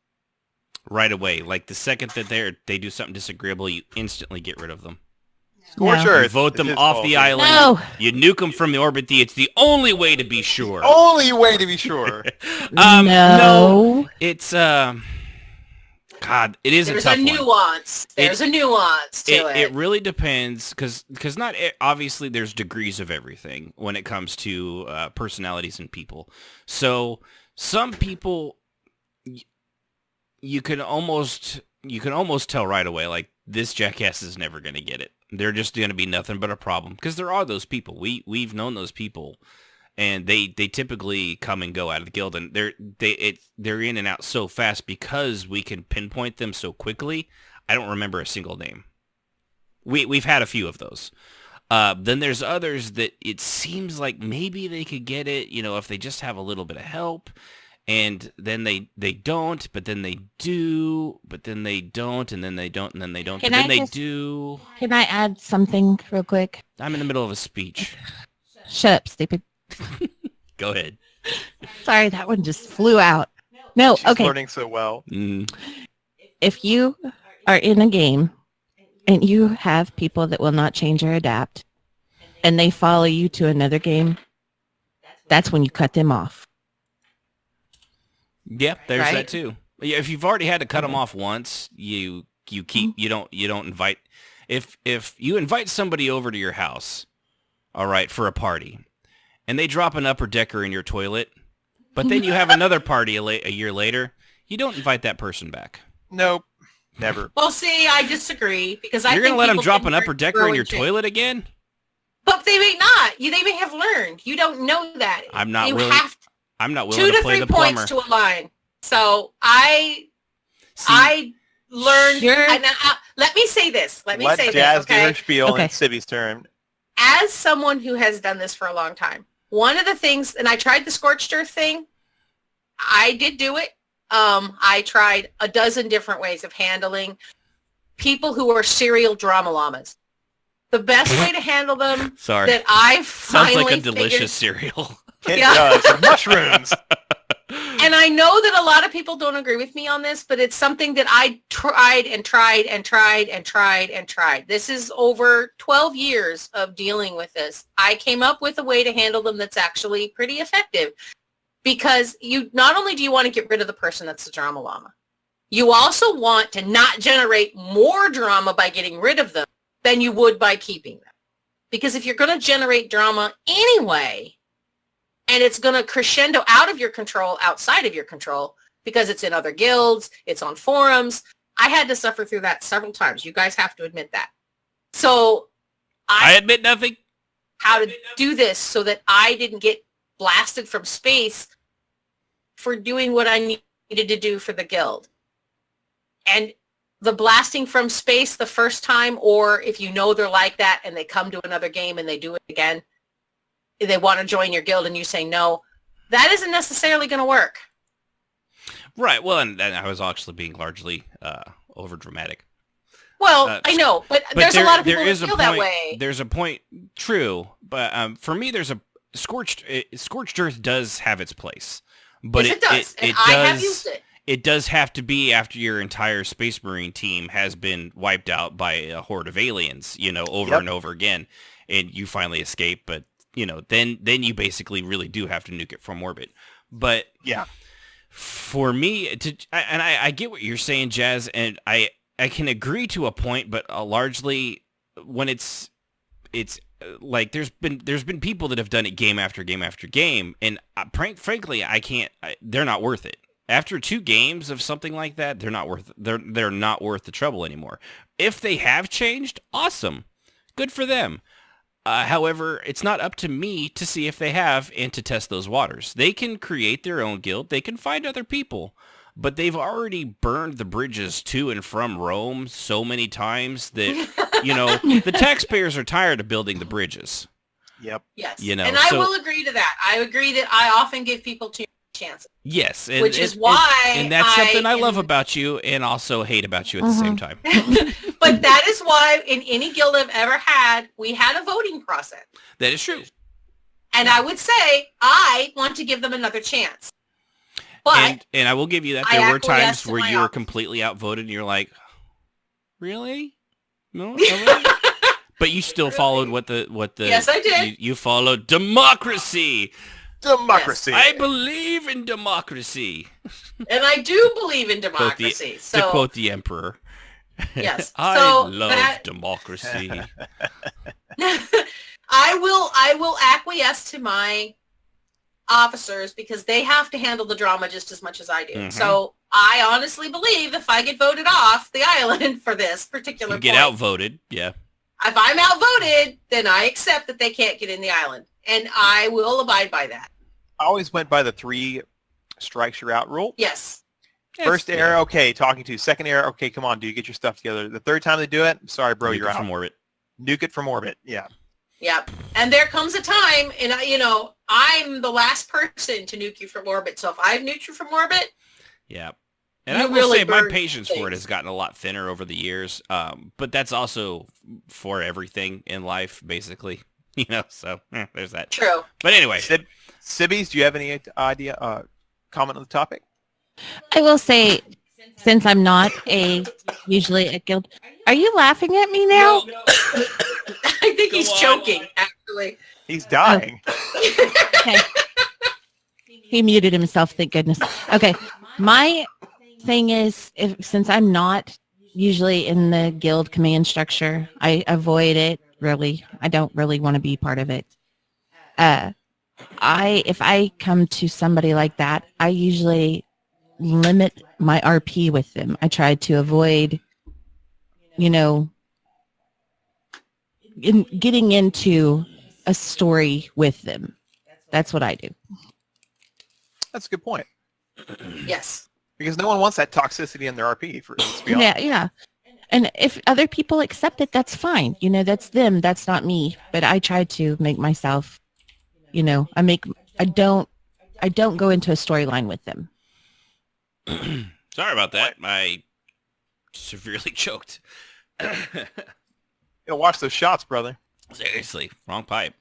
Right away. Like the second that they do something disagreeable, you instantly get rid of them. Scorched You Earth. vote them off the island. No. You nuke them from the orbit. It's the only way to be sure. Only way to be sure. No. It's I God, it is There's a tough one. nuance. There's a nuance to it. It really depends, because not obviously there's degrees of everything when it comes to personalities and people. So some people, you can almost tell right away, like, this jackass is never going to get it. They're just going to be nothing but a problem, because there are those people. We've known those people, and they typically come and go out of the guild, and they're in and out so fast because we can pinpoint them so quickly. I don't remember a single name. We've had a few of those. Then there's others that it seems like maybe they could get it, if they just have a little bit of help, and then they don't, but then they do, but then they don't, and then they don't, and then they don't, but then they do. Can I add something real quick? I'm in the middle of a speech. Shut up, stupid. Go ahead. Sorry, that one just flew out. No, She's okay. learning so well. If you are in a game and you have people that will not change or adapt, and they follow you to another game, that's when you cut them off. Yep, there's Right? that too. Yeah, if you've already had to cut them off once, you keep you don't invite. If you invite somebody over to your house, all right, for a party, and they drop an upper decker in your toilet, but then you have another party a year later, you don't invite that person back. Nope, never. Well, see, I disagree because You're gonna let them drop an upper upper decker in your toilet again? But they may not. They may have learned. You don't know that. I'm not you willing. have I'm not 2 willing to to play 3 the plumber. points to a line. So I learned. Sure. And let me say this. Let Jazz do her okay? spiel Okay. and Sibby's turn. As someone who has done this for a long time, one of the things, and I tried the scorched earth thing. I did do it. I tried a dozen different ways of handling people who are serial drama llamas. The best way to handle them Sorry. that I Sounds finally like a delicious figured, cereal. It Yeah. does. Mushrooms. and I know that a lot of people don't agree with me on this, but it's something that I tried and tried and tried and tried and tried. This is over 12 years of dealing with this. I came up with a way to handle them that's actually pretty effective, because you not only do you want to get rid of the person that's the drama llama, you also want to not generate more drama by getting rid of them than you would by keeping them. Because if you're going to generate drama anyway, and it's going to crescendo out of your control, outside of your control, because it's in other guilds, it's on forums. I had to suffer through that several times. You guys have to admit that. So I admit nothing. how to do this so that I didn't get blasted from space for doing what I needed to do for the guild. And the blasting from space the first time, or if you know they're like that and they come to another game and they do it again, they want to join your guild and you say no, that isn't necessarily going to work. Right. Well, and I was actually being largely over dramatic. Well, I know, but there's a lot of people who feel that way. There's a point, true, but for me, there's a scorched earth does have its place, but yes, it does, and I have used it. It does have to be after your entire Space Marine team has been wiped out by a horde of aliens, over and over again, and you finally escape. But then you basically really do have to nuke it from orbit. But yeah, for me, I get what you're saying, Jazz, and I can agree to a point, but largely when it's like there's been people that have done it game after game after game, and frankly, they're not worth it. After 2 games of something like that, they're not worth the trouble anymore. If they have changed, awesome, good for them. However, it's not up to me to see if they have and to test those waters. They can create their own guild. They can find other people. But they've already burned the bridges to and from Rome so many times that, the taxpayers are tired of building the bridges. Yep. Yes. And I will agree to that. I agree that I often give people 2 chances. Yes. Which is why and that's something I love about you and also hate about you at the same time. But that is why in any guild I've ever had, we had a voting process. That is true. And I would say I want to give them another chance. But and I will give you that. There were times where you were completely outvoted and you're like, really? No? Really? But you still followed what the Yes, I did. You followed democracy. Democracy. I believe in democracy. And I do believe in Quote democracy. to quote the emperor. Yes. I So love democracy. I will acquiesce to my officers because they have to handle the drama just as much as I do. Mhm. So I honestly believe if I get voted off the island for this particular You get point, outvoted. Yeah. if I'm outvoted, then I accept that they can't get in the island. And I will abide by that. I always went by the 3 strikes you're out rule. Yes. First error, okay, talking to. Second error, okay, come on, dude, get your stuff together. The third time they do it, sorry, bro, Nuke you're it out. from orbit. Nuke it from orbit, yeah. Yep. And there comes a time, and I'm the last person to nuke you from orbit. So if I've nuked you from orbit, Yeah. And You I will really say my burn patience for it things. has gotten a lot thinner over the years. But that's also for everything in life, basically. So there's that. true. But anyway, Sibbies, do you have any idea, comment on the topic? I will say, since I'm not usually a guild, are you laughing at me now? I think he's Go on. choking, actually. He's dying. Okay. He muted himself, thank goodness. Okay. My thing is, since I'm not usually in the guild command structure, I avoid it, really. I don't really want to be part of it. If I come to somebody like that, I usually limit my RP with them. I try to avoid, getting into a story with them. That's what I do. That's a good point. Yes. Because no one wants that toxicity in their RP, let's be honest. Yeah. And if other people accept it, that's fine. That's them. That's not me. But I try to make myself, I don't go into a storyline with them. sorry about that. I severely choked. Watch those shots, brother. Seriously, wrong pipe.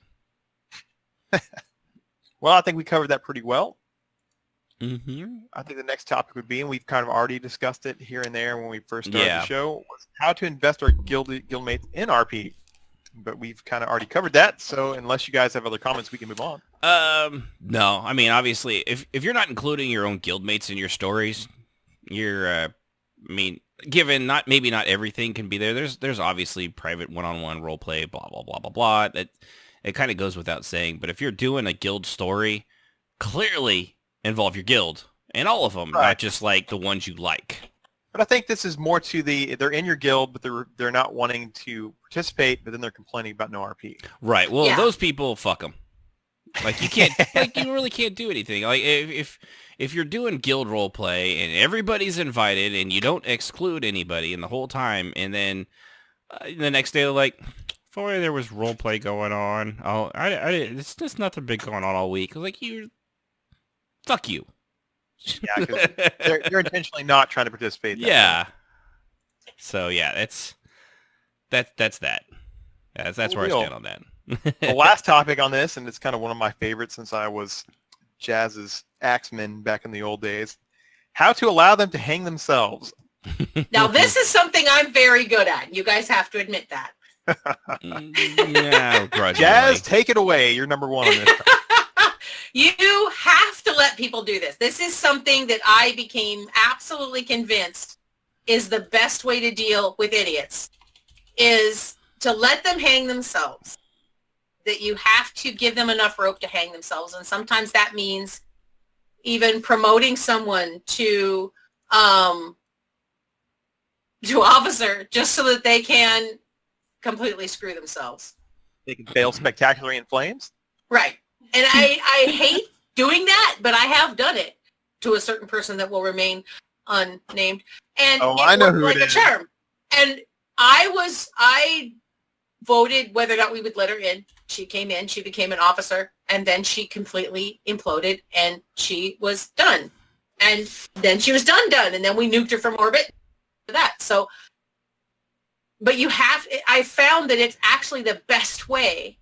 Well, I think we covered that pretty well. Mm-hmm. I think the next topic would be, and we've kind of already discussed it here and there when we first started Yeah. the show, was how to invest our guildmates in RP. But we've kind of already covered that, so unless you guys have other comments, we can move on. No. I mean, obviously, if you're not including your own guildmates in your stories, you're, given not everything can be there. There's obviously private one-on-one role play, blah blah blah blah blah. That it kind of goes without saying. But if you're doing a guild story, clearly involve your guild and all of them, Right. not just like the ones you like. But I think this is more to they're in your guild, but they're not wanting to participate, but then they're complaining about no RP. Right. Well, Yeah. those people, fuck them. Like you can't, you really can't do anything. Like if you're doing guild role play and everybody's invited and you don't exclude anybody in the whole time, and then the next day they're like, "Boy, there was role play going on. Oh, it's just nothing big going on all week." I was like, fuck you. Yeah, because they're intentionally not trying to participate. Yeah. So yeah, that's that. That's where I Cool. stand on that. The last topic on this, and it's kind of one of my favorites since I was Jazz's axeman back in the old days, how to allow them to hang themselves. Now, this is something I'm very good at. You guys have to admit that. Yeah, grudgingly. Jazz, take it away. You're number one on this. You have to let people do this. This is something that I became absolutely convinced is the best way to deal with idiots, is to let them hang themselves. That you have to give them enough rope to hang themselves. And sometimes that means even promoting someone to officer just so that they can completely screw themselves. They can fail spectacularly in flames. Right. And I hate doing that, but I have done it to a certain person that will remain unnamed. And I know worked who like it a is. charm. And I voted whether or not we would let her in. She came in, she became an officer, and then she completely imploded and she was done. And then she was done, and then we nuked her from orbit for that. So, but I found that it's actually the best way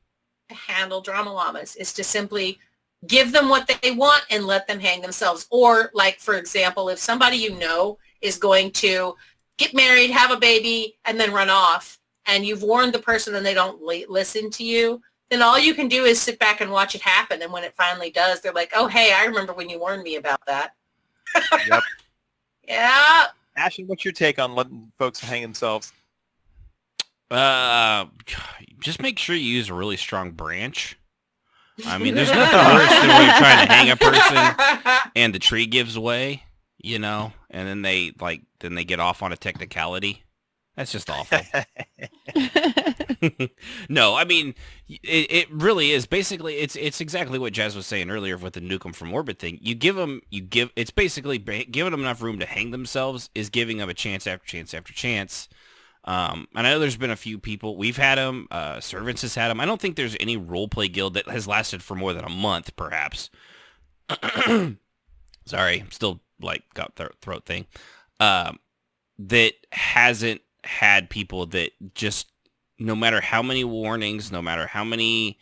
to handle drama llamas is to simply give them what they want and let them hang themselves. Or like, for example, if somebody is going to get married, have a baby, and then run off, and you've warned the person and they don't listen to you, then all you can do is sit back and watch it happen. And when it finally does, they're like, oh, hey, I remember when you warned me about that. Yep. Yeah. Ashton, what's your take on letting folks hang themselves? Just make sure you use a really strong branch. I mean, there's nothing worse than when you're trying to hang a person and the tree gives way, and then they get off on a technicality. That's just awful. No, I mean, it really is. Basically, it's exactly what Jazz was saying earlier with the nuke 'em from orbit thing. It's basically giving them enough room to hang themselves is giving them a chance after chance after chance. And I know there's been a few people, we've had them, Servants has had them. I don't think there's any roleplay guild that has lasted for more than a month, perhaps. Sorry, I'm still got the throat thing. That hasn't had people that just, no matter how many warnings, no matter how many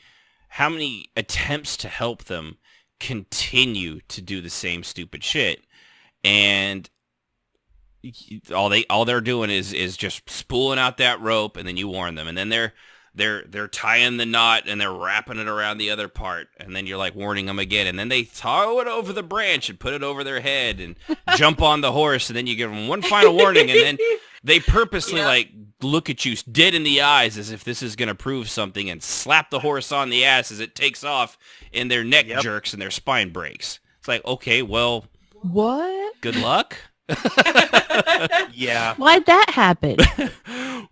attempts to help them, continue to do the same stupid shit. And all they're doing is just spooling out that rope, and then you warn them, and then they're tying the knot and they're wrapping it around the other part, and then you're warning them again, and then they throw it over the branch and put it over their head and jump on the horse, and then you give them one final warning, and then they purposely look at you dead in the eyes as if this is going to prove something, and slap the horse on the ass as it takes off, and their neck jerks and their spine breaks. It's like, okay, well, what? Good luck. Yeah. Why'd that happen?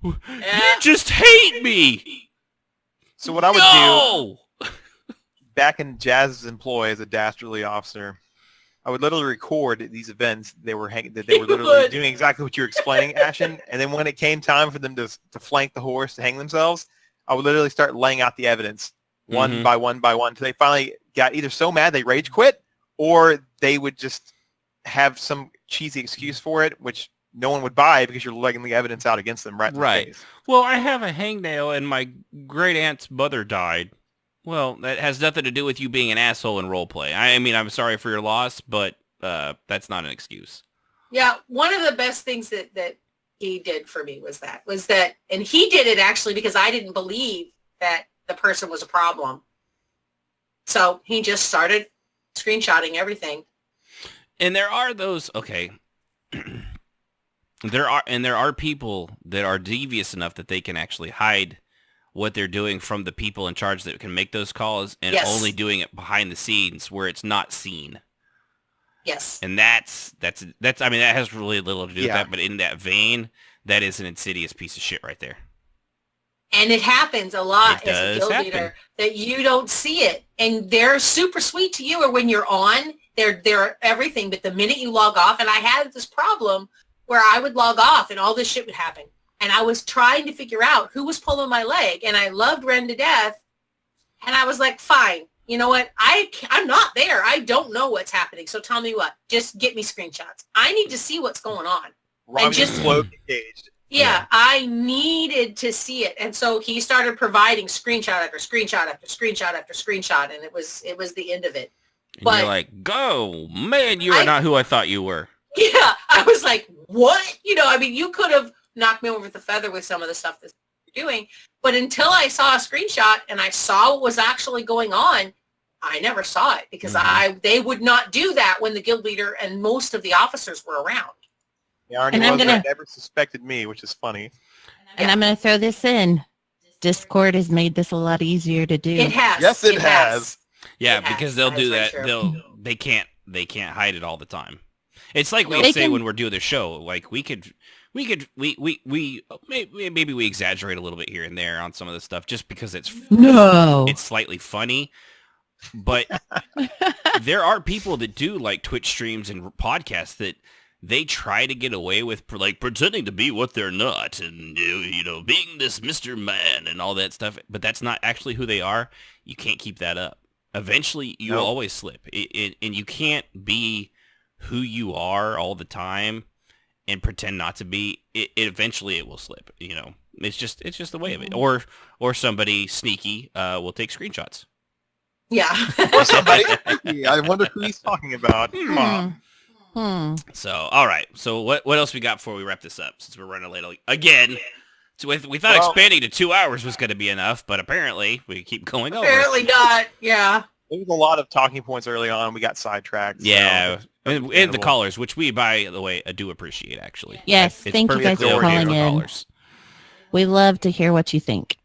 You just hate me. So what I would do back in Jazz's employ as a dastardly officer, I would literally record these events they were literally doing exactly what you're explaining, Ashton. And then when it came time for them to flank the horse to hang themselves, I would literally start laying out the evidence one by one by one until they finally got either so mad they rage quit, or they would just have some cheesy excuse for it, which no one would buy because you're laying the evidence out against them right in the face. Well, I have a hangnail and my great aunt's mother died. Well, that has nothing to do with you being an asshole in roleplay. I mean, I'm sorry for your loss, but that's not an excuse. Yeah, one of the best things that he did for me was that, and he did it actually because I didn't believe that the person was a problem. So he just started screenshotting everything. And there are those, okay, there are people that are devious enough that they can actually hide what they're doing from the people in charge that can make those calls, and only doing it behind the scenes where it's not seen. Yes. And that's I mean, that has really little to do with that, but in that vein, that is an insidious piece of shit right there. And it happens a lot as a guild leader that you don't see it. And they're super sweet to you, or when you're on, they're everything. But the minute you log off, and I had this problem where I would log off and all this shit would happen. And I was trying to figure out who was pulling my leg. And I loved Ren to death. And I was like, fine, you know what? I'm not there. I don't know what's happening. So tell me what. Just get me screenshots. I need to see what's going on. And just slow engaged. Yeah, I needed to see it. And so he started providing screenshot after screenshot after screenshot after screenshot. And it was the end of it. And but you're like, go, man, you are not who I thought you were. Yeah, I was like, what? You know, I mean, you could have knocked me over with a feather with some of the stuff that you're doing. But until I saw a screenshot and I saw what was actually going on, I never saw it because they would not do that when the guild leader and most of the officers were around. Yeah, Arnie never suspected me, which is funny. And I'm going to throw this in. Discord has made this a lot easier to do. It has. Yes, it has. Yeah, because they'll do that. They can't hide it all the time. It's like we say when we're doing the show, like we maybe we exaggerate a little bit here and there on some of the stuff just because it's slightly funny. But there are people that do like Twitch streams and podcasts that they try to get away with like pretending to be what they're not, and you know, being this Mr. Man and all that stuff. But that's not actually who they are. You can't keep that up. Eventually, you will always slip, and you can't be who you are all the time and pretend not to be. Eventually, it will slip. You know, it's just the way of it. Or somebody sneaky will take screenshots. Yeah. Or somebody sneaky. I wonder who he's talking about. So, all right. So, what else we got before we wrap this up? Since we're running late again. So we thought expanding to 2 hours was going to be enough, but apparently we keep going over. Apparently not. Yeah. There was a lot of talking points early on. We got sidetracked. Yeah. And the callers, which we, by the way, do appreciate, actually. Yes, thank you guys for calling in. Callers. We love to hear what you think.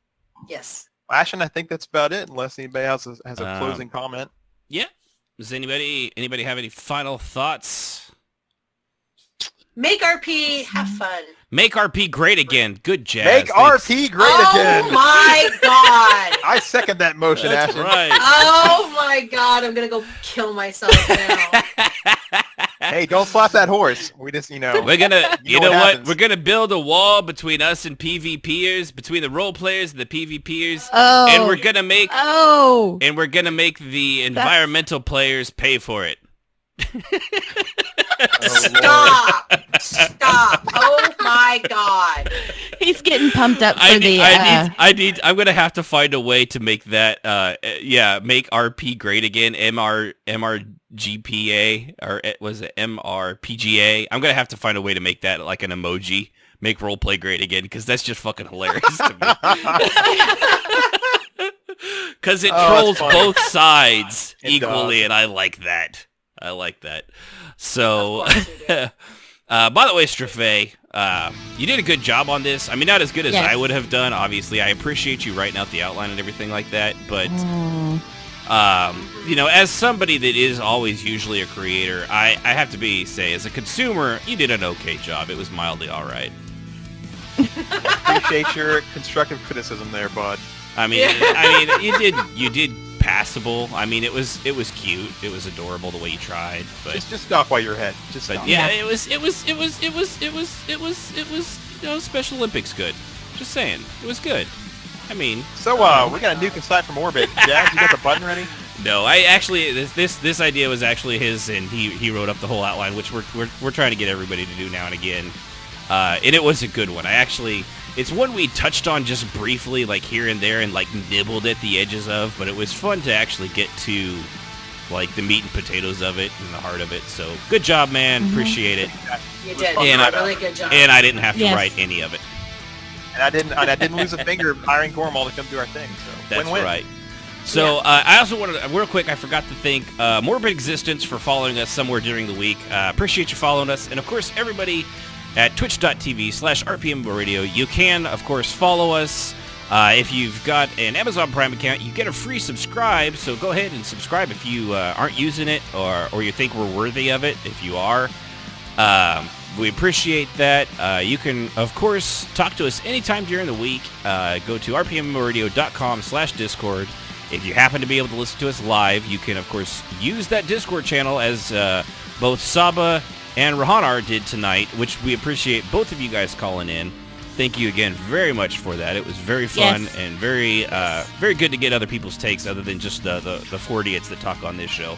Yes. Ashton, I think that's about it, unless anybody else has a closing comment. Yeah. Does anybody have any final thoughts? Make RP, have fun. Make RP great again. Good jazz. Make RP great again. Oh my God. I second that motion, That's Ashton. right. Oh my God, I'm going to go kill myself now. Hey, don't slap that horse. We just, we're gonna, you know what? We're gonna build a wall between us and PvPers, between the role players and the PvPers, Oh. and we're gonna make the environmental players pay for it. Stop. Stop. Oh my God. He's getting pumped up for I'm gonna have to find a way to make that make RP great again. MRGPA, or was it MRPGA? I'm gonna have to find a way to make that like an emoji. Make roleplay great again, because that's just fucking hilarious to me. Because it trolls both sides equally, and I like that. So, by the way, Sibh'Bae, you did a good job on this. I mean, not as good as I would have done, obviously. I appreciate you writing out the outline and everything like that. But, as somebody that is always usually a creator, I have to say, as a consumer, you did an okay job. It was mildly all right. Appreciate your constructive criticism there, bud. I mean, you did passable. I mean, it was cute. It was adorable the way you tried. But just stop while you're ahead. Just stop. Yeah, it was Special Olympics good. Just saying, it was good. I mean, so we got a new consignment from Orbit. Jazz, you got the button ready? No, I actually this idea was actually his, and he wrote up the whole outline, which we're trying to get everybody to do now and again. And it was a good one. It's one we touched on just briefly, like here and there, and like nibbled at the edges of, but it was fun to actually get to like the meat and potatoes of it and the heart of it. So good job, man. Mm-hmm. Appreciate it. You did. Really good job. And I didn't have to write any of it. And I didn't lose a finger hiring Gormal to come do our thing. So that's win-win. Right. So I also wanted to, real quick, I forgot to thank Morbid Existence for following us somewhere during the week. Appreciate you following us. And of course, everybody at twitch.tv/RPMMORadio. You can, of course, follow us. If you've got an Amazon Prime account, you get a free subscribe, so go ahead and subscribe if you aren't using it or you think we're worthy of it. If you are, we appreciate that. You can, of course, talk to us anytime during the week. Go to rpmmradio.com/Discord. If you happen to be able to listen to us live, you can, of course, use that Discord channel as both Saba and Rahanar did tonight, which we appreciate both of you guys calling in. Thank you again very much for that. It was very fun and very good to get other people's takes other than just the 4 idiots that talk on this show.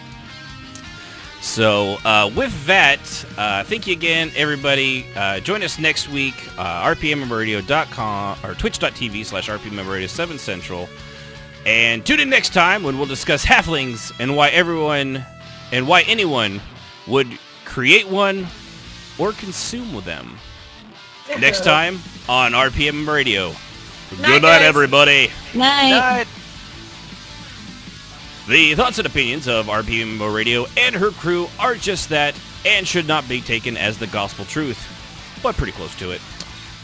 So with that, thank you again, everybody. Join us next week, rpmmradio.com or twitch.tv/rpmmradio 7 Central. And tune in next time when we'll discuss halflings and why anyone would create one or consume them. Next time on RPM Radio. Good night, everybody. Night. The thoughts and opinions of RPM Radio and her crew are just that and should not be taken as the gospel truth, but pretty close to it.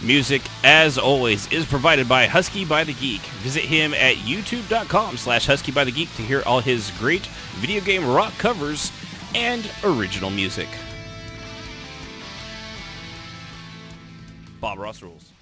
Music, as always, is provided by Husky by the Geek. Visit him at youtube.com/HuskyByTheGeek to hear all his great video game rock covers and original music. Bob Ross rules.